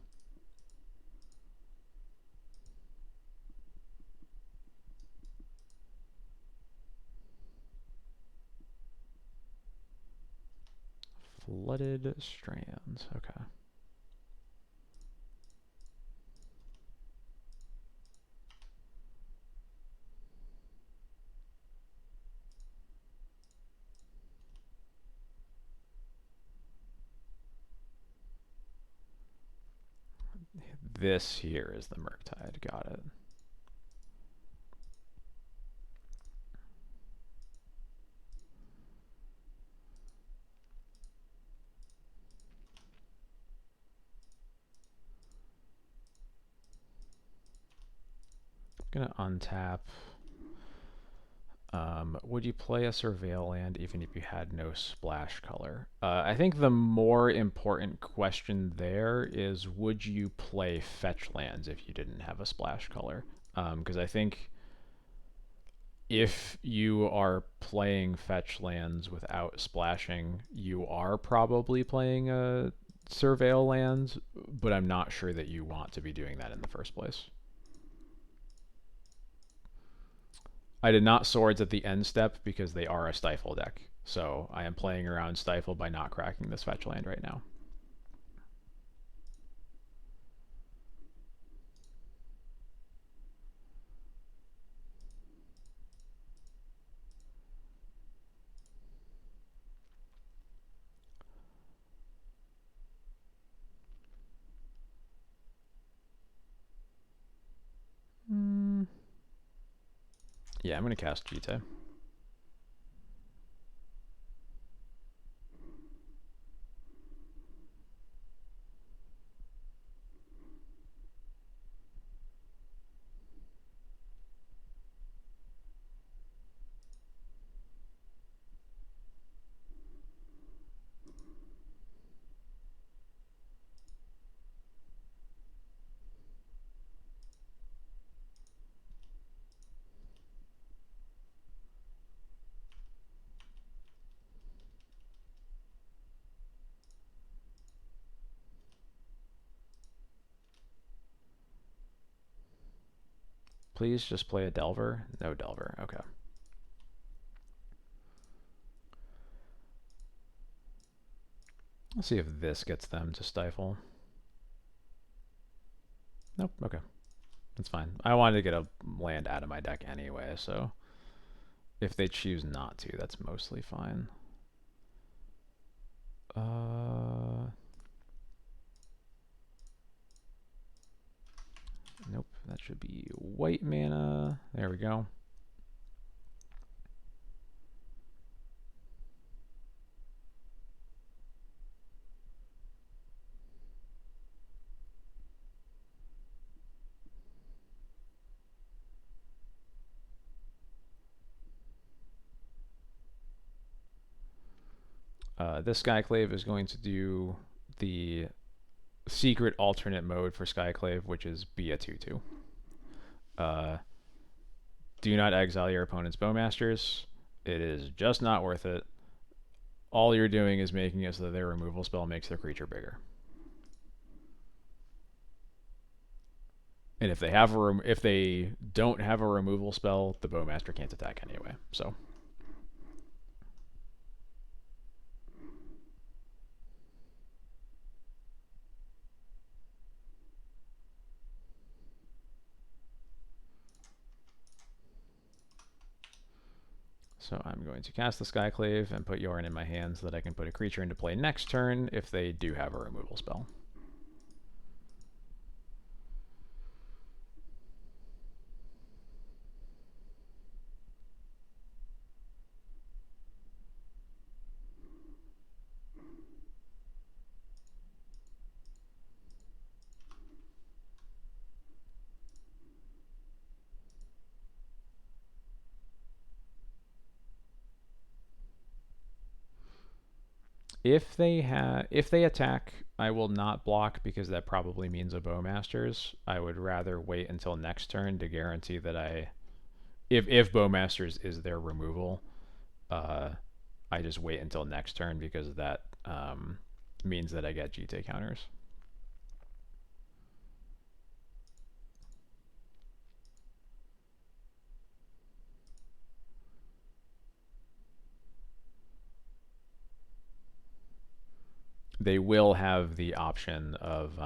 Flooded strands. Okay. This here is the Murktide. Got it. I'm gonna untap. Would you play a Surveil land even if you had no splash color? I think the more important question there is, would you play fetch lands if you didn't have a splash color? Because I think if you are playing fetch lands without splashing, you are probably playing a Surveil land, but I'm not sure that you want to be doing that in the first place. I did not swords at the end step because they are a stifle deck. So I am playing around stifle by not cracking this fetch land right now. Yeah, I'm going to cast Jite. Please just play a Delver. No Delver. Okay. Let's see if this gets them to stifle. Nope. Okay. That's fine. I wanted to get a land out of my deck anyway, so if they choose not to, that's mostly fine. Nope. That should be white mana. There we go. This Skyclave is going to do the secret alternate mode for Skyclave, which is be a 2/2. Do not exile your opponent's Bowmasters. It is just not worth it. All you're doing is making it so that their removal spell makes their creature bigger. And if they don't have a removal spell, the Bowmaster can't attack anyway. So I'm going to cast the Skyclave and put Yorin in my hand so that I can put a creature into play next turn if they do have a removal spell. If they attack, I will not block because that probably means a Bowmasters. I would rather wait until next turn to guarantee that if Bowmasters is their removal, I just wait until next turn because that means that I get GT counters. They will have the option of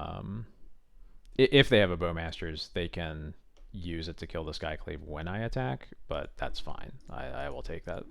if they have a Bowmasters, they can use it to kill the Skyclave when I attack, but that's fine. I will take that.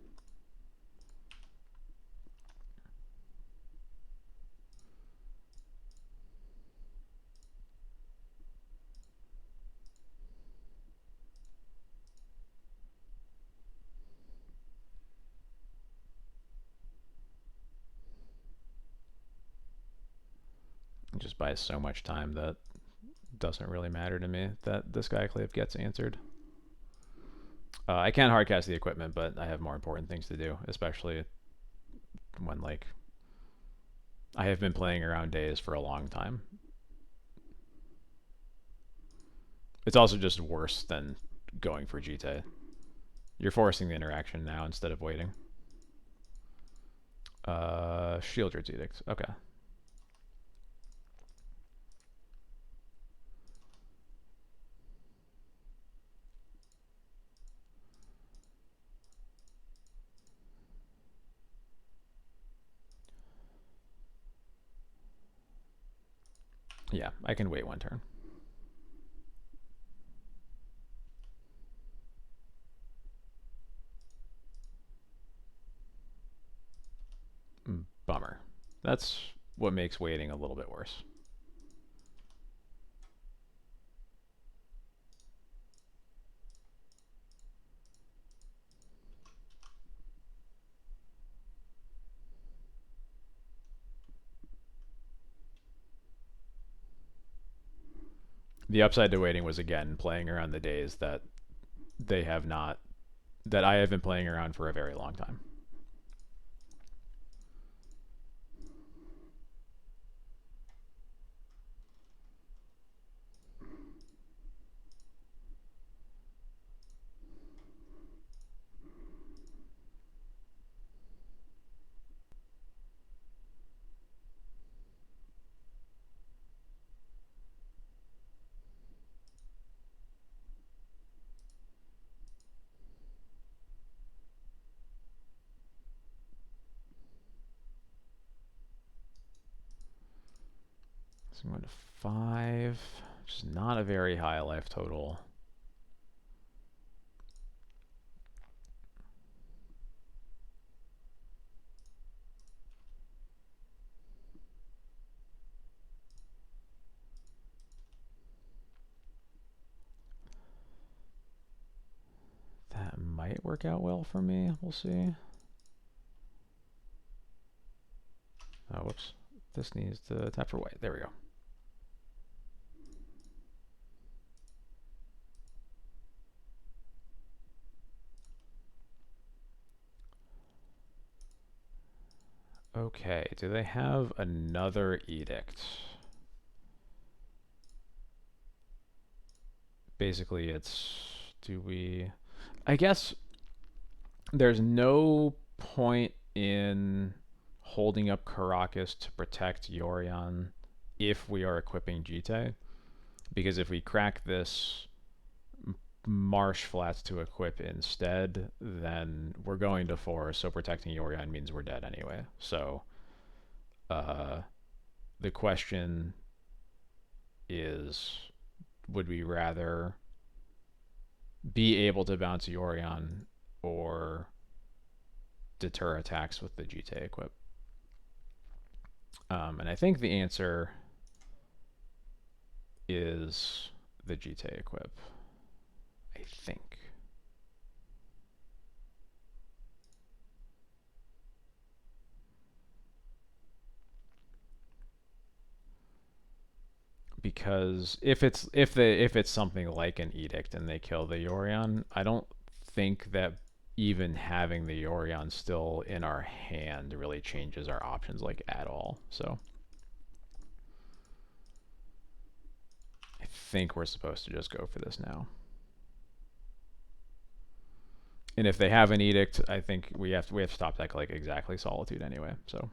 It just buys so much time that doesn't really matter to me that the Skyclave gets answered. I can hardcast the equipment, but I have more important things to do, especially when like I have been playing around days for a long time. It's also just worse than going for GT. You're forcing the interaction now instead of waiting. Shieldred's Edict. Okay. Yeah, I can wait one turn. Bummer. That's what makes waiting a little bit worse. The upside to waiting was again playing around the days that they have not that I have been playing around for a very long time. So I'm going to 5, which is not a very high life total. That might work out well for me. We'll see. Oh, whoops. This needs to tap for white. There we go. Okay, do they have another edict? Basically, do we... I guess there's no point in holding up Caracas to protect Yorion if we are equipping Jite, because if we crack this Marsh Flats to equip instead, then we're going to 4, so protecting Yorion means we're dead anyway. So the question is, would we rather be able to bounce Yorion or deter attacks with the Jite equip? And I think the answer is the Jite equip. I think. Because if it's something like an edict and they kill the Yorion, I don't think that even having the Yorion still in our hand really changes our options like at all. So I think we're supposed to just go for this now. And if they have an edict, I think we have to stop that like exactly Solitude anyway. So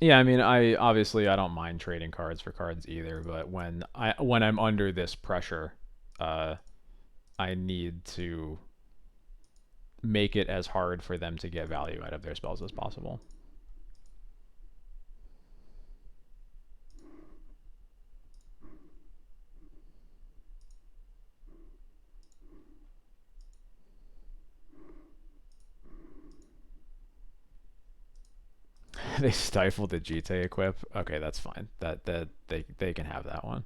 yeah, I mean, I don't mind trading cards for cards either, but when I'm under this pressure, uh, I need to make it as hard for them to get value out of their spells as possible. They stifled the GT equip. Okay, that's fine. That they can have that one.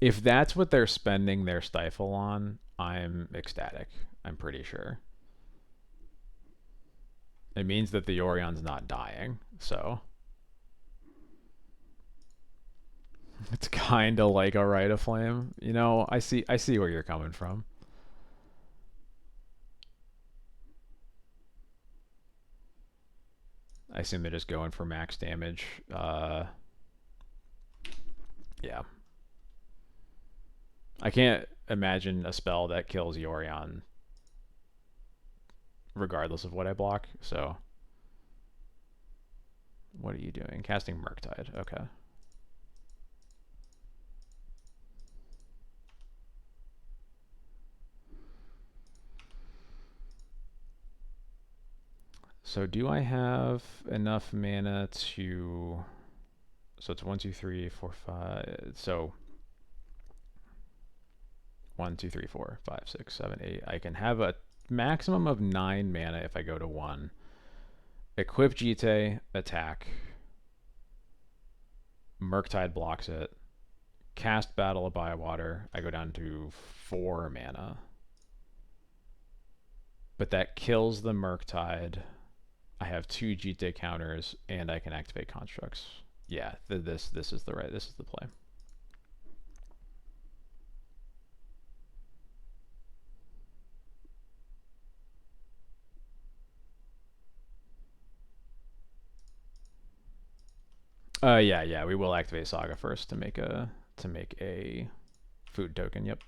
If that's what they're spending their stifle on, I'm ecstatic. I'm pretty sure. It means that the Orion's not dying, so it's kind of like a Rite of Flame. I see where you're coming from. I assume they're just going for max damage. Yeah. I can't imagine a spell that kills Yorion regardless of what I block. So, what are you doing? Casting Murktide. Okay. So, do I have enough mana to? So it's 1, 2, 3, 4, 5. So 1, 2, 3, 4, 5, 6, 7, 8. I can have a maximum of 9 mana if I go to 1. Equip Jite, attack. Murktide blocks it. Cast Battle of Bywater. I go down to 4 mana. But that kills the Murktide. I have 2 Jite counters, and I can activate constructs. Yeah, this is the play. Yeah, we will activate Saga first to make a food token. Yep.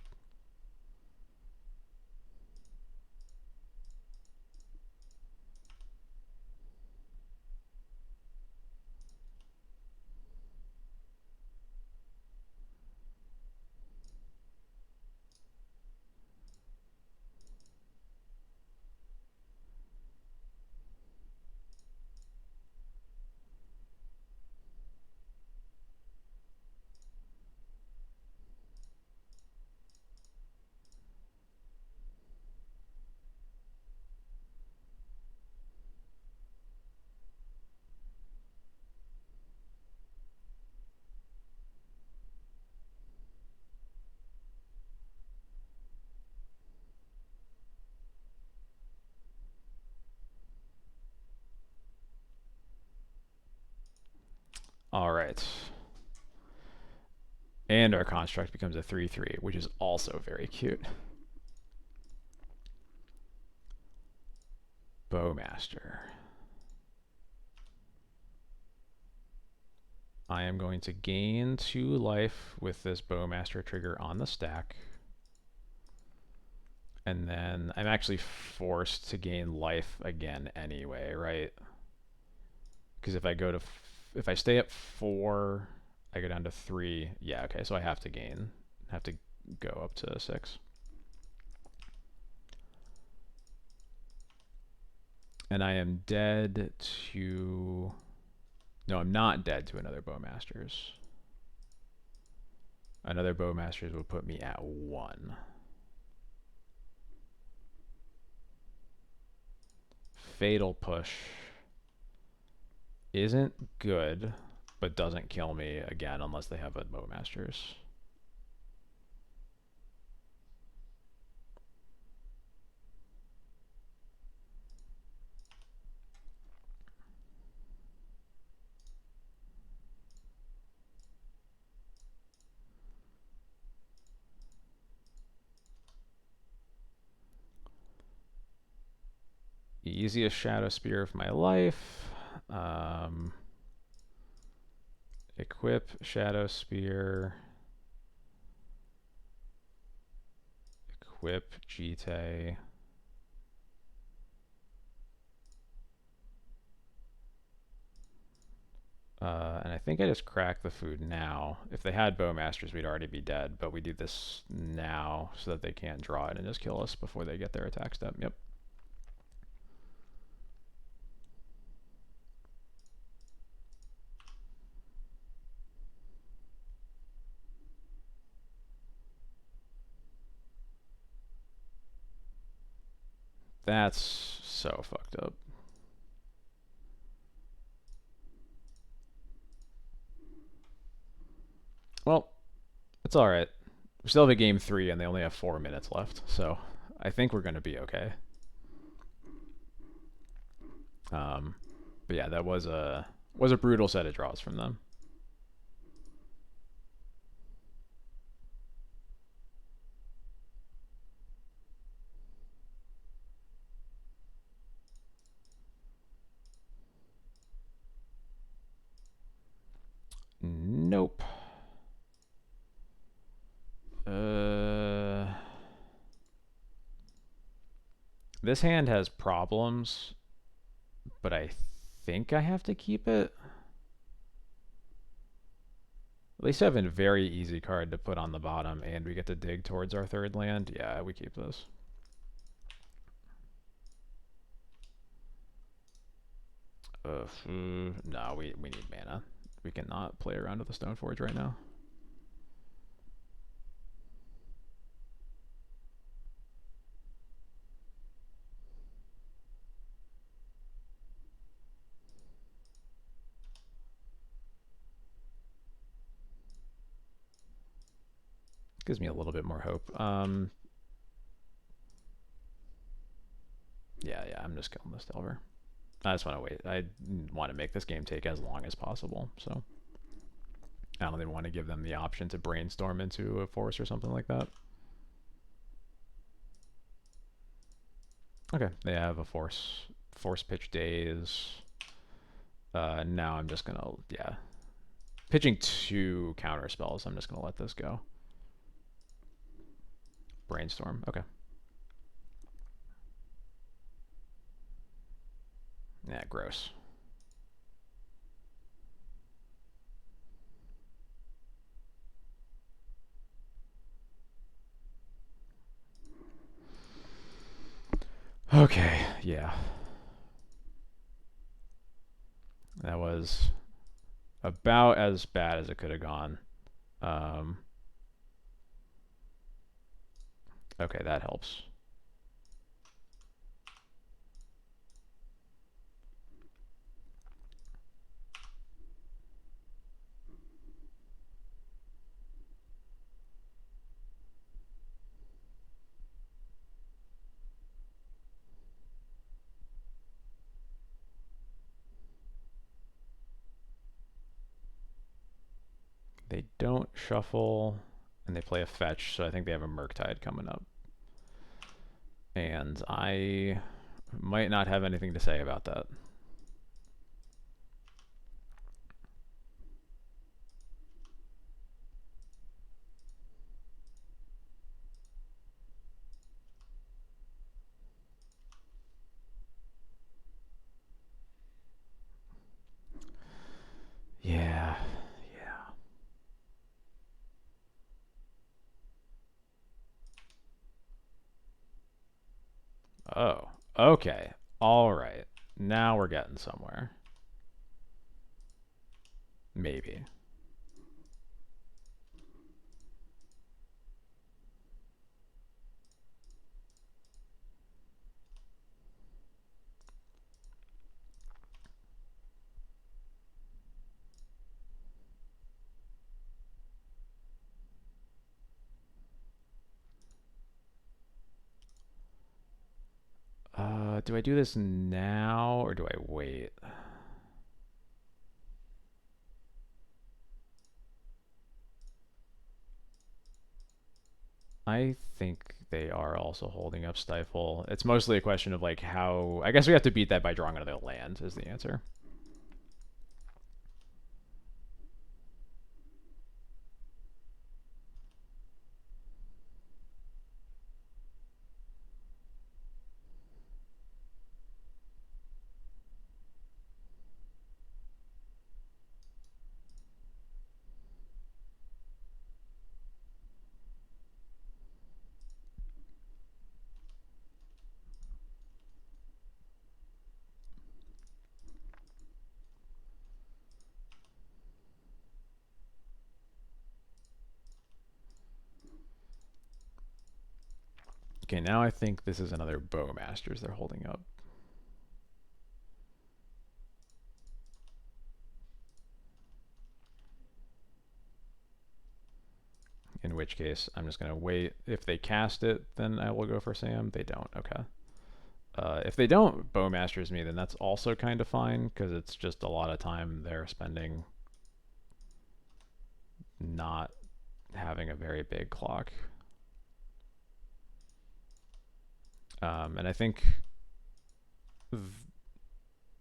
All right. And our construct becomes a 3/3, which is also very cute. Bowmaster. I am going to gain 2 life with this Bowmaster trigger on the stack. And then I'm actually forced to gain life again anyway, right? Because if I stay at 4, I go down to 3. Yeah, okay, so I have to go up to 6. And I am dead to... No, I'm not dead to another Bowmasters. Another Bowmasters will put me at 1. Fatal Push isn't good, but doesn't kill me again unless they have a Bowmasters. easiest Shadow Spear of my life. Equip Shadow Spear. Equip Jite. And I think I just cracked the food now. If they had Bowmasters, we'd already be dead, but we do this now so that they can't draw it and just kill us before they get their attack step. Yep. That's so fucked up. Well, it's alright. We still have a game 3 and they only have 4 minutes left, so I think we're going to be okay. But yeah, that was a brutal set of draws from them. Nope. This hand has problems, but I think I have to keep it. At least I have a very easy card to put on the bottom, and we get to dig towards our third land. Yeah, we keep this. No, we need mana. We cannot play around with the Stoneforge right now. Gives me a little bit more hope. Yeah, I'm just killing this Delver. I just want to wait. I want to make this game take as long as possible, so I don't even want to give them the option to brainstorm into a force or something like that. Okay, they have a force pitch days. Now I'm just gonna, yeah, pitching 2 counter spells. I'm just gonna let this go. Brainstorm. Okay. Yeah, gross. Okay, yeah. That was about as bad as it could have gone. Okay, that helps. They don't shuffle, and they play a fetch, so I think they have a Murktide coming up. And I might not have anything to say about that. Yeah. Oh, okay. All right. Now we're getting somewhere. Maybe. Do I do this now or do I wait? I think they are also holding up Stifle. It's mostly a question of like how. I guess we have to beat that by drawing another land. Is the answer. Okay, now I think this is another Bowmasters they're holding up. In which case, I'm just going to wait. If they cast it, then I will go for Sam. They don't. Okay. If they don't Bowmasters me, then that's also kind of fine because it's just a lot of time they're spending not having a very big clock. And I think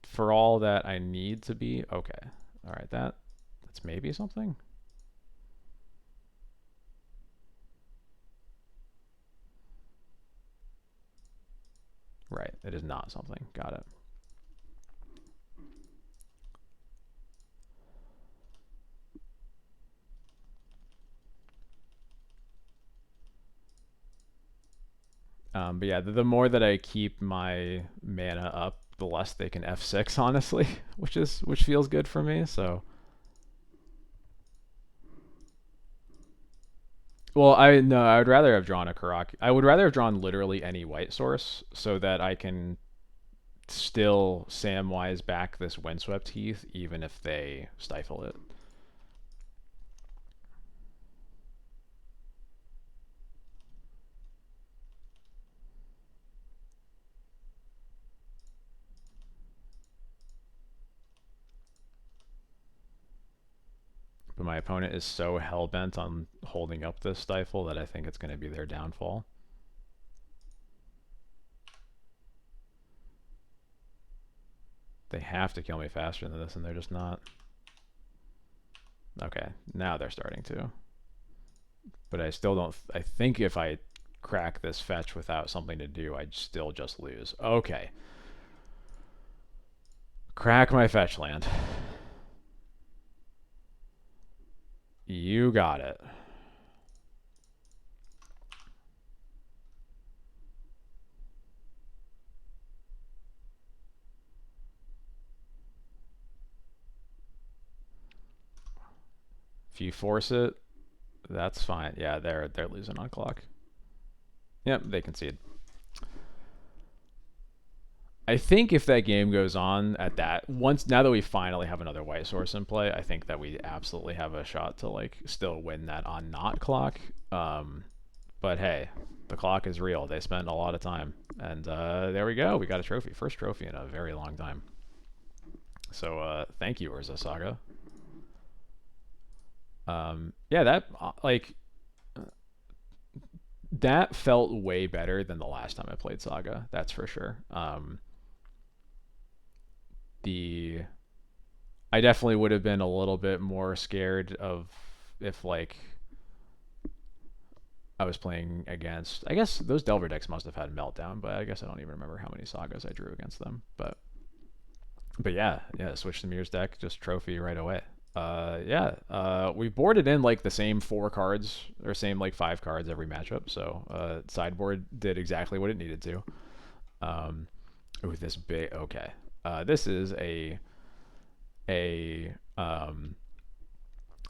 for all that I need to be okay. All right, that's maybe something. Right, it is not something. Got it. But yeah, the more that I keep my mana up, the less they can F6, honestly, which feels good for me. So, well, I would rather have drawn a Karak. I would rather have drawn literally any white source so that I can still Samwise back this Windswept Heath, even if they stifle it. But my opponent is so hell bent on holding up this stifle that I think it's going to be their downfall. They have to kill me faster than this, and they're just not. Okay, now they're starting to. But I still don't. I think if I crack this fetch without something to do, I'd still just lose. Okay. Crack my fetch land. You got it. If you force it, that's fine. Yeah, they're losing on clock. Yep, they concede. I think if that game goes on at that once, now that we finally have another white source in play, I think that we absolutely have a shot to like still win that on not clock. But hey, the clock is real. They spent a lot of time, and there we go. We got a trophy, first trophy in a very long time. So thank you, Urza Saga. Yeah, that felt way better than the last time I played Saga. That's for sure. The I definitely would have been a little bit more scared of if like I was playing against. I guess those Delver decks must have had Meltdown, but I guess I don't even remember how many Sagas I drew against them. But yeah, switch the Mirrors deck, just trophy right away. We boarded in like the same 4 cards or same like 5 cards every matchup. So sideboard did exactly what it needed to. Ooh, this big. Okay, this is a a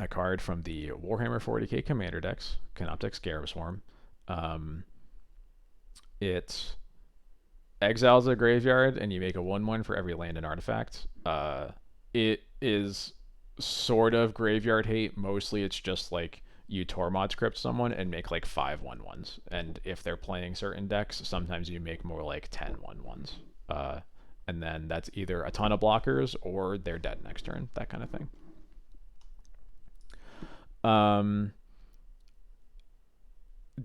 card from the Warhammer 40k Commander decks, Canoptek Scarab Swarm. It exiles a graveyard, and you make a 1/1 for every land and artifact. It is sort of graveyard hate. Mostly, it's just like you Tormod script someone and make like 5/1/1s. And if they're playing certain decks, sometimes you make more like 10/1/1s. And then that's either a ton of blockers or they're dead next turn, that kind of thing.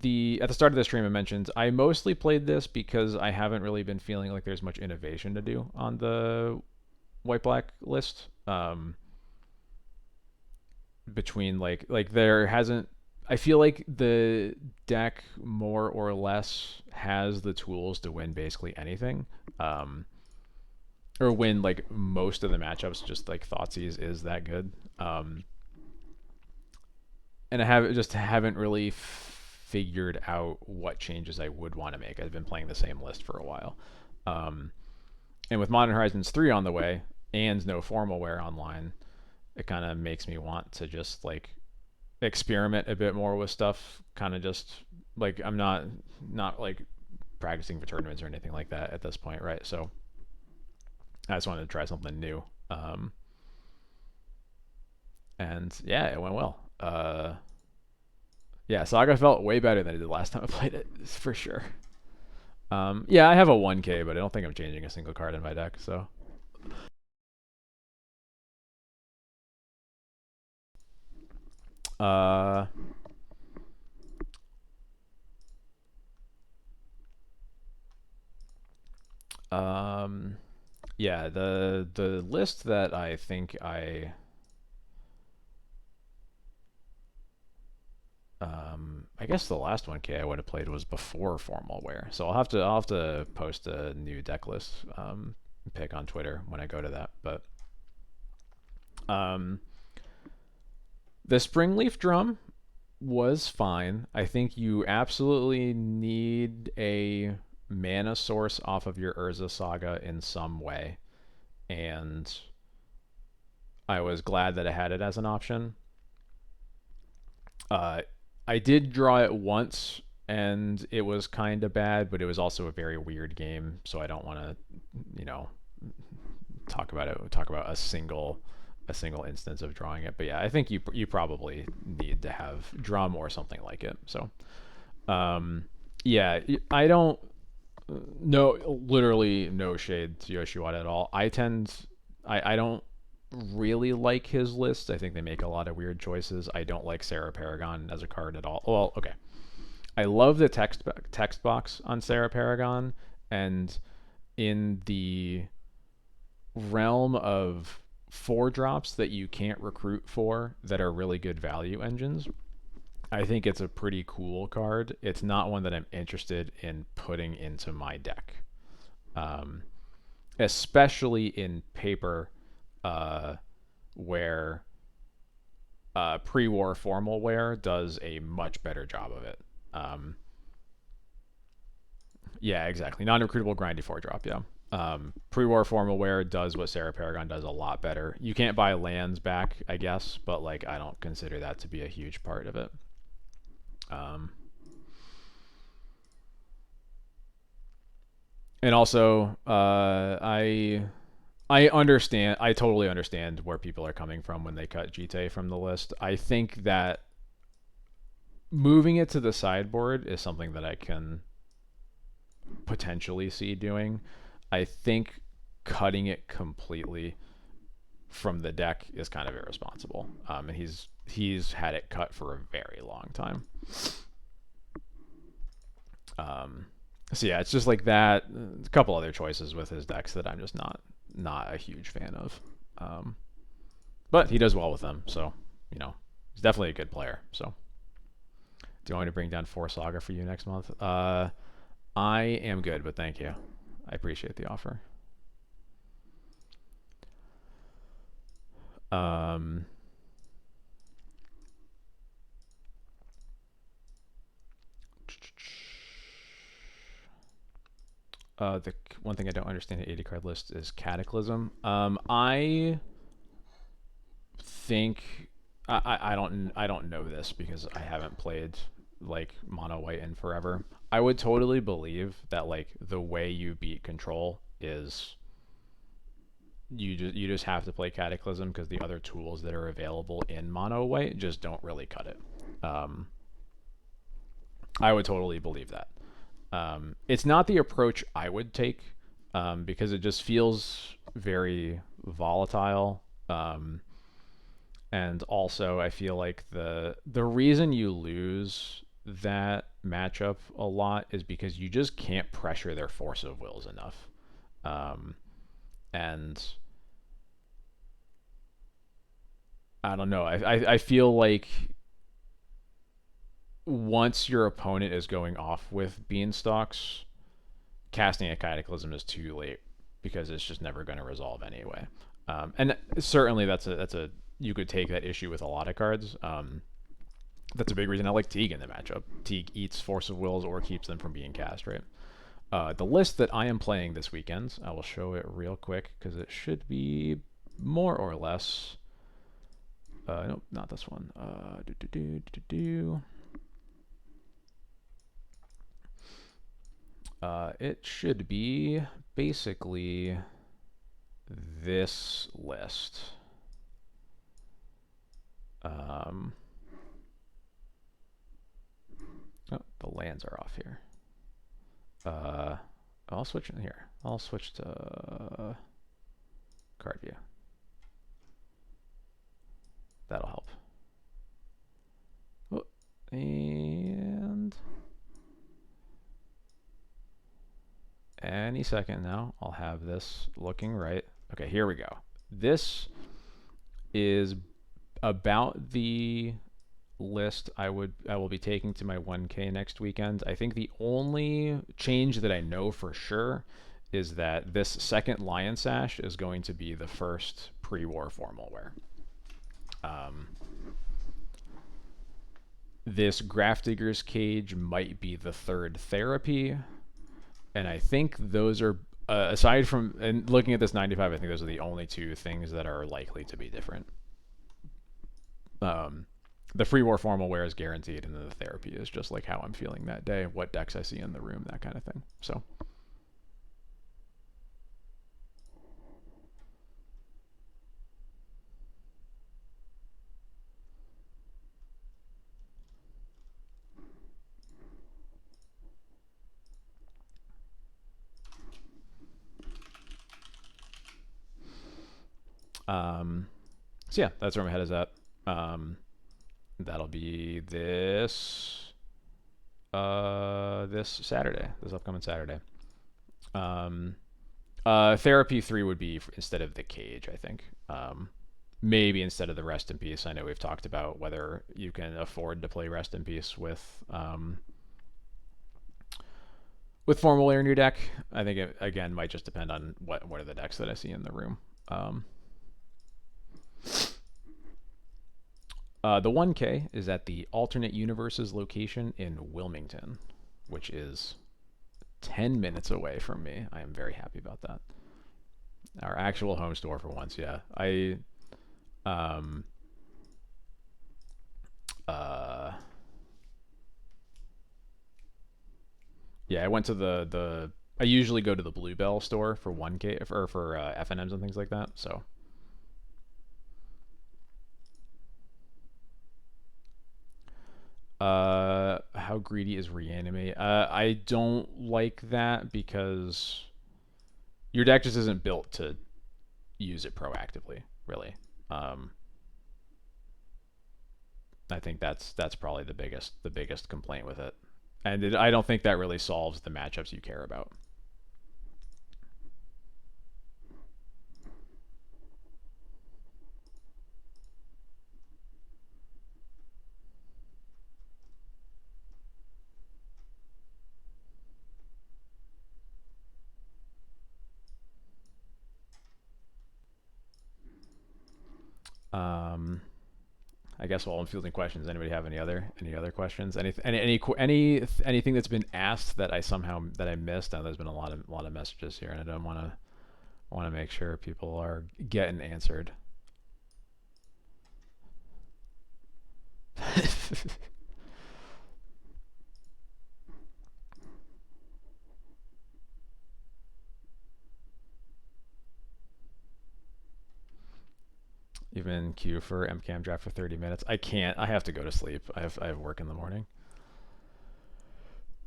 the at the start of the stream I mentioned I mostly played this because I haven't really been feeling like there's much innovation to do on the white black list. Between like there hasn't. I feel like the deck more or less has the tools to win basically anything, or win like most of the matchups. Just like Thoughtseize is that good, and I haven't really figured out what changes I would want to make. I've been playing the same list for a while, um, and with Modern Horizons 3 on the way and no formal wear online, it kind of makes me want to just like experiment a bit more with stuff. Kind of just like I'm not like practicing for tournaments or anything like that at this point, right? So I just wanted to try something new. And yeah, it went well. Yeah, Saga felt way better than it did last time I played it, for sure. Yeah, I have a 1K, but I don't think I'm changing a single card in my deck. So uh, um, yeah, the list that I think I guess the last 1K I would have played was before formal wear. So I'll have to post a new deck list pick on Twitter when I go to that. But um, the Springleaf Drum was fine. I think you absolutely need a mana source off of your Urza Saga in some way, and I was glad that I had it as an option. Uh, I did draw it once, and it was kind of bad, but it was also a very weird game, so I don't want to, you know, talk about it. Talk about a single instance of drawing it. But yeah, I think you probably need to have drum or something like it. So yeah, I don't no literally no shade to Yoshiwada at all. I don't really like his list. I think they make a lot of weird choices. I don't like Sarah Paragon as a card at all. Well, okay. I love the text box on Sarah Paragon, and in the realm of 4 drops that you can't recruit for that are really good value engines, I think it's a pretty cool card. It's not one that I'm interested in putting into my deck, um, especially in paper, uh, where pre-war formal wear does a much better job of it. Um, yeah, exactly. Non-recruitable grindy 4 drop. Yeah. Pre-war formal wear does what Sarah Paragon does a lot better. You can't buy lands back, I guess, but like I don't consider that to be a huge part of it. Um, and also, I understand. I totally understand where people are coming from when they cut Jite from the list. I think that moving it to the sideboard is something that I can potentially see doing. I think cutting it completely from the deck is kind of irresponsible. And he's had it cut for a very long time. Um, so yeah, it's just like that. A couple other choices with his decks that I'm just not a huge fan of. But he does well with them, so he's definitely a good player. So, do you want me to bring down 4 Saga for you next month? I am good, but thank you. I appreciate the offer. Um, the one thing I don't understand the 80 card list is Cataclysm. I think I don't know this because I haven't played like mono white in forever. I would totally believe that like the way you beat control is you just have to play Cataclysm because the other tools that are available in mono white just don't really cut it. Um, I would totally believe that. It's not the approach I would take because it just feels very volatile. And also, I feel like the reason you lose that matchup a lot is because you just can't pressure their force of wills enough. Um, and I don't know. I feel like once your opponent is going off with beanstalks, casting a cataclysm is too late because it's just never going to resolve anyway. And certainly that's a you could take that issue with a lot of cards. That's a big reason I like Teague in the matchup. Teague eats Force of Wills or keeps them from being cast, right? The list that I am playing this weekend, I will show it real quick because it should be more or less. Nope, not this one. It should be basically this list. Oh, the lands are off here. I'll switch in here. I'll switch to card view. That'll help. Oh, and any second now, I'll have this looking right. Okay, here we go. This is about the list I will be taking to my 1K next weekend. I think the only change that I know for sure is that this second Lion Sash is going to be the first pre-war formal wear. This Grafdigger's Cage might be the third therapy, and I think those are aside from and looking at this 95, I think those are the only two things that are likely to be different. The free war formal wear is guaranteed, and then the therapy is just like how I'm feeling that day, what decks I see in the room, that kind of thing. So. So yeah, that's where my head is at. That'll be this Saturday, this upcoming Saturday. Therapy 3 would be instead of the cage, I think. Maybe instead of the Rest in Peace. I know we've talked about whether you can afford to play Rest in Peace with formal wear in your deck. I think it again might just depend on what are the decks that I see in the room. The 1K is at the Alternate Universes location in Wilmington, which is 10 minutes away from me. I am very happy about that. Our actual home store for once, yeah. Yeah, I went to the I usually go to the Bluebell store for 1K for FNMs and things like that, so. How greedy is reanimate? I don't like that because your deck just isn't built to use it proactively, really. I think that's probably the biggest complaint with it, and I don't think that really solves the matchups you care about. I guess while I'm fielding questions, anybody have any other questions? Anything that's been asked that I missed? There's been a lot of messages here, and I don't want to make sure people are getting answered. Even queue for MCAM draft for 30 minutes. I can't. I have to go to sleep. I have work in the morning.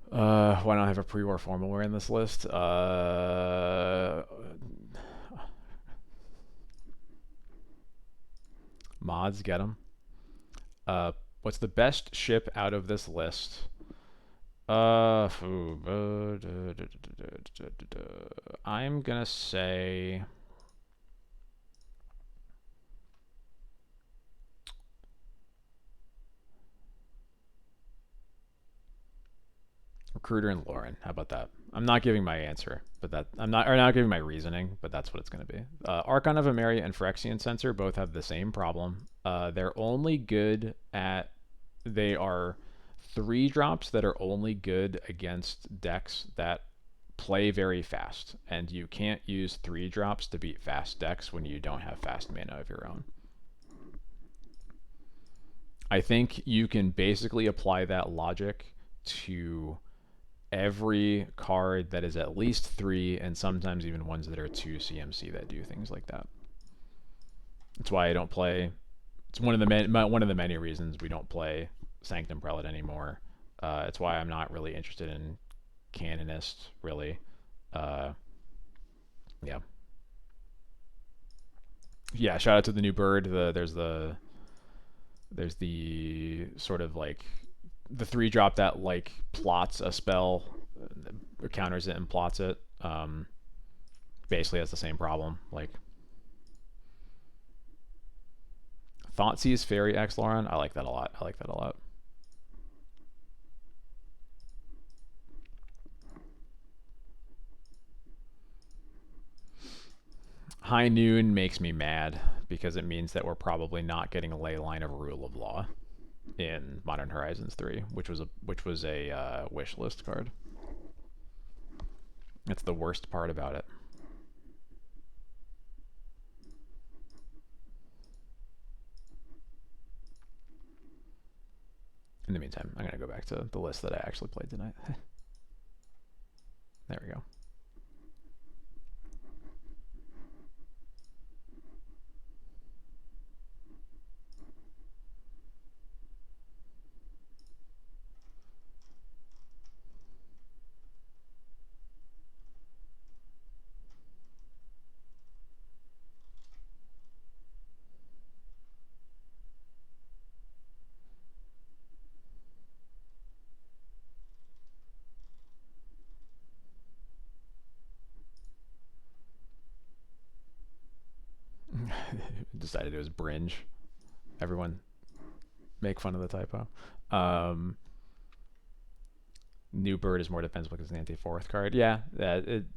Why don't I have a pre-war formal wear in this list? Mods, get them. What's the best ship out of this list I'm gonna say Recruiter and Lauren. How about that? I'm not giving my answer, but that I'm not giving my reasoning, but that's what it's going to be. Archon of Emeria and Phyrexian Censor both have the same problem. They're only good at they are 3 drops that are only good against decks that play very fast, and you can't use 3 drops to beat fast decks when you don't have fast mana of your own. I think you can basically apply that logic to every card that is at least 3, and sometimes even ones that are 2 CMC that do things like that. That's why I don't play. It's one of the many reasons we don't play Sanctum Prelate anymore. It's why I'm not really interested in Canonist, really. Uh, yeah. Yeah, shout out to the new bird. There's the sort of like the 3 drop that like plots a spell or counters it and plots it. Basically has the same problem. Like Thoughtseize Fairy X Lauren. I like that a lot. I like that a lot. High Noon makes me mad because it means that we're probably not getting a ley line of Rule of Law in Modern Horizons 3, which was a wish list card. That's the worst part about it. In the meantime, I'm going to go back to the list that I actually played tonight. There we go. Decided it was Bringe. Everyone make fun of the typo. New Bird is more defensive because it's an anti-fourth card. Yeah,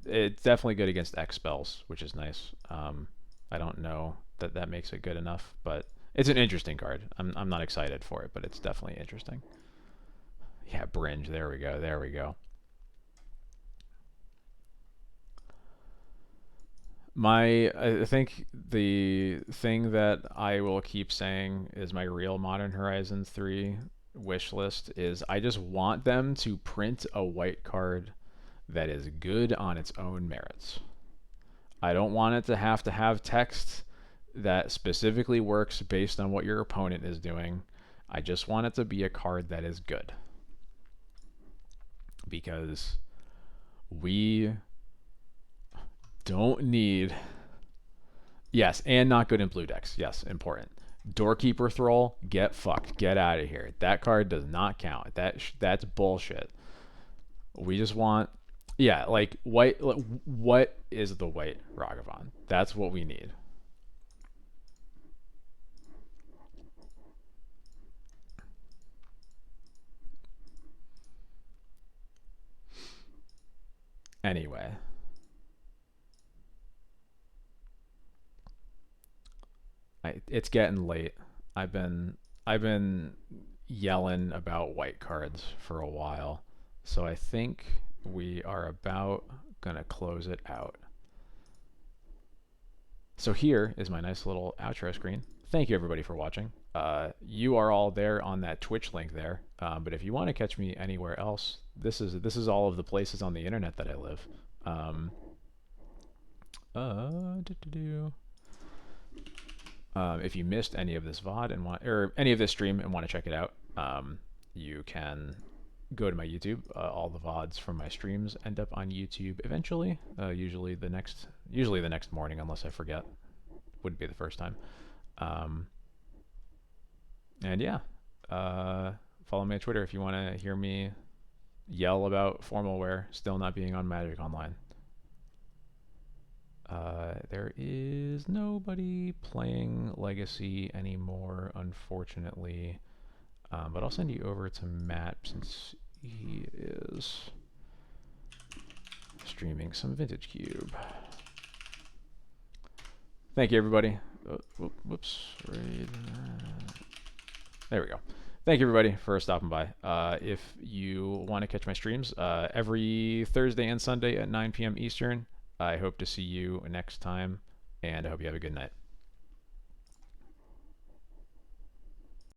it's definitely good against X spells, which is nice. I don't know that makes it good enough, but it's an interesting card. I'm not excited for it, but it's definitely interesting. Yeah, Bringe. There we go. There we go. I think the thing that I will keep saying is my real Modern Horizons 3 wish list is I just want them to print a white card that is good on its own merits. I don't want it to have text that specifically works based on what your opponent is doing. I just want it to be a card that is good. Because we don't need. Yes, and not good in blue decks. Yes, important. Doorkeeper Thrall, get fucked. Get out of here. That card does not count. That's bullshit. We just want, yeah, like white. What is the white Ragavan? That's what we need. Anyway, it's getting late. I've been I've been yelling about white cards for a while, so I think we are about gonna close it out. So here is my nice little outro screen. Thank you everybody for watching. You are all there on that Twitch link there. But if you want to catch me anywhere else, this is all of the places on the internet that I live. If you missed any of this VOD and or any of this stream and want to check it out, you can go to my YouTube. All the VODs from my streams end up on YouTube eventually. Usually the next morning, unless I forget. Wouldn't be the first time. And yeah, follow me on Twitter if you want to hear me yell about formal wear still not being on Magic Online. There is nobody playing Legacy anymore, unfortunately. But I'll send you over to Matt since he is streaming some Vintage Cube. Thank you, everybody. Whoops. There we go. Thank you, everybody, for stopping by. If you want to catch my streams every Thursday and Sunday at 9 p.m. Eastern, I hope to see you next time, and I hope you have a good night.